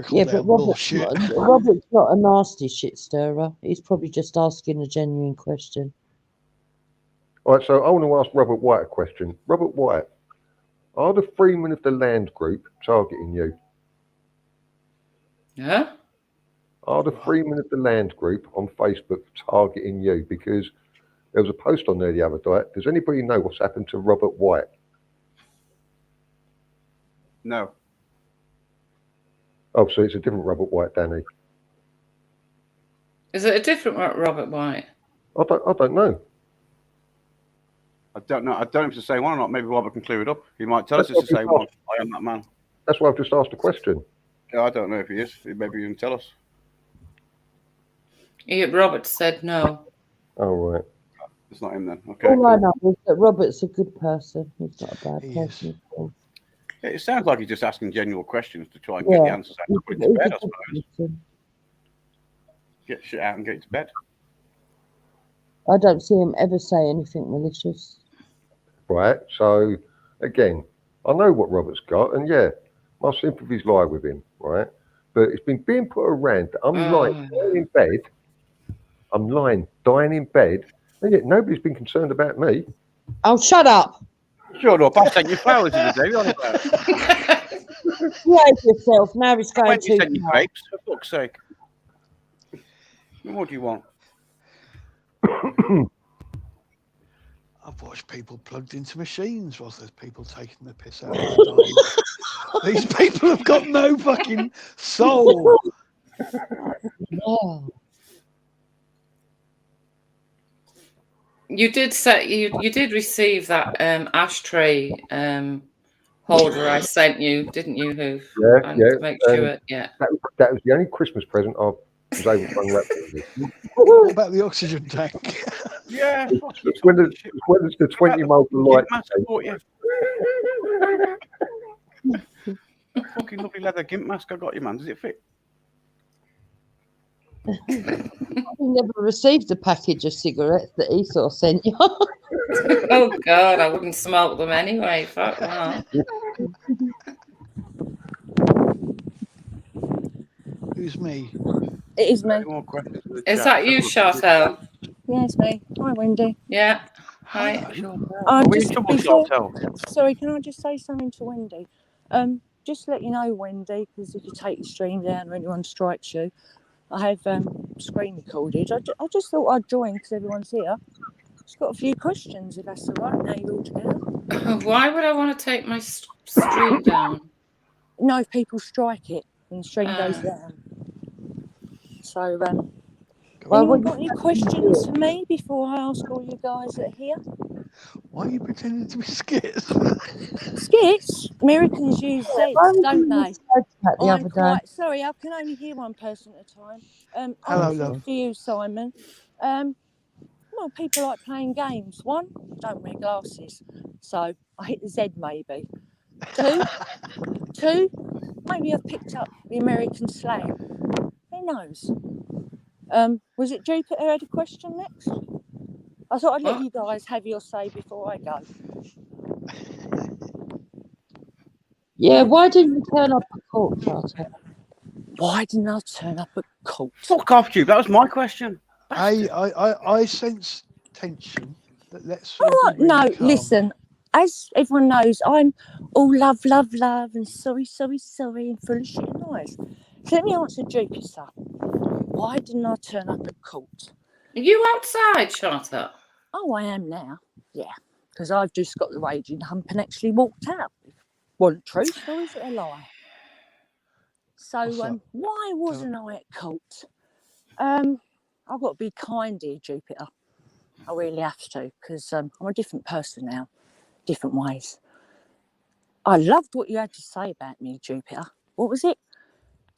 Yeah, but Robert's not a nasty shit stirrer. He's probably just asking a genuine question. All right, so I want to ask Robert White a question. Robert White, are the Freemen of the Land group targeting you? Yeah? Are the Freemen of the Land group on Facebook targeting you? Because there was a post on there the other day. Does anybody know what's happened to Robert White? No. Oh, so it's a different Robert White, Danny. Is it a different Robert White? I don't know. I don't know. I don't know if it's the same one or not. Maybe Robert can clear it up. He might tell us it's the same one. I am that man. That's why I've just asked a question. Yeah, I don't know if he is. Maybe you can tell us. Yeah, Robert said no. Oh, right. It's not him then. Okay. All I know is that Robert's a good person. He's not a bad person. Yeah, it sounds like he's just asking genuine questions to try and get the answers out and put it to bed, I suppose. Get shit out and get it to bed. I don't see him ever say anything malicious. Right. So, again, I know what Robert's got, and yeah, my sympathies lie with him, right? But it's been being put around that I'm lying, dying in bed. I'm lying, dying in bed, and yet nobody's been concerned about me. Oh, shut up. Shut up. I've sent you flowers in the day. Behave yourself. Now it's going too far. You grapes, for fuck's sake. What do you want? I've watched people plugged into machines whilst there's people taking the piss out of the These people have got no fucking soul. Yeah. You did you did receive that ashtray holder I sent you, didn't you, Hoof? Yeah, yeah. To make sure, yeah. That was the only Christmas present I was able to unwrap. What about the oxygen tank? Yeah. It's when it's the 20 mile light. Fucking lovely leather gimp mask I got you, man. Does it fit? I never received a package of cigarettes that Esau sent you. Oh God, I wouldn't smoke them anyway. Fuck that. Who's me? It is me. Is that you, Chantal? Yeah, it's me. Hi, Wendy. Yeah. Hi. Sorry, can I just say something to Wendy? Just to let you know, Wendy, because if you take your stream down or anyone strikes you, I have screen recorded. I just thought I'd join because everyone's here. Just got a few questions, if that's all right. Now you're all together. Why would I want to take my stream down? No, if people strike it and the stream goes down. So, anyone got any questions for me before I ask all you guys that are here? Why are you pretending to be skits? Skits? Americans use Zs, don't they? I'm quite sorry, I can only hear one person at a time. Hello, answer love. for you, Simon. Well, people like playing games. One, don't wear glasses, so I hit the Z maybe. Two, maybe I've picked up the American slang. Who knows? Was it Jupiter who had a question next? I thought I'd let you guys have your say before I go. Yeah, why didn't you turn up at court, Charter? Why didn't I turn up at court? Fuck off, Jupe. That was my question. I sense tension. But let's. No, listen. As everyone knows, I'm all love, love, love, and sorry, sorry, sorry, and full of shit and lies. So let me answer Jupiter. Why didn't I turn up at court? Are you outside, Charter? Oh, I am now. Yeah, because I've just got the raging hump and actually walked out. Wasn't truth, or is it a lie? So, why wasn't I at court? I've got to be kind here, Jupiter. I really have to, because I'm a different person now, different ways. I loved what you had to say about me, Jupiter. What was it?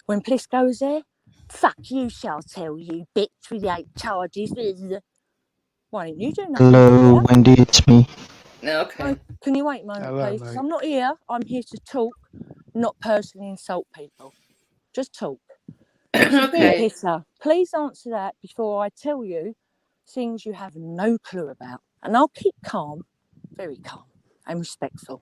When Plisco was there? Fuck you, shall tell you, bitch, with the 8 charges. Why didn't you do nothing? Hello, Wendy, it's me. Okay. Can you wait a moment, please? Mate. I'm not here. I'm here to talk, not personally insult people. Just talk. Okay. Jupiter, please answer that before I tell you things you have no clue about. And I'll keep calm, very calm and respectful.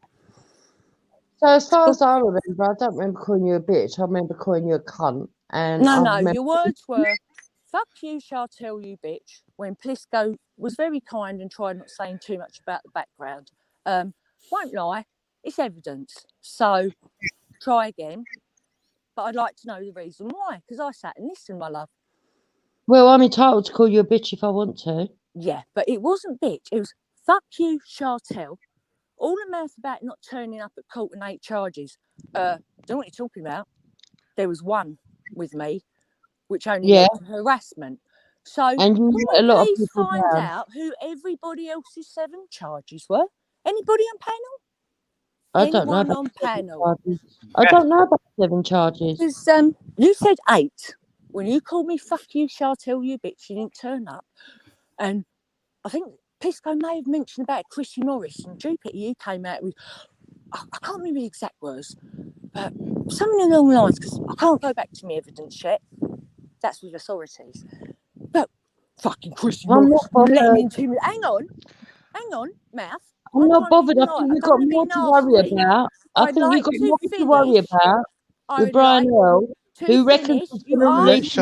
So as far as I remember, I don't remember calling you a bitch. I remember calling you a cunt. And no, your words were, fuck you, shall tell you, bitch, when Plisco was very kind and tried not saying too much about the background. Won't lie, it's evidence. So try again. But I'd like to know the reason why, because I sat and listened, my love. Well, I'm entitled to call you a bitch if I want to. Yeah, but it wasn't bitch. It was fuck you, Chartel. All the mouth about not turning up at court and 8 charges. Don't know what you're talking about. There was one with me, which only led to harassment. So and you can let a lot we of please people find down. out who everybody else's 7 charges were? Anybody on panel? I don't know Anyone about on 7 panel? charges. I don't know about 7 charges. Because you said 8. When you called me fuck you, shall tell you, bitch, you didn't turn up. And I think Pisco may have mentioned about Chrissy Morris, and Jupiter, you came out with, I can't remember the exact words, but something along the lines, because I can't go back to my evidence yet. That's with authorities. But fucking Chrissy Morris, letting into me. Hang on, mouth. I'm not bothered. I think you've got more to worry about. I think you've got more to worry about with Brian Earl, who reckons he's going to release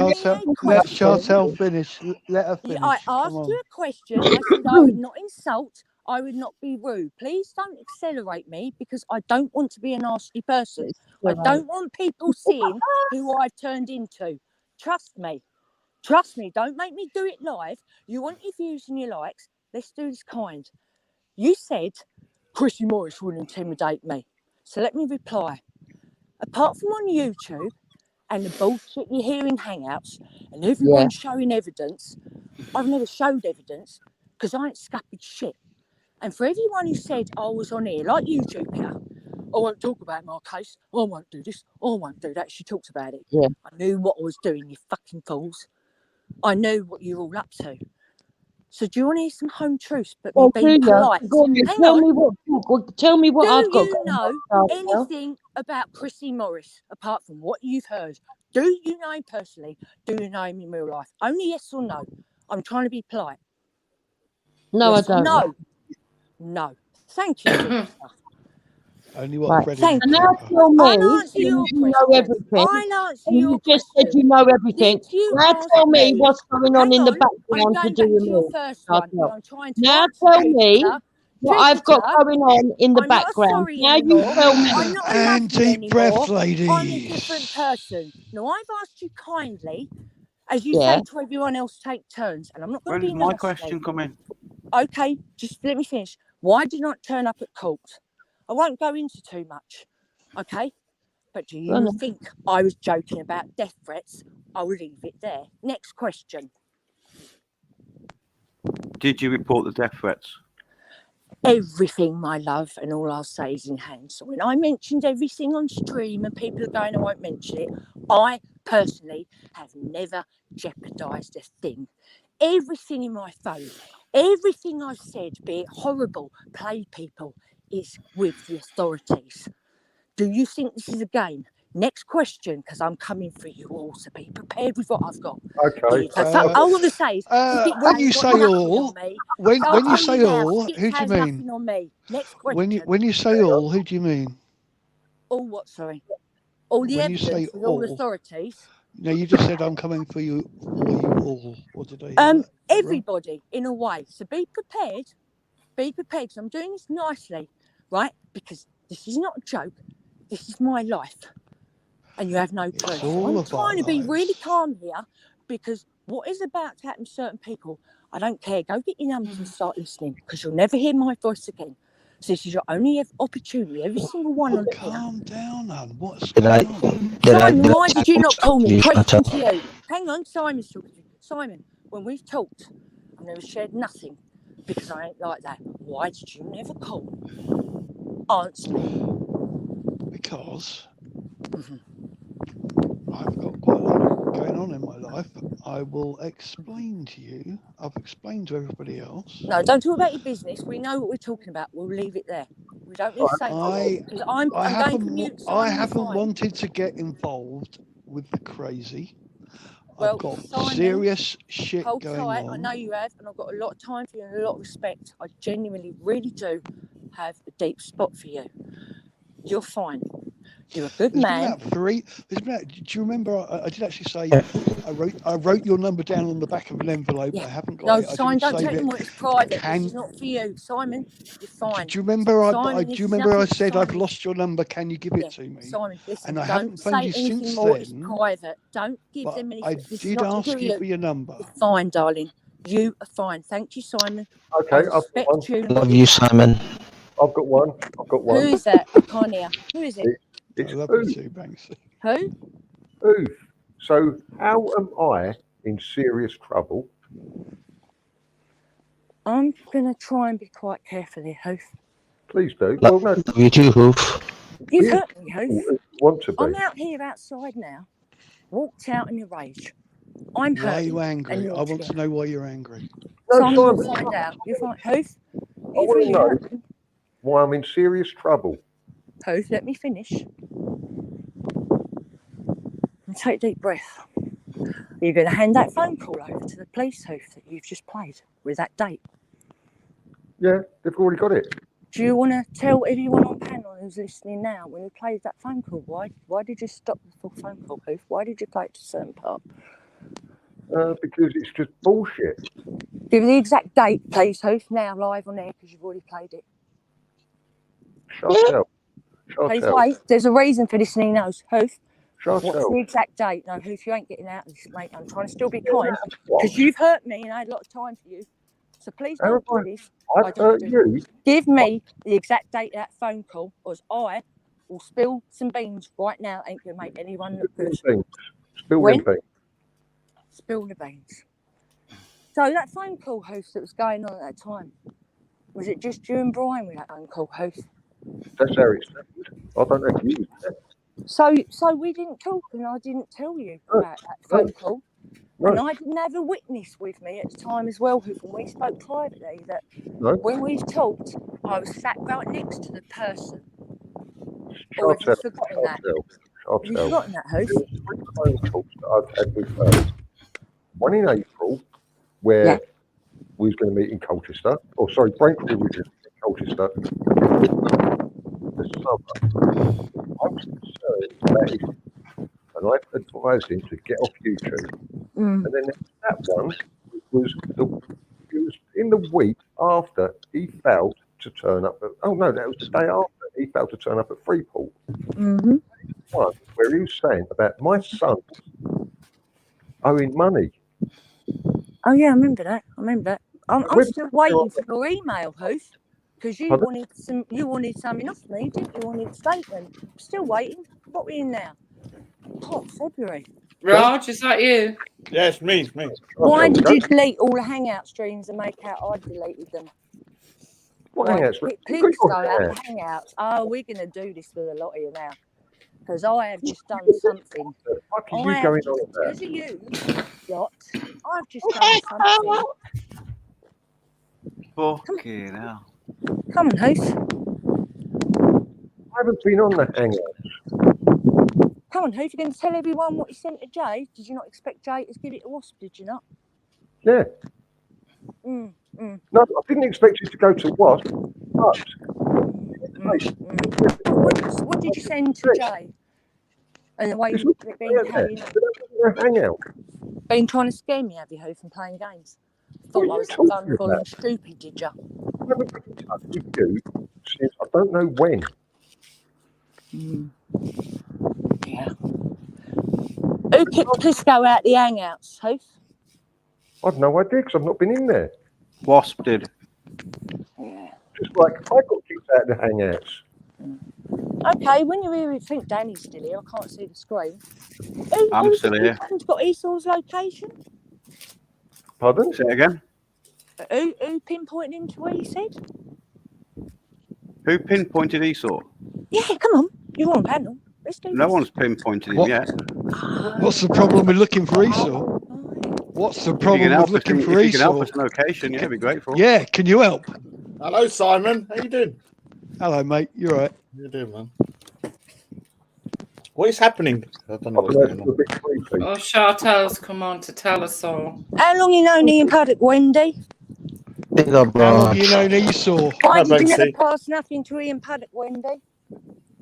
Let Chartel finish. Let her finish. I asked you a question. I said I would not insult. I would not be rude. Please don't accelerate me because I don't want to be a nasty person. I don't want people seeing who I've turned into. Trust me. Trust me. Don't make me do it live. You want your views and your likes. Let's do this kind. You said Chrissy Morris wouldn't intimidate me. So let me reply. Apart from on YouTube and the bullshit you hear in Hangouts and everyone showing evidence, I've never showed evidence because I ain't scuppered shit. And for everyone who said I was on here, like you, Jupiter, I won't talk about my case, I won't do this, I won't do that. She talked about it. Yeah. I knew what I was doing, you fucking fools. I knew what you're all up to. So do you want to hear some home truths, but me being polite? Tell me what I've got. Do you know anything about Chrissy Morris, apart from what you've heard? Do you know him personally? Do you know him in real life? Only yes or no. I'm trying to be polite. No, yes, I don't. No. Thank you, Jupiter. Only what Right. Freddie. Thank And you. now tell me, I'll answer you your know question. everything. I'll answer And your you just said question. you know everything. Didn't you Now ask tell me me? what's going on Hang in the on, I'm background to going do back with to your me. first I'll one, and tell. I'm trying to Now answer tell me Jupiter. what I've got Jupiter, going on in the I'm not a background. sorry Now you anymore. tell me. I'm not a And lovely deep breath, anymore. I'm a ladies. different person. Now, I've asked you kindly, as you Yeah. say to everyone else, take turns, and I'm not going to When's be my nasty. question coming? Okay, just let me finish. Why did not turn up at court? I won't go into too much, okay? But do you think I was joking about death threats? I'll leave it there. Next question. Did you report the death threats? Everything, my love, and all I'll say is in hand. So when I mentioned everything on stream and people are going, I won't mention it, I personally have never jeopardised a thing. Everything in my phone, everything I've said, be it horrible, play people, is with the authorities. Do you think this is a game? Next question, because I'm coming for you all, so be prepared with what I've got. Okay. All I want to say is, when you say all, when you say all, who do you mean? On me. Next question. When you say all, who do you mean? All what? Sorry. All the When you say evidence with all authorities. No, you just said I'm coming for you all. What did I hear? That? Everybody in a way. So be prepared. Be prepared. Because I'm doing this nicely, right? Because this is not a joke. This is my life. And you have no clue. So I'm trying to be really calm here, because what is about to happen to certain people, I don't care. Go get your numbers and start listening, because you'll never hear my voice again. So this is your only opportunity. Every single one on here. Calm down, Anne. What's going on? Simon, why did you not call me? Question to you. Hang on, Simon's talking to you. Simon, when we've talked, I've never shared nothing, because I ain't like that. Why did you never call? Answer me. Because I've got quite a lot going on in my life. I will explain to you. I've explained to everybody else. No, don't talk about your business. We know what we're talking about. We'll leave it there. We don't need to say anything, because I'm going to mute Simon. I haven't wanted to get involved with the crazy. Well, I've got Simon, serious shit hold going tight. on. I know you have, and I've got a lot of time for you and a lot of respect. I genuinely, really do have a deep spot for you. You're fine. You're a good man. Do you remember? I did actually say I wrote your number down on the back of an envelope. Yeah. I haven't got No, it. Simon, don't take them. It's private. This is not for you, Simon. You're fine. Do you remember? Simon, Do you remember? I said I've lost your number. Can you give it to me? Simon, listen. And I don't haven't say phoned you anything since more. then. It's private. Don't give them anything. I did ask you for your number. You're fine, darling. You are fine. Thank you, Simon. Okay, I respect you. Love you, Simon. I've got one. Who is that? I can't hear. Who is it? It's I love Oof. you too, Banksy. Who? Oof. So how am I in serious trouble? I'm going to try and be quite careful here, Hoof. Please do. Love you too, Hoof. You've hurt me, Hoof. Want to be? I'm out here outside now. Walked out in a rage. I'm hurt. Why are you angry? I want to know why you're angry. So I'm going to find out. You find Hoof? I want to know why I'm in serious trouble. Hoof, let me finish. And take a deep breath. Are you going to hand that phone call over to the police, Hoof, that you've just played with that date? Yeah, they've already got it. Do you want to tell everyone on panel who's listening now, when you played that phone call, why did you stop the full phone call, Hoof? Why did you play it to a certain part? Because it's just bullshit. Give me the exact date, please, Hoof, now live on air, because you've already played it. Shall Please wait. There's a reason for listening now, Hoof. What's tell. the exact date? No, Hoof, you ain't getting out of this, mate. I'm trying to still be kind, because you've hurt me and I had a lot of time for you. So please don't do this. I've hurt you. Give me the exact date of that phone call, or I will spill some beans right now. Ain't going to make anyone look good. Spill them beans. Spill the beans. So that phone call, Hoof, that was going on at that time, was it just you and Brian with that phone call, Hoof? That's how it started. I don't know if you. So we didn't talk, and I didn't tell you about that phone call. No. And I didn't have a witness with me at the time as well, Hoof, and we spoke privately that when we've talked, I was sat right next to the person. Or have you forgotten that? Have you forgotten that, Hoof? There were 3 phone calls that I've had with her. One in April, where we was going to meet in Colchester. Oh, sorry, Brentford was in Colchester. the summer, I was concerned about his, and I advised him to get off YouTube. And then that one was it was in the week after he failed to turn up. Oh no, that was the day after he failed to turn up at Freeport. Mm-hmm. One where he was saying about my son owing money. Oh yeah, I remember that. I'm still waiting for your email, Hoof, because you wanted something off me, didn't you? You wanted a statement. I'm still waiting. What are we in now? What, February? Raj, is that you? Yeah, it's me. Why did you delete all the Hangout streams and make out I deleted them? What Hangouts? Please go out the Hangouts. Oh, we're going to do this with a lot of you now. Because I have just done something. Because of you, Dot, I've just done something. Fucking hell. Come on, Hoof. I haven't been on the Hangouts. Come on, Hoof, you're going to tell everyone what you sent to Jay? Did you not expect Jay to give it to Wasp, did you not? Yeah. No, I didn't expect you to go to Wasp, but... What did you send to Jay? And the way you've been carrying Hangout. Been trying to scare me, have you, Hoof, and playing games? Thought I was vulnerable and stupid, did you? I haven't been in touch with you since I don't know when. Yeah. Who kicked Pisco out the Hangouts, Hoof? I've no idea because I've not been in there. Wasp did. Yeah. Just like I got kicked out of the Hangouts. Okay, when you're here, you think Danny's still here. I can't see the screen. I'm still here. Who's got Esau's location? Pardon? Say it again. Who pinpointed him to where you said? Who pinpointed Esau? Yeah, come on. You're on panel. Let's do No this. one's pinpointed him yet. What's the problem with looking for Esau? What's the problem with looking for Esau? If you can help us location, yeah, be grateful. Yeah, can you help? Hello, Simon. How you doing? Hello, mate. You all right? How you doing, man? What is happening? I don't know what's going on. Oh, Chantal's come on to tell us all. How long you known Ian Paddock, Wendy? How long you known Esau? Why did you never pass nothing to Ian Paddock, Wendy?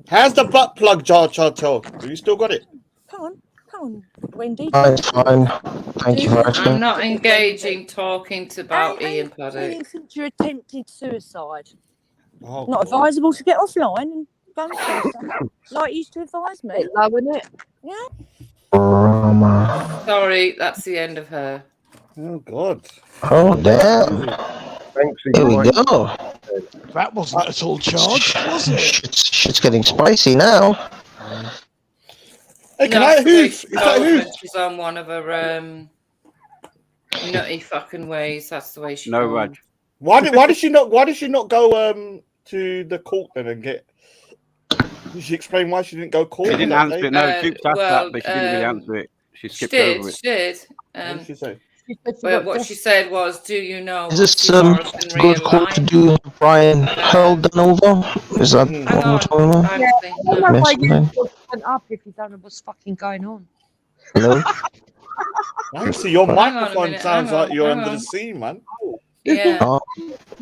How's the butt plug, Chantal? Have you still got it? Come on, Wendy. It's fine. Thank you for asking. I'm not engaging talking about Ian Paddock. Since you attempted suicide. Oh, not advisable to get offline and go and say something. Like you used to advise me. Low, isn't it? Yeah. Sorry, that's the end of her. Oh, God. Oh, damn. Here we go. That wasn't at all charged, was it? Shit's getting spicy now. Hey, can I hoof? Is that hoof? She's on one of her nutty fucking ways. That's the way she's No, Raj. Why did she not go to the court then and get? Did she explain why she didn't go court? She didn't answer it. No, Duke's asked that, but she didn't really answer it. She skipped over it. She did. What did she say? Well, what she said was, "Do you know?" Is this good call to do Brian Hurl done over? Is that what we're talking about? I don't know why you went up if you don't know what's fucking going on. Hello? Actually, your microphone sounds like you're under the sea, man. Yeah. Oh,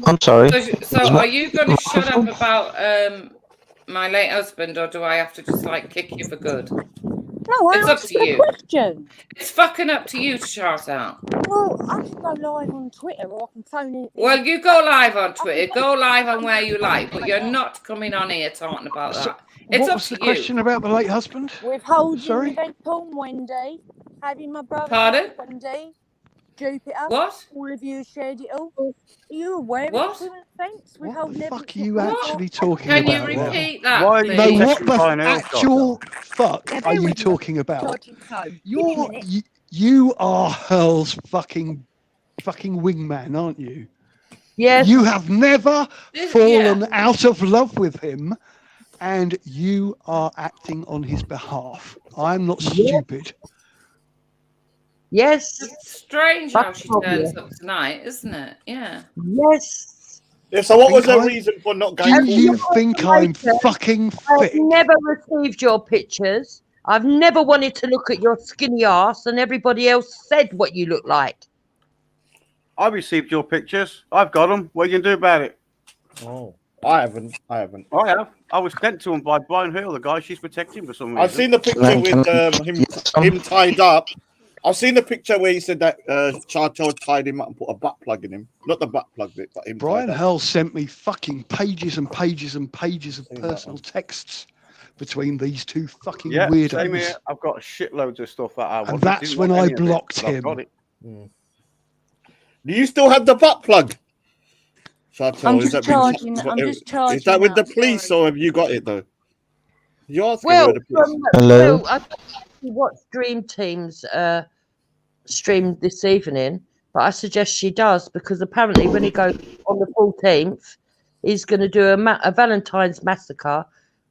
I'm sorry. So are you going to shut up about my late husband, or do I have to just like kick you for good? No, It's up to you. Question. It's fucking up to you to shout out. Well, I can go live on Twitter or I can phone in. Well, you go live on Twitter. Go live on where you like, but you're not coming on here talking about that. It's What up was to the you. question about the late husband? Withholding Sorry? event on Wendy, having my brother Pardon? Wendy, Jupiter. What? All of you shared it all. Are you aware What? of the offence? What the fuck are you actually talking Can you about? repeat that, Why please? No, what the actual fuck Yeah, are bear you with me. talking about? You're You are Hurl's fucking wingman, aren't you? Yes. You have never This- fallen yeah. out of love with him, and you are acting on his behalf. I'm not stupid. Yes. It's strange how she That's turns obvious. up tonight, isn't it? Yeah. Yes. Yeah, so what was the Think I- reason for not going Do you court? think I'm fucking I've fit? never received your pictures. I've never wanted to look at your skinny ass, and everybody else said what you look like. I received your pictures. I've got them. What are you going to do about it? Oh, I haven't. I have. I was sent to him by Brian Hill, the guy she's protecting for some reason. I've seen the picture with him tied up. I've seen the picture where he said that Chartel tied him up and put a butt plug in him. Not the butt plug bit, but him. Brian Hull sent me fucking pages and pages and pages of personal texts between these two fucking weirdos. Same here. I've got shitloads of stuff that I want. And that's when I blocked him. Do you still have the butt plug? Chartel, I'm just charging. Is that with the police, or have you got it though? You asking Well, the police? Hello. I watched Dream Team's stream this evening, but I suggest she does because apparently when he goes on the 14th, he's going to do a Valentine's massacre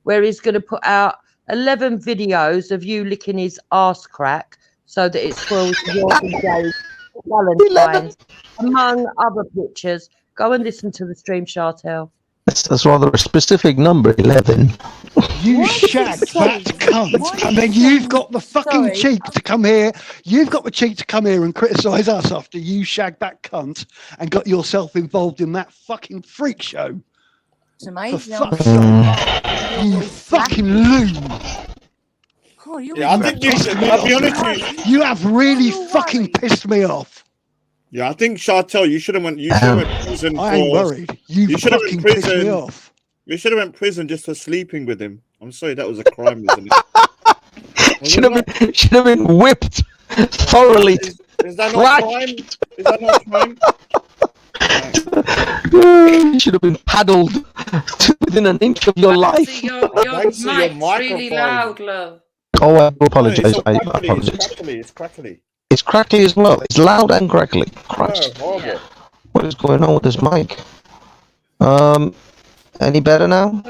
where he's going to put out 11 videos of you licking his arse crack so that it swells yours and Jay's Valentine's, among other pictures. Go and listen to the stream, Chartel. That's rather a specific number, 11. You shagged that cunt, and then you've got the fucking cheek to come here. You've got the cheek to come here and criticise us after you shagged that cunt and got yourself involved in that fucking freak show. It's amazing. You fucking loon. Yeah, I think I'll be honest with you. You have really fucking pissed me off. Yeah, I think Chartel, you should have went. You should have went prison. I ain't worried. You should have fucking went pissed me prison. off. You should have went prison just for sleeping with him. I'm sorry, that was a crime, isn't it? Should have been whipped thoroughly. Is that not crime? Is that not crime? You should have been paddled to within an inch of your life. Your mic's really loud, love. Oh, I apologize. It's I crackly, apologize. It's crackly. It's crackly as well. It's loud and crackly. Christ. Oh, horrible. What is going on with this mic? Any better now?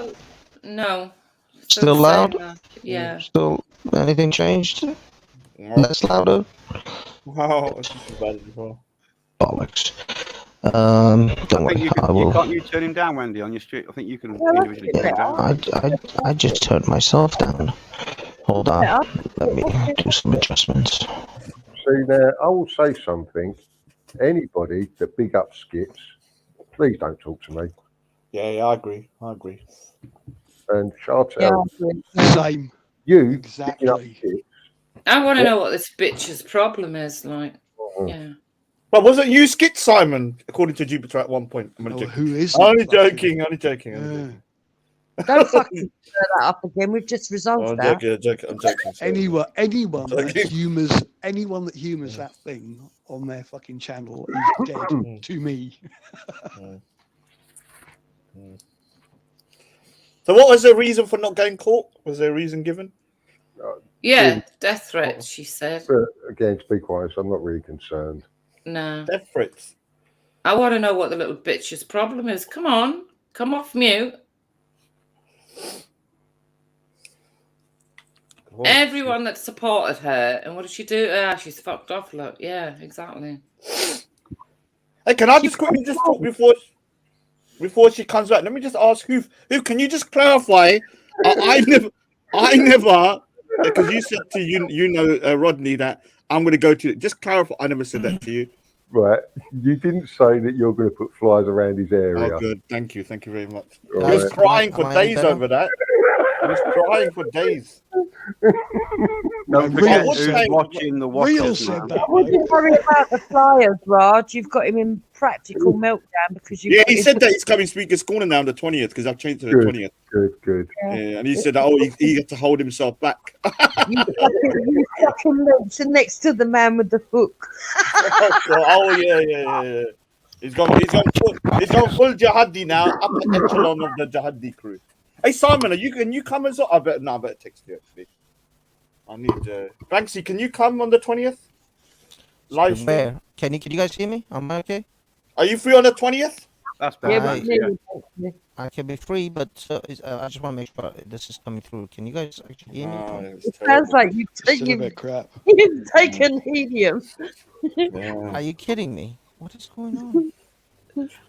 No. Still loud? Yeah. Still, anything changed? Less louder? Wow, it's just as bad as before. Bollocks. Don't worry. Can't you turn him down, Wendy, on your street? I think you can individually turn him down. I just turned myself down. Hold on. Let me do some adjustments. See, now, I will say something. Anybody that big up Skips, please don't talk to me. Yeah, I agree. And Chartel, same. You exactly. I want to know what this bitch's problem is. Like, yeah. But wasn't you Skit, Simon, according to Jupiter at one point? Who is? Only joking. Don't fucking stir that up again. We've just resolved that. I'm joking. Anyone that humours that thing on their fucking channel is dead to me. So, what was the reason for not getting caught? Was there a reason given? Yeah, death threats. She said. But again, to be quiet, I'm not really concerned. No. Death threats. I want to know what the little bitch's problem is. Come on, come off mute. Everyone that supported her, and what did she do? She's fucked off. Look, yeah, exactly. Hey, can I just quickly just talk before she comes back? Let me just ask Hoof, can you just clarify? I never, because you said to Rodney that I'm going to go to. Just clarify. I never said that to you. Right, you didn't say that you're going to put flies around his area. Oh, good. Thank you very much. Right. He was crying for days over that. He was crying for days. Don't forget who's watching the watchers now. Wouldn't worry about the flyers, Raj. You've got him in practical meltdown because you. Yeah, he said that he's coming Speaker's Corner now on the 20th because I've changed to the 20th. Good. Yeah, and he said that he had to hold himself back. You fucking next to the man with the hook. Yeah. He's gone full jihadi now, upper echelon of the jihadi crew. Hey Simon, can you come as well? I better text you actually. I need Banksy, can you come on the 20th? Live stream? Where? Can you guys hear me? Am I okay? Are you free on the 20th? That's bad. I can be free, but I just want to make sure this is coming through. Can you guys actually hear me? It sounds like you've taken helium. Are you kidding me? What is going on?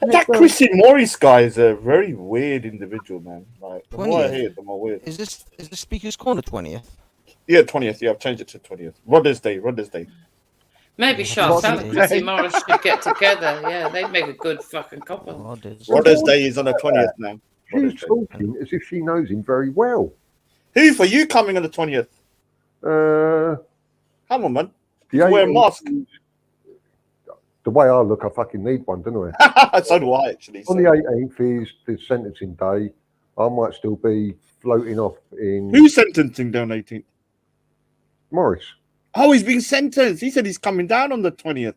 That Christian Morris guy is a very weird individual, man. Like the more I hear it, the more weird. Is this Speaker's Corner 20th? Yeah, 20th. Yeah, I've changed it to 20th. Rodder's Day. Maybe Charles and Chrissy Morris should get together. Yeah, they'd make a good fucking couple. Rodder's Day is on the 20th now. She's talking as if she knows him very well. Hoof, are you coming on the 20th? Come on, man. You wear a mask. The way I look, I fucking need one, don't I? So do I, actually. On the 18th is the sentencing day. I might still be floating off in... Who's sentencing down 18th? Morris. Oh, he's been sentenced. He said he's coming down on the 20th.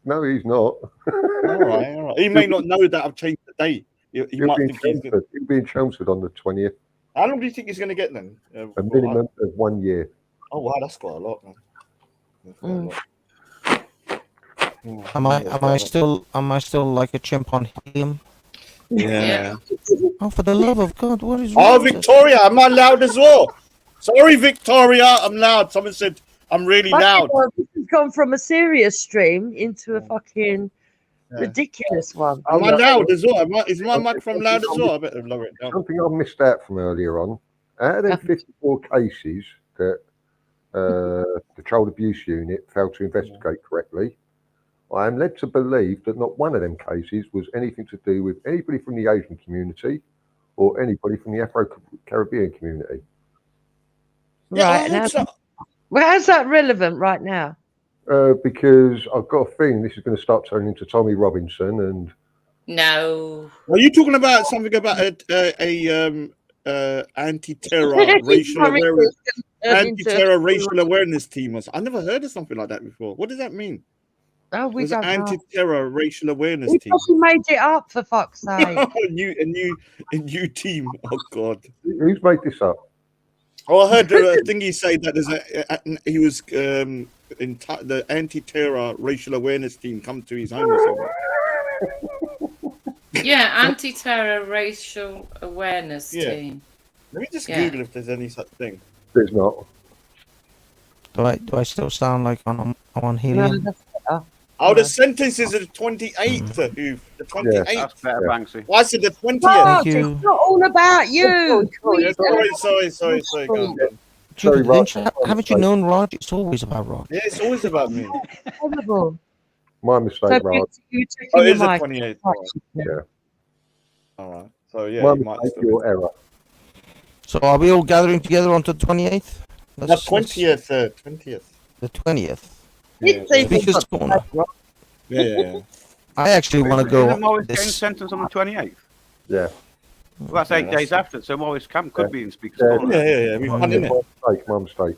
No, he's not. All right. He may not know that I've changed the date. He might think He'll be in Chelmsford on the 20th. How long do you think he's going to get then? A minimum of 1 year. Oh, wow, that's quite a lot, man. Am I still like a chimp on helium? Yeah. Oh, for the love of God, what is Oh, wrong with Victoria, am I loud as well? Sorry, Victoria, I'm loud. Someone said I'm really loud. This has gone from a serious stream into a fucking ridiculous one. Am I loud as well? Is my microphone loud as well? I better lower it down. Something I missed out from earlier on. Out of them 54 cases that the Child Abuse Unit failed to investigate correctly, I am led to believe that not one of them cases was anything to do with anybody from the Asian community or anybody from the Afro-Caribbean community. Right. Well, how's that relevant right now? Because I've got a feeling this is going to start turning into Tommy Robinson and... No. Are you talking about something about a anti-terror racial awareness? Anti-terror racial awareness team. I never heard of something like that before. What does that mean? Oh, we There's don't an know. anti-terror racial awareness We team. probably made it up, for fuck's sake. a new team. Oh God. Who's made this up? Oh, I heard a thing he said that there's he was the anti-terror racial awareness team come to his home or something. Yeah, anti-terror racial awareness team. Let me just Google if there's any such thing. There's not. Do I still sound like I'm on helium? Oh, the sentence is the 28th. The 28th. That's better, Banksy. Why is it the 20th? Mark, it's not all about you. Sorry. Go on. Haven't you known Rod? It's always about Rod. Yeah, it's always about me. Horrible. My mistake, Rod. Oh, it is the 28th. Yeah. All right. So, yeah, My you might mistake, still your error. So are we all gathering together on the 28th? The 20th. 20th. The 20th. Yeah. Speaker's Corner. Yeah. I actually want to go. Isn't Morris getting sentenced on the 28th? Yeah. Well, that's 8 days after, so Morris Camp could be in Speaker's Corner. Yeah. My mistake.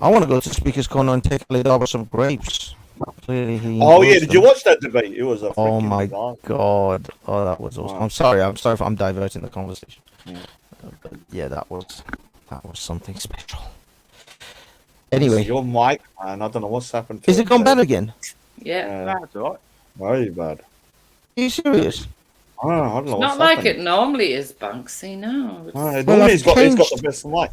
I want to go to Speaker's Corner and take Lidar with some grapes. Clearly he Oh yeah, did you watch that debate? It was a oh my God. Oh, that was awesome. I'm sorry if I'm diverting the conversation. But yeah, that was something special. Anyway, your mic, man. I don't know what's happened. Is it gone bad again? Yeah. That's all right. Very bad. Are you serious? I don't know. It's not like it normally is, Banksy. No. Normally it's got the best mic.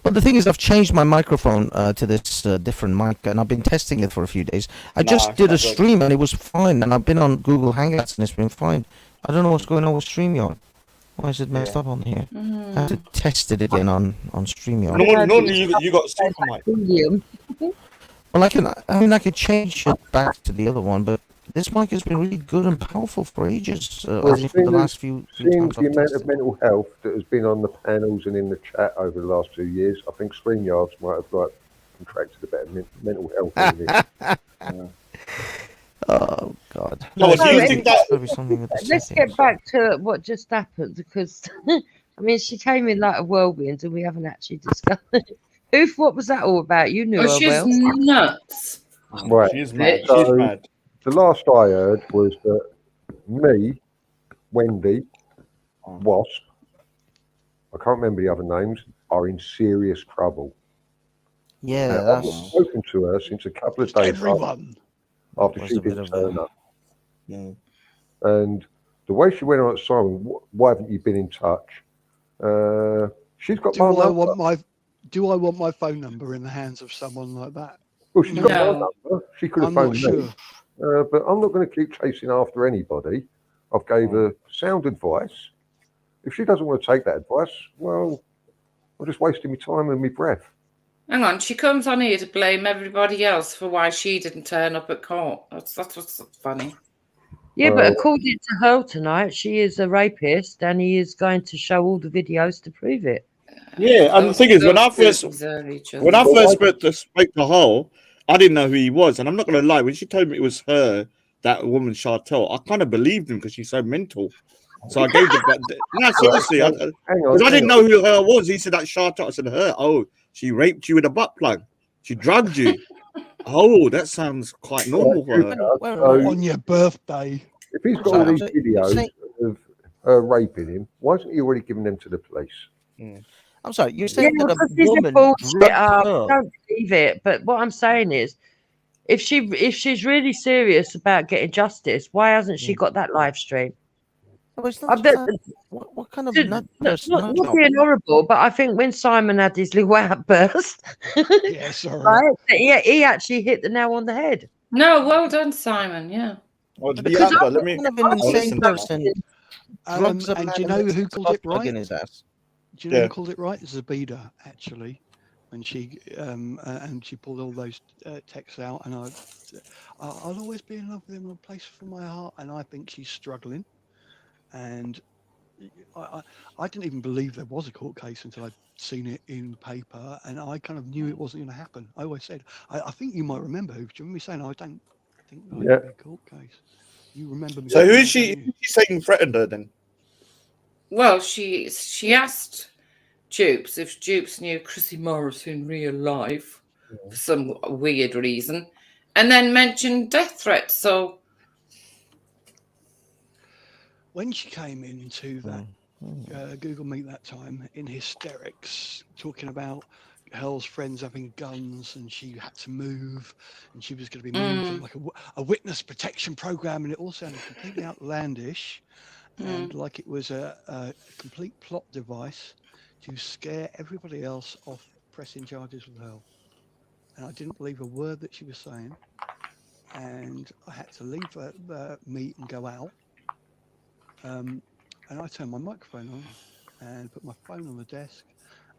But the thing is, I've changed my microphone to this different mic, and I've been testing it for a few days. I just did a stream, and it was fine. And I've been on Google Hangouts, and it's been fine. I don't know what's going on with StreamYard. Why is it messed up on here? I have to test it again on StreamYard. Normally you got super mic. Well, I can change it back to the other one, but this mic has been really good and powerful for ages. Well, the last few seeing times the amount of mental health that has been on the panels and in the chat over the last 2 years, I think StreamYards might have contracted a bit of mental health. Oh God! No, do you think that? Let's get back to what just happened, because I mean, she came in like a whirlwind, and we haven't actually discussed it. Oof, what was that all about? You knew her she's well. nuts. Right. She's mad. So, She's mad. the last I heard was that me, Wendy, Wasp, I can't remember the other names, are in serious trouble. Yeah, I've not spoken to her since a couple of days after she did turn up. And the way she went on at Simon, why haven't you been in touch? She's got my number. Do I want my phone number in the hands of someone like that? Well, she's got my number. She could have I'm phoned not me. But I'm not going to keep chasing after anybody. I've gave her sound advice. If she doesn't want to take that advice, well, I'm just wasting my time and my breath. Hang on, she comes on here to blame everybody else for why she didn't turn up at court. That's what's funny. Yeah, but according to her tonight, she is a rapist, and he is going to show all the videos to prove it. Yeah, and the thing is, when I first spoke to her, I didn't know who he was, and I'm not going to lie. When she told me it was her, that woman Chantel, I kind of believed him because she's so mental. So I gave the no, seriously, because I didn't know who her was. He said that Chantel. I said her. Oh, she raped you with a butt plug. She drugged you. Oh, that sounds quite normal for her. On your birthday. If he's got all these videos of her raping him, why isn't he already giving them to the police? I'm sorry, you're saying that because a he's woman bullshit. drugged I her. don't believe it. But what I'm saying is, if she's really serious about getting justice, why hasn't she got that live stream? What kind of nut person? Not being horrible, but I think when Simon had his little outburst, yeah, sorry, right? He actually hit the nail on the head. No, well done, Simon. Yeah. Oh, Because kind of an insane person. And do you know who called it right? In his ass. Do you know who called it right? Zabida, actually, when she pulled all those texts out, and I'll always be in love with him, a place for my heart, and I think she's struggling, and I didn't even believe there was a court case until I'd seen it in the paper, and I kind of knew it wasn't going to happen. I always said, I think you might remember, do you remember me saying, I don't think there'll be a court case. You remember me? So who is she? Who's she saying threatened her then? Well, she asked Jupes if Jupes knew Chrissy Morris in real life for some weird reason, and then mentioned death threats. So when she came into that Google Meet that time in hysterics, talking about Hell's friends having guns and she had to move and she was going to be moved on like a witness protection program, and it all sounded completely outlandish and like it was a complete plot device to scare everybody else off pressing charges with Hell. And I didn't believe a word that she was saying, and I had to leave the meet and go out. And I turned my microphone on and put my phone on the desk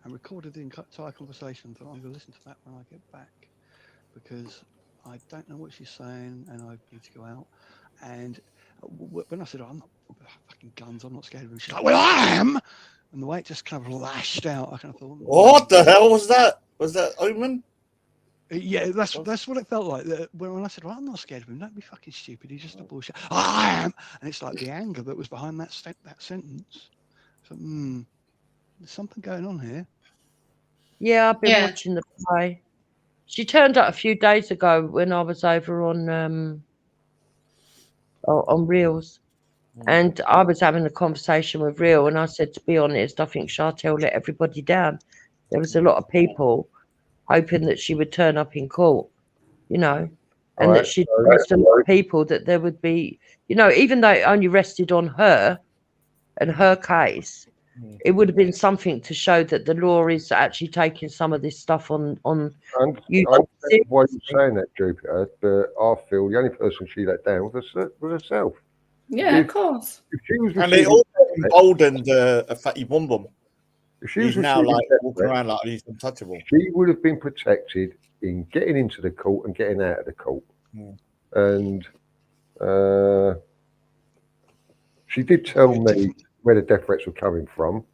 and recorded the entire conversation. Thought I'm going to listen to that when I get back, because I don't know what she's saying and I need to go out. And when I said, I'm not fucking guns, I'm not scared of them, she's like, well, I am. And the way it just kind of lashed out, I kind of thought, what the hell was that? Was that Omen? Yeah, that's what it felt like. When I said, well, I'm not scared of him, don't be fucking stupid, he's just a bullshit. I am. And it's like the anger that was behind that sentence. So, there's something going on here. Yeah, I've been watching the play. She turned up a few days ago when I was over on Reels, and I was having a conversation with Reel, and I said, to be honest, I think Chantel let everybody down. There was a lot of people hoping that she would turn up in court, and that she'd arrest a lot of people, that there would be, even though it only rested on her and her case, it would have been something to show that the law is actually taking some of this stuff on you. I understand why you're saying that, Jupiter, but I feel the only person she let down was herself. Yeah, of course. If she was and they all emboldened a fatty bum bum. He's now like walking around like he's untouchable. She would have been protected in getting into the court and getting out of the court. And she did tell me where the death threats were coming from.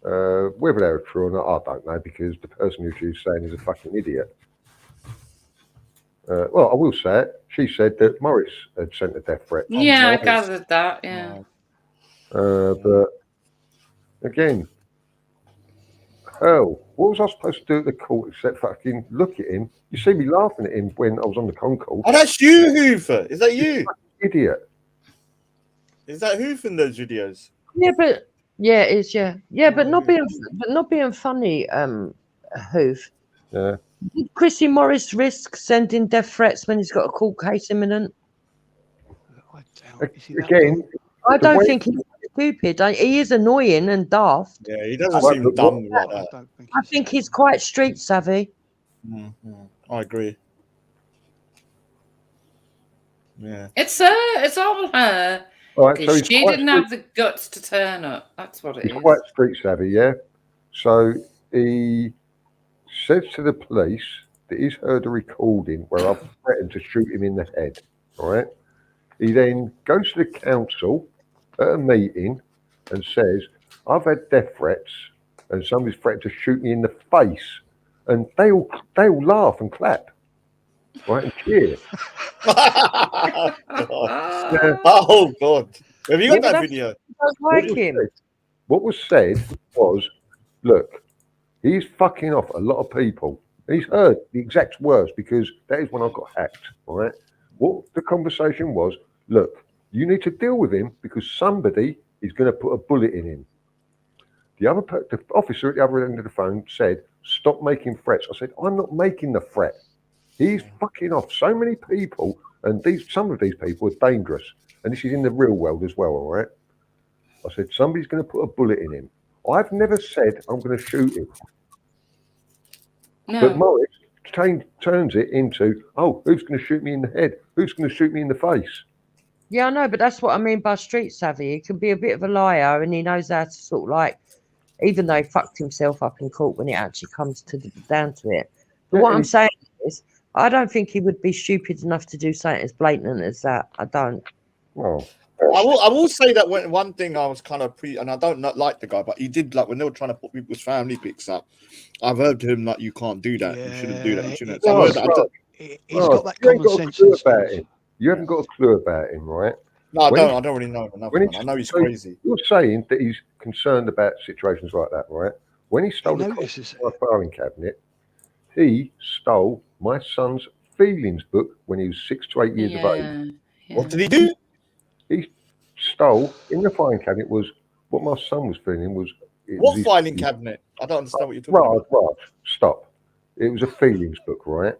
Whether they were true or not, I don't know, because the person who she was saying is a fucking idiot. Well, I will say it. She said that Morris had sent a death threat. Yeah, I gathered that. Yeah. But again, hell, what was I supposed to do at the court except fucking look at him? You see me laughing at him when I was on the concourse. Oh, that's you, Hoover. Is that you? Idiot. Is that Hoover in those videos? Yeah, but it is. Yeah, but not being funny. Hoof. Yeah. Did Chrissy Morris risk sending death threats when he's got a court case imminent? Again, I don't think he's stupid. He is annoying and daft. Yeah, he doesn't seem dumb like that. I think he's quite street savvy. I agree. Yeah. It's all her. Right, so she didn't have the guts to turn up. That's what it is. He's quite street savvy, yeah. So he says to the police that he's heard a recording where I've threatened to shoot him in the head. All right. He then goes to the council at a meeting and says, I've had death threats and somebody's threatened to shoot me in the face. And they all laugh and clap, right, and cheer. Oh, God. Have you got that video? What was said was, look, he's fucking off a lot of people. He's heard the exact words because that is when I got hacked, right? What the conversation was, look, you need to deal with him because somebody is going to put a bullet in him. The officer at the other end of the phone said, stop making threats. I said, I'm not making the threat. He's fucking off so many people, and some of these people are dangerous. And this is in the real world as well, all right? I said, somebody's going to put a bullet in him. I've never said I'm going to shoot him. No. But Morris turns it into, oh, who's going to shoot me in the head? Who's going to shoot me in the face? Yeah, I know, but that's what I mean by street savvy. He can be a bit of a liar, and he knows how to sort of like, even though he fucked himself up in court when it actually comes down to it. But what I'm saying is, I don't think he would be stupid enough to do something as blatant as that. I don't. Well, I will say that one thing I was kind of and I don't not like the guy, but he did, like, when they were trying to put people's family pics up, I've heard him like, you can't do that. You shouldn't do that. You shouldn't. He's got that common sense about him. You haven't got a clue about him, right? No, I don't really know enough. I know he's crazy. You're saying that he's concerned about situations like that, right? When he stole my filing cabinet, he stole my son's feelings book when he was 6 to 8 years of age. Yeah. What did he do? He stole in the filing cabinet was what my son was feeling was. What filing cabinet? I don't understand what you're talking about. Right, stop. It was a feelings book, right?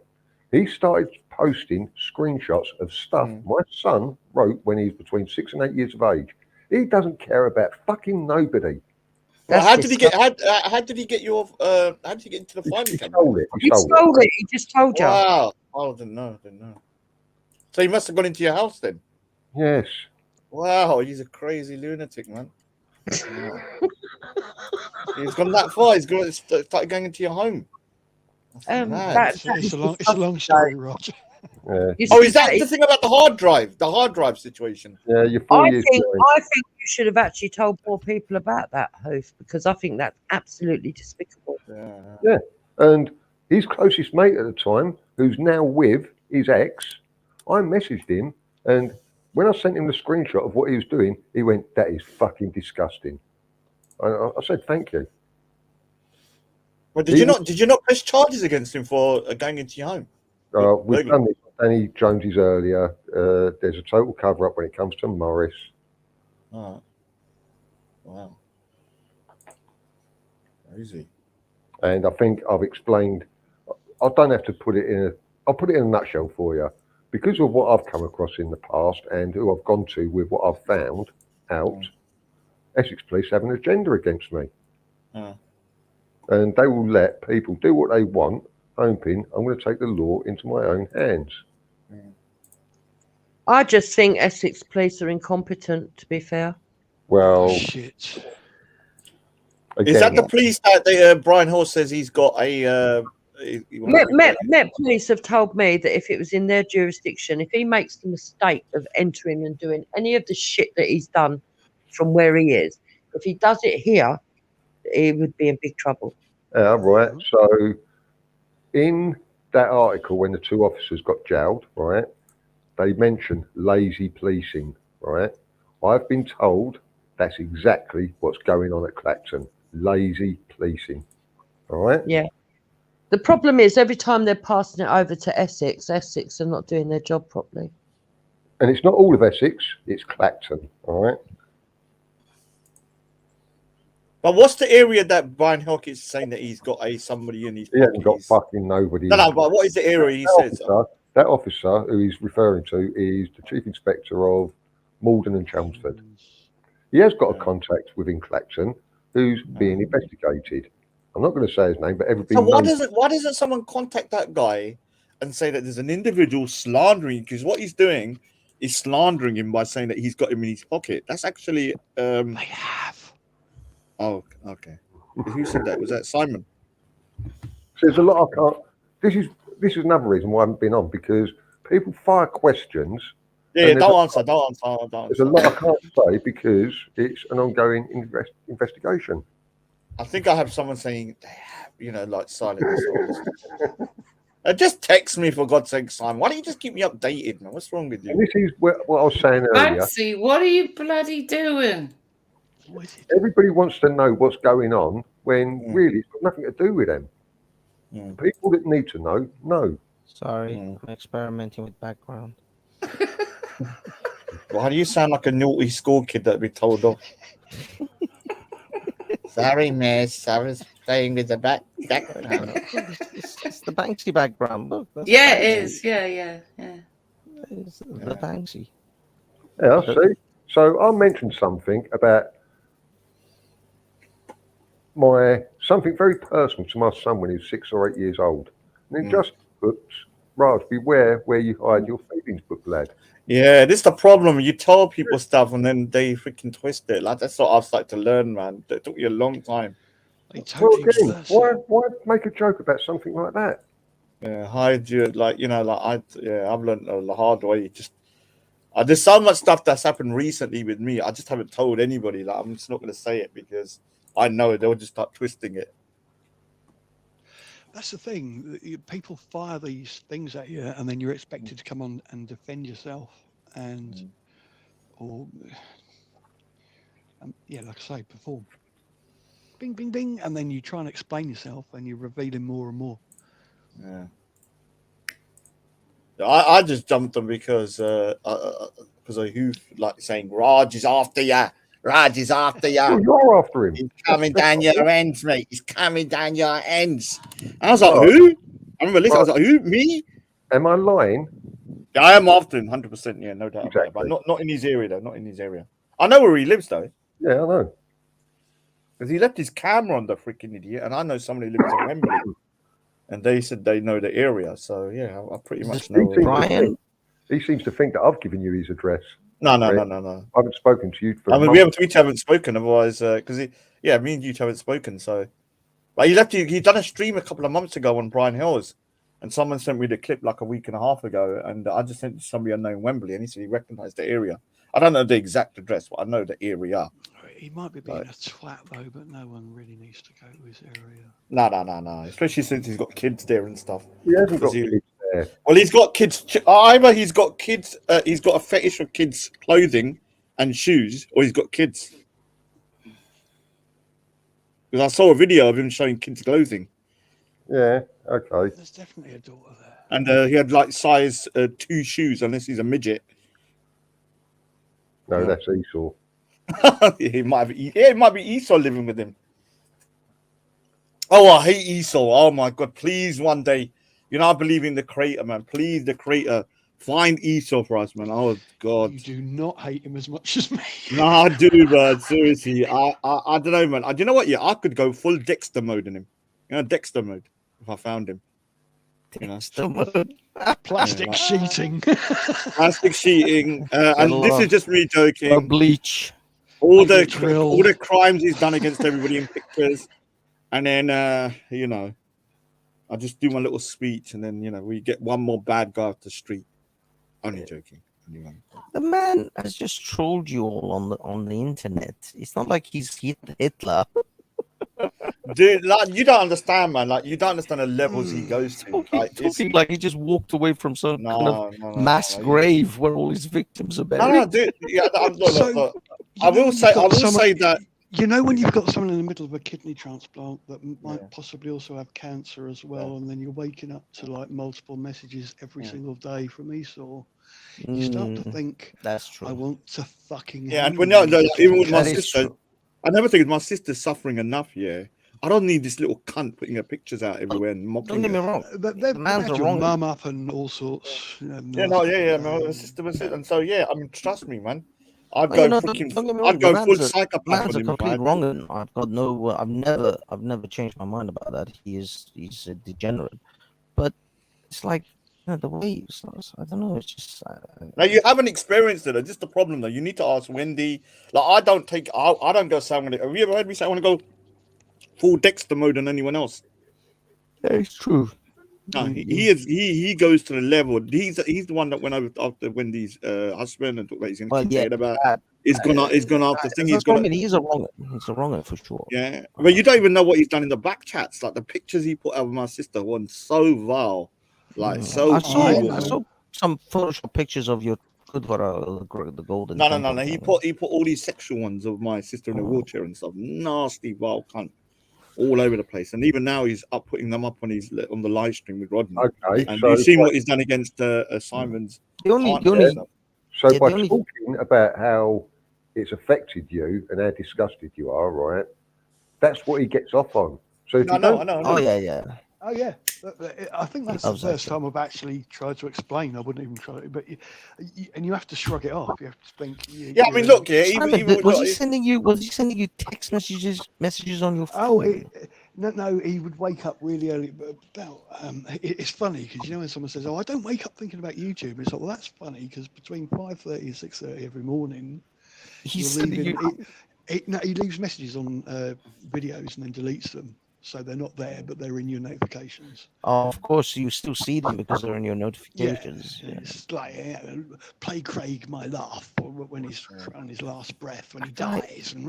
He started posting screenshots of stuff my son wrote when he was between 6 and 8 years of age. He doesn't care about fucking nobody. Well, how did he get? How did he get your? How did he get into the filing cabinet? He stole it. He just told you. Wow. I didn't know. So he must have gone into your house then. Yes. Wow, he's a crazy lunatic, man. Wow. He's gone that far. He's going to start going into your home. It's a long story, Roger. Yeah. Oh, is that the thing about the hard drive? The hard drive situation? Yeah, you're I think you should have actually told more people about that, Hoof, because I think that's absolutely despicable. Yeah, and his closest mate at the time, who's now with his ex, I messaged him, and when I sent him the screenshot of what he was doing, he went, "That is fucking disgusting." I said, "Thank you." Well, did you not press charges against him for going into your home? We've done this with Danny Jones's earlier. There's a total cover up when it comes to Morris. Oh. Wow. Crazy. And I think I've explained. I don't have to put it in I'll put it in a nutshell for you. Because of what I've come across in the past and who I've gone to with what I've found out, Essex Police have an agenda against me. And they will let people do what they want, hoping I'm going to take the law into my own hands. I just think Essex Police are incompetent, to be fair. Well, shit. Is that the police that Brian Horse says he's got a... Met Police have told me that if it was in their jurisdiction, if he makes the mistake of entering and doing any of the shit that he's done from where he is, if he does it here, he would be in big trouble. Right. So in that article, when the 2 officers got jailed, right, they mentioned lazy policing, right? I've been told that's exactly what's going on at Clacton. Lazy policing. All right? Yeah. The problem is every time they're passing it over to Essex are not doing their job properly. And it's not all of Essex, it's Clacton, all right? But what's the area that Brian Hawke is saying that he's got somebody in his pocket? He hasn't got fucking nobody. No, but what is the area he says? That officer who he's referring to is the Chief Inspector of Malden and Chelmsford. He has got a contact within Clacton who's being investigated. I'm not going to say his name, but everybody knows. So why doesn't someone contact that guy and say that there's an individual slandering? Because what he's doing is slandering him by saying that he's got him in his pocket. That's actually... They have. Oh, okay. Who said that? Was that Simon? So there's a lot. This is another reason why I haven't been on, because people fire questions Yeah, don't answer. Don't answer. There's a lot I can't say because it's an ongoing investigation. I think I have someone saying, like silent this or this. Just text me for God's sake, Simon. Why don't you just keep me updated, man? What's wrong with you? And this is what I was saying earlier. Fancy, what are you bloody doing? Everybody wants to know what's going on when really it's got nothing to do with them. People that need to know. Sorry, I'm experimenting with background. Why do you sound like a naughty school kid that we told off? Sorry, miss. I was playing with the background. It's the Banksy background. Look, Yeah, it is. Yeah. It's the Banksy. Yeah, see? So I mentioned something about something very personal to my son when he was 6 or 8 years old. And he just puts, Raj, beware where you hide your feelings, book lad. Yeah, this is the problem. You tell people stuff and then they freaking twist it. Like that's what I've started to learn, man. It took you a long time. Well, again, why make a joke about something like that? Yeah, hide you I've learned the hard way. There's so much stuff that's happened recently with me. I just haven't told anybody. Like I'm just not going to say it because I know they'll just start twisting it. That's the thing. People fire these things at you, and then you're expected to come on and defend yourself, like I say, perform. Bing, bing, bing, and then you try and explain yourself, and you're revealing more and more. Yeah. I just jumped them because of who like saying Raj is after you. Raj is after you. Well, you're after him. He's coming down your ends, mate. He's coming down your ends. And I was like, who? I remember listening. I was like, who? Me? Am I lying? Yeah, I am after him, 100%. Yeah, no doubt about it. But not in his area, though. Not in his area. I know where he lives, though. Yeah, I know. Because he left his camera on, the freaking idiot. And I know somebody who lives in Wembley. And they said they know the area. So, yeah, I pretty much know. He seems to think that I've given you his address. No. I haven't spoken to you for we haven't spoken, otherwise, because me and you two haven't spoken. So, but he'd done a stream a couple of months ago on Brian Hills, and someone sent me the clip like a week and a half ago, and I just sent it to somebody unknown Wembley, and he said he recognised the area. I don't know the exact address, but I know the area. He might be being a twat though, but no one really needs to go to his area. No. Especially since he's got kids there and stuff. He hasn't got kids there. Well, he's got kids. Either he's got kids. He's got a fetish for kids' clothing and shoes, or he's got kids. Because I saw a video of him showing kids' clothing. Yeah. Okay. There's definitely a daughter there. And he had like size 2 shoes, unless he's a midget. No, that's Esau. It might be Esau living with him. Oh, I hate Esau. Oh my God! Please, one day, I believe in the Creator, man. Please, the Creator, find Esau for us, man. Oh God! You do not hate him as much as me. No, I do, man. Seriously, I don't know, man. Do you know what? Yeah, I could go full Dexter mode in him. Dexter mode if I found him. Dexter mode. Plastic sheeting. Plastic sheeting. And this is just me joking. Bleach. All the crimes he's done against everybody in pictures, and then I just do my little speech, and then we get one more bad guy off the street. Only joking. Anyway. The man has just trolled you all on the internet. It's not like he's Hitler. Dude, like you don't understand, man. Like you don't understand the levels he goes to. Talking like he just walked away from some kind of mass grave where all his victims are buried. No, dude. Yeah, look. I will say that. When you've got someone in the middle of a kidney transplant that might possibly also have cancer as well, and then you're waking up to like multiple messages every single day from Esau, you start to think, that's true. I want to fucking and even with my sister, I never think my sister's suffering enough. Yeah, I don't need this little cunt putting her pictures out everywhere and mocking. Don't get me wrong. They've had your mum up and all sorts. My sister was it, and so trust me, man. I'd go full psychopath. Man's a complete wrong, and I've got no. I've never changed my mind about that. He's a degenerate, but it's like the way I don't know. It's just now you haven't experienced it. It's just the problem, though. You need to ask Wendy. Like I don't go say I'm gonna. Have you ever heard me say I want to go full Dexter mode on anyone else? Yeah, it's true. No, he goes to the level. He's the one that went over after Wendy's husband and talked about he's going to keep saying about. He's gone after thing. He's gone. He's a wronger for sure. Yeah, but you don't even know what he's done in the back chats. Like the pictures he put out with my sister were so vile, like so evil. I saw some Photoshop pictures of your good the golden. No. He put all these sexual ones of my sister in a wheelchair and stuff. Nasty, vile cunt. All over the place, and even now he's putting them up on the live stream with Rodney. Okay, and so you've seen what he's done against Simon's. So by talking about how it's affected you and how disgusted you are, right? That's what he gets off on. So if I know. Oh yeah. Oh yeah, I think that's the first time I've actually tried to explain. I wouldn't even try, but you have to shrug it off. You have to think. I mean, look, was he sending you text messages on your phone? No, he would wake up really early. But about it's funny because you know when someone says, "Oh, I don't wake up thinking about YouTube," it's like, well, that's funny because between 5:30 and 6:30 every morning, he leaves messages on videos and then deletes them. So they're not there, but they're in your notifications. Oh, of course, you still see them because they're in your notifications. Yeah. It's like play Craig my laugh when he's on his last breath when he dies. And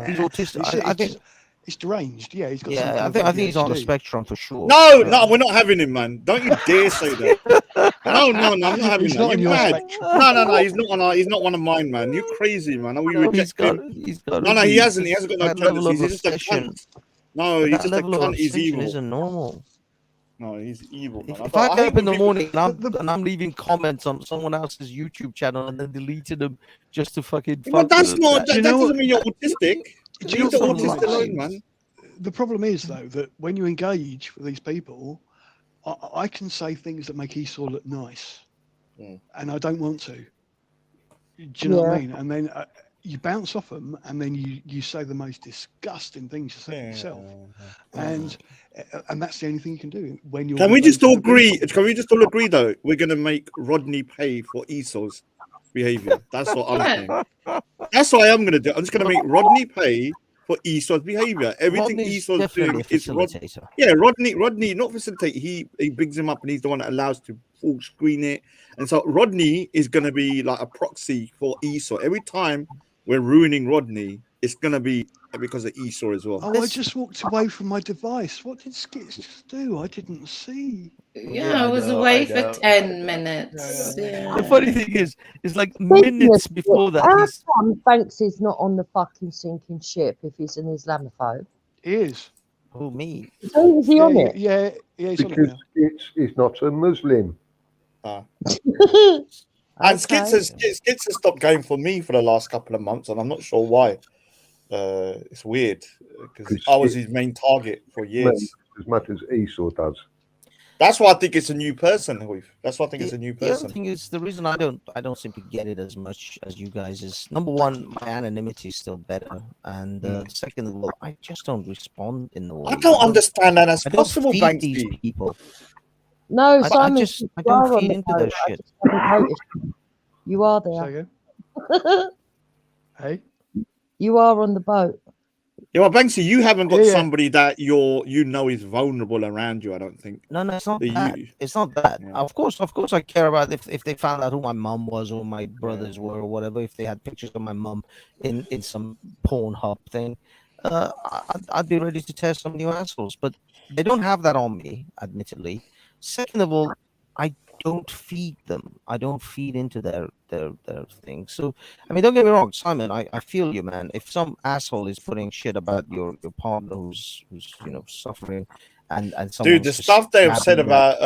he's autistic. I think it's deranged. Yeah, he's got. Yeah, I think he's on the spectrum for sure. No, we're not having him, man. Don't you dare say that. No, I'm not having he's that. Not You're mad. No, he's not one of mine, man. You're crazy, man. Are we rejecting him? He's got No, he hasn't. He hasn't got no tendencies. He's just a cunt. No, he's just a cunt. He's evil. Isn't normal. No, he's evil. Man. If I get up in the morning and I'm leaving comments on someone else's YouTube channel and then deleting them just to fucking. But that's not. That doesn't mean you're autistic. Leave the autistic alone, man. The problem is though that when you engage with these people, I can say things that make Esau look nice, and I don't want to. Do you know what I mean? And then you bounce off them, and then you say the most disgusting things yourself, and that's the only thing you can do when you're. Can we just all agree? Can we just all agree though? We're gonna make Rodney pay for Esau's behavior. That's what I'm saying. That's what I'm gonna do. I'm just gonna make Rodney pay for Esau's behavior. Everything Esau's doing is Rodney, not facilitate. He brings him up, and he's the one that allows to full screen it. And so Rodney is going to be like a proxy for Esau. Every time we're ruining Rodney, it's going to be because of Esau as well. Oh, I just walked away from my device. What did Skits just do? I didn't see. Yeah, I was away for 10 minutes. Yeah. The funny thing is like minutes before that. How come Banks is not on the fucking sinking ship if he's an Islamophobe? He is. Who, me? So is he on it? Yeah, he's because on it now. It's not a Muslim. And Skits has stopped going for me for the last couple of months, and I'm not sure why. It's weird because I was his main target for years. As much as Esau does. That's why I think it's a new person, Hoof. That's why I think it's a new person. The other thing is the reason I don't seem to get it as much as you guys is number one, my anonymity is still better, and second of all, I just don't respond in the way. I don't understand that as I possible, don't feed Banksy. these people. No, Simon, I don't feed into their shit. You are there. Hey, you are on the boat. Yeah, well, Banksy, you haven't got somebody that you know is vulnerable around you. I don't think. No, it's not that. It's not that. Yeah. Of course, I care about if they found out who my mum was or my brothers were or whatever. If they had pictures of my mum in some Pornhub thing, I'd be ready to tear some new assholes. But they don't have that on me, admittedly. Second of all, I don't feed them. I don't feed into their thing. So, I mean, don't get me wrong, Simon. I feel you, man. If some asshole is putting shit about your partner who's suffering, and dude, the stuff they've said about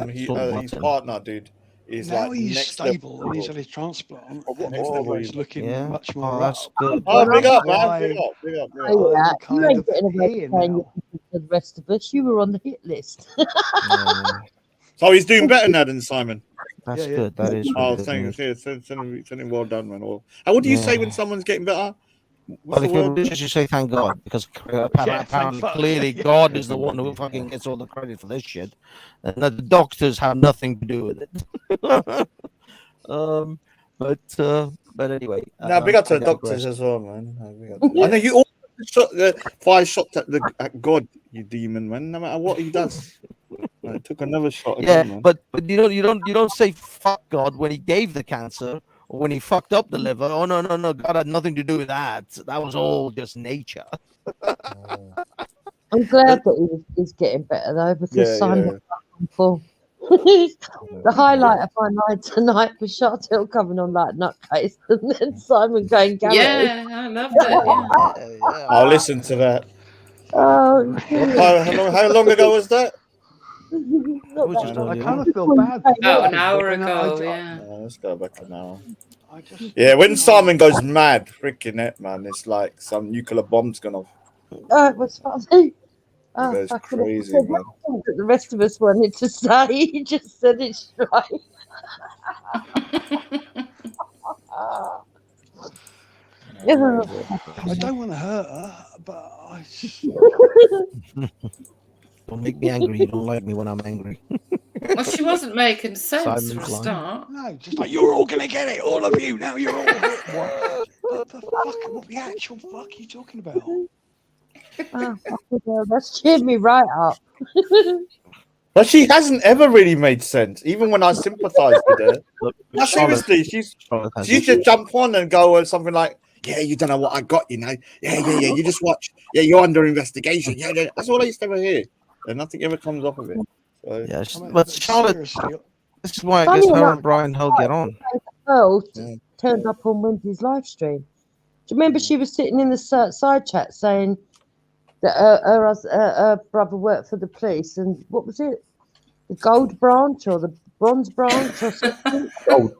his partner, dude, is now like he's next stable level. and he's had his transplant. He's looking much more. That's good. Oh, big up, man! Big up. You ain't getting away with the rest of us. You were on the hit list. So he's doing better now than Simon. That's good. That is. Oh, thank you. Send him well done, man. And what do you say when someone's getting better? Well, if you're religious, you say thank God, because apparently, clearly, God is the one who fucking gets all the credit for this shit, and the doctors have nothing to do with it. But anyway. Now, big up to the doctors as well, man. I know you all shot the 5 shots at God, you demon, man. No matter what he does. I took another shot Yeah, again, man. but you don't say fuck God when he gave the cancer or when he fucked up the liver. Oh no, God had nothing to do with that. That was all just nature. I'm glad that he's getting better though, because Simon full. The highlight of my night tonight was Chartel coming on like nutcase, and then Simon going Gary. Yeah, I loved it. Yeah. I'll listen to that. Oh, How long ago was that? I kind of feel bad. About an hour ago, yeah. Let's go back an hour. Yeah, when Simon goes mad, freaking it, man, it's like some nuclear bomb's gone off. It was funny. It goes crazy, man. That the rest of us wanted to say. He just said it straight. I don't want to hurt her, but I. Don't make me angry. You don't like me when I'm angry. Well, she wasn't making sense Simon's for a line. start. No, just like you're all gonna get it, all of you. Now you're all. What the fuck? What the actual fuck are you talking about? That's cheered me right up. But she hasn't ever really made sense, even when I sympathised with her. No, seriously, she's just jump on and go something like, "Yeah, you don't know what I got, you know. Yeah. You just watch. Yeah, you're under investigation. Yeah, that's all I used to ever hear, and nothing ever comes off of it." So, yes, but Charlotte, this is why I guess her and Brian Hull get on. Pearl turned up on Wendy's live stream. Do you remember she was sitting in the side chat saying that her brother worked for the police, and what was it? The gold branch or the bronze branch or something? Gold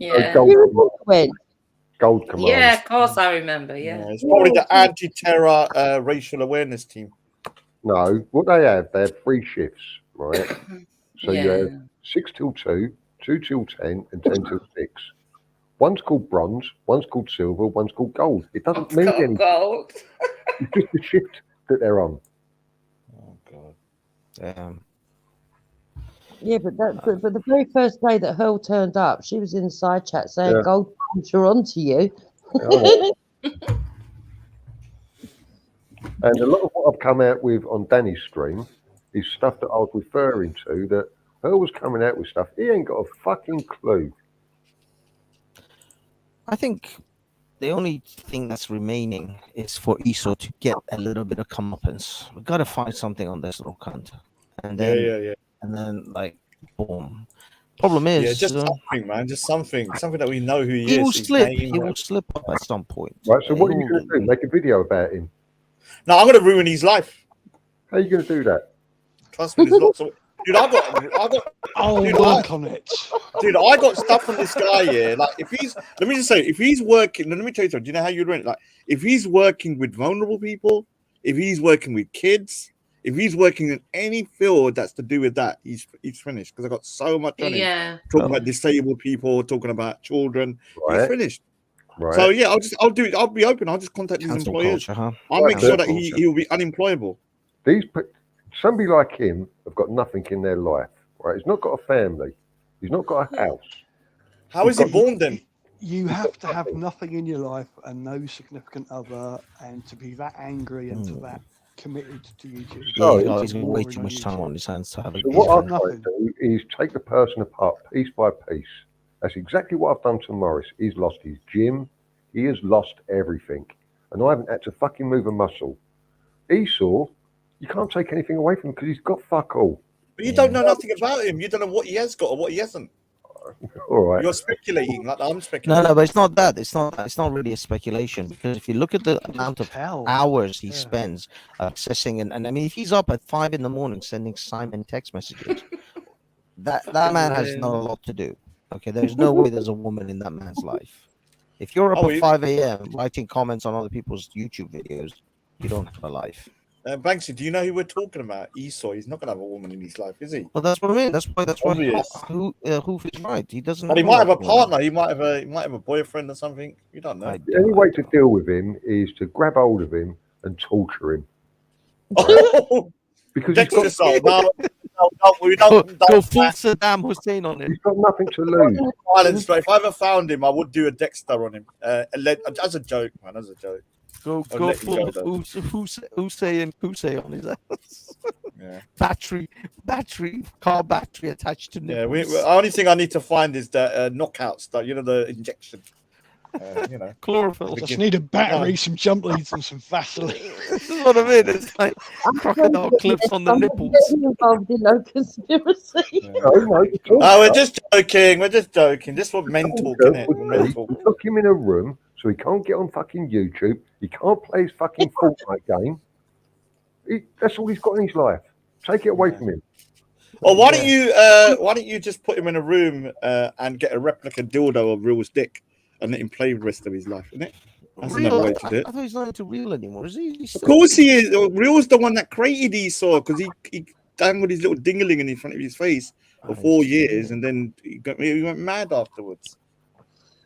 command. Yeah, of course I remember. Yeah, it's probably the anti-terror racial awareness team. No, what they have 3 shifts, right? So you have 6 till 2, 2 till 10, and 10 till 6. One's called bronze, one's called silver, one's called gold. It doesn't mean anything. Gold. It's just the shift that they're on. Oh God. Yeah, but the very first day that Hurl turned up, she was in the side chat saying, "Gold branch are onto you." And a lot of what I've come out with on Danny's stream is stuff that I was referring to, that Earl was coming out with stuff. He ain't got a fucking clue. I think the only thing that's remaining is for Esau to get a little bit of comeuppance. We've got to find something on this little cunt. And then, and then, like, boom. Problem is, just something, man. Just something that we know who he is. He will slip. He will slip up at some point. Right. So what are you going to do? Make a video about him? No, I'm going to ruin his life. How are you going to do that? Trust me, there's lots of. Dude, I got. Oh, dude, work on it. Dude, I got stuff from this guy here. Like, if he's, let me just say, if he's working, let me tell you something. Do you know how you run it? Like, if he's working with vulnerable people, if he's working with kids, if he's working in any field that's to do with that, he's finished. Because I got so much on him. Talking about disabled people, talking about children. Right. He's finished. Right. So yeah, I'll do it. I'll be open. I'll just contact his employers. I'll make sure that he'll be unemployable. Somebody like him have got nothing in their life, right? He's not got a family. He's not got a house. How is he born then? You have to have nothing in your life and no significant other, and to be that angry and to that committed to YouTube. So he's got way too much time on his hands to have it. So what I try to do is take the person apart piece by piece. That's exactly what I've done to Morris. He's lost his gym. He has lost everything. And I haven't had to fucking move a muscle. Esau, you can't take anything away from him because he's got fuck all. But you don't know nothing about him. You don't know what he has got or what he hasn't. All right. You're speculating like I'm speculating. No, but it's not that. It's not really a speculation, because if you look at the amount of hours he spends accessing, and I mean, if he's up at 5 a.m. sending Simon text messages, that man has not a lot to do. Okay, there's no way there's a woman in that man's life. If you're up at 5 a.m. writing comments on other people's YouTube videos, you don't have a life. Banksy, do you know who we're talking about? Esau. He's not going to have a woman in his life, is he? Well, that's what I mean. That's why Hoof is right. He doesn't. But he might have a partner. He might have a boyfriend or something. You don't know. The only way to deal with him is to grab hold of him and torture him. Because he's got go full Saddam Hussein on him. He's got nothing to lose. If I ever found him, I would do a Dexter on him. As a joke, man. As a joke. Go full Hussein on his ass. car battery attached to nipples. The only thing I need to find is the knockouts, the injection. Chlorophyll. Just need a battery, some jump leads, and some Vaseline. This is what I mean. It's like crocodile clips on the nipples. Involved in no conspiracy. Oh, we're just joking. This was men talk, isn't it? Men talk. We took him in a room so he can't get on fucking YouTube. He can't play his fucking Fortnite game. That's all he's got in his life. Take it away from him. Or why don't you just put him in a room and get a replica dildo of Real's dick and let him play the rest of his life, isn't it? That's another way to do it. I thought he's not into Real anymore, is he? Of course he is. Real's the one that created Esau because he dangled his little dingling in front of his face for 4 years and then he went mad afterwards.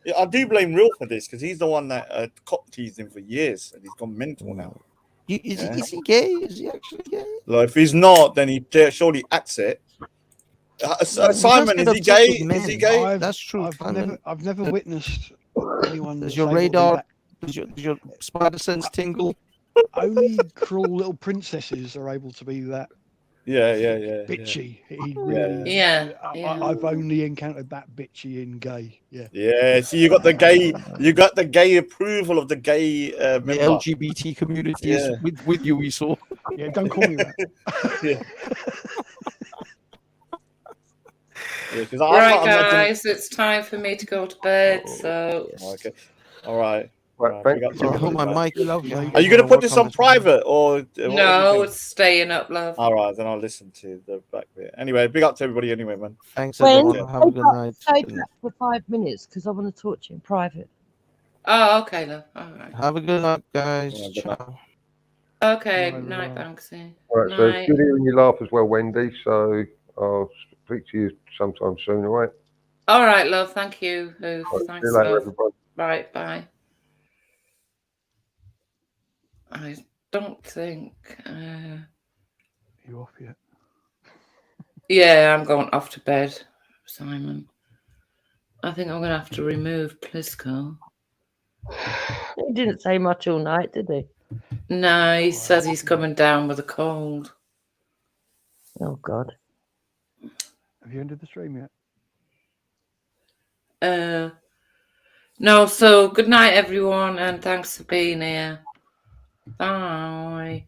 Yeah, I do blame Real for this because he's the one that cock teased him for years and he's gone mental now. Is he gay? Is he actually gay? Like, if he's not, then he surely acts it. Simon, is he gay? Is he gay? That's true. I've never witnessed anyone. Does your radar, does your spider sense tingle? Only cruel little princesses are able to be that. Yeah. Bitchy. I've only encountered that bitchy in gay. Yeah. Yeah. So you got the gay approval of the gay member. The LGBT community is with you, Esau. Yeah, don't call me that. Right, guys, it's time for me to go to bed. So. Okay. All right. Right, hold my mic. Are you going to put this on private or? No, it's staying up, love. All right, then I'll listen to the back bit. Anyway, big up to everybody anyway, man. Thanks, everyone. Have a good night. Stay back for 5 minutes because I want to talk to you in private. Oh, okay, love. All right. Have a good night, guys. Ciao. Okay, night, Banksy. All right, so it's good hearing you laugh as well, Wendy. So I'll speak to you sometime soon, all right? All right, love. Thank you. Thanks, see you later, love. everybody. Right, bye. I don't think. You off yet? Yeah, I'm going off to bed, Simon. I think I'm going to have to remove Plisco. He didn't say much all night, did he? No, he says he's coming down with a cold. Oh, God. Have you ended the stream yet? No, so good night, everyone, and thanks for being here. Bye.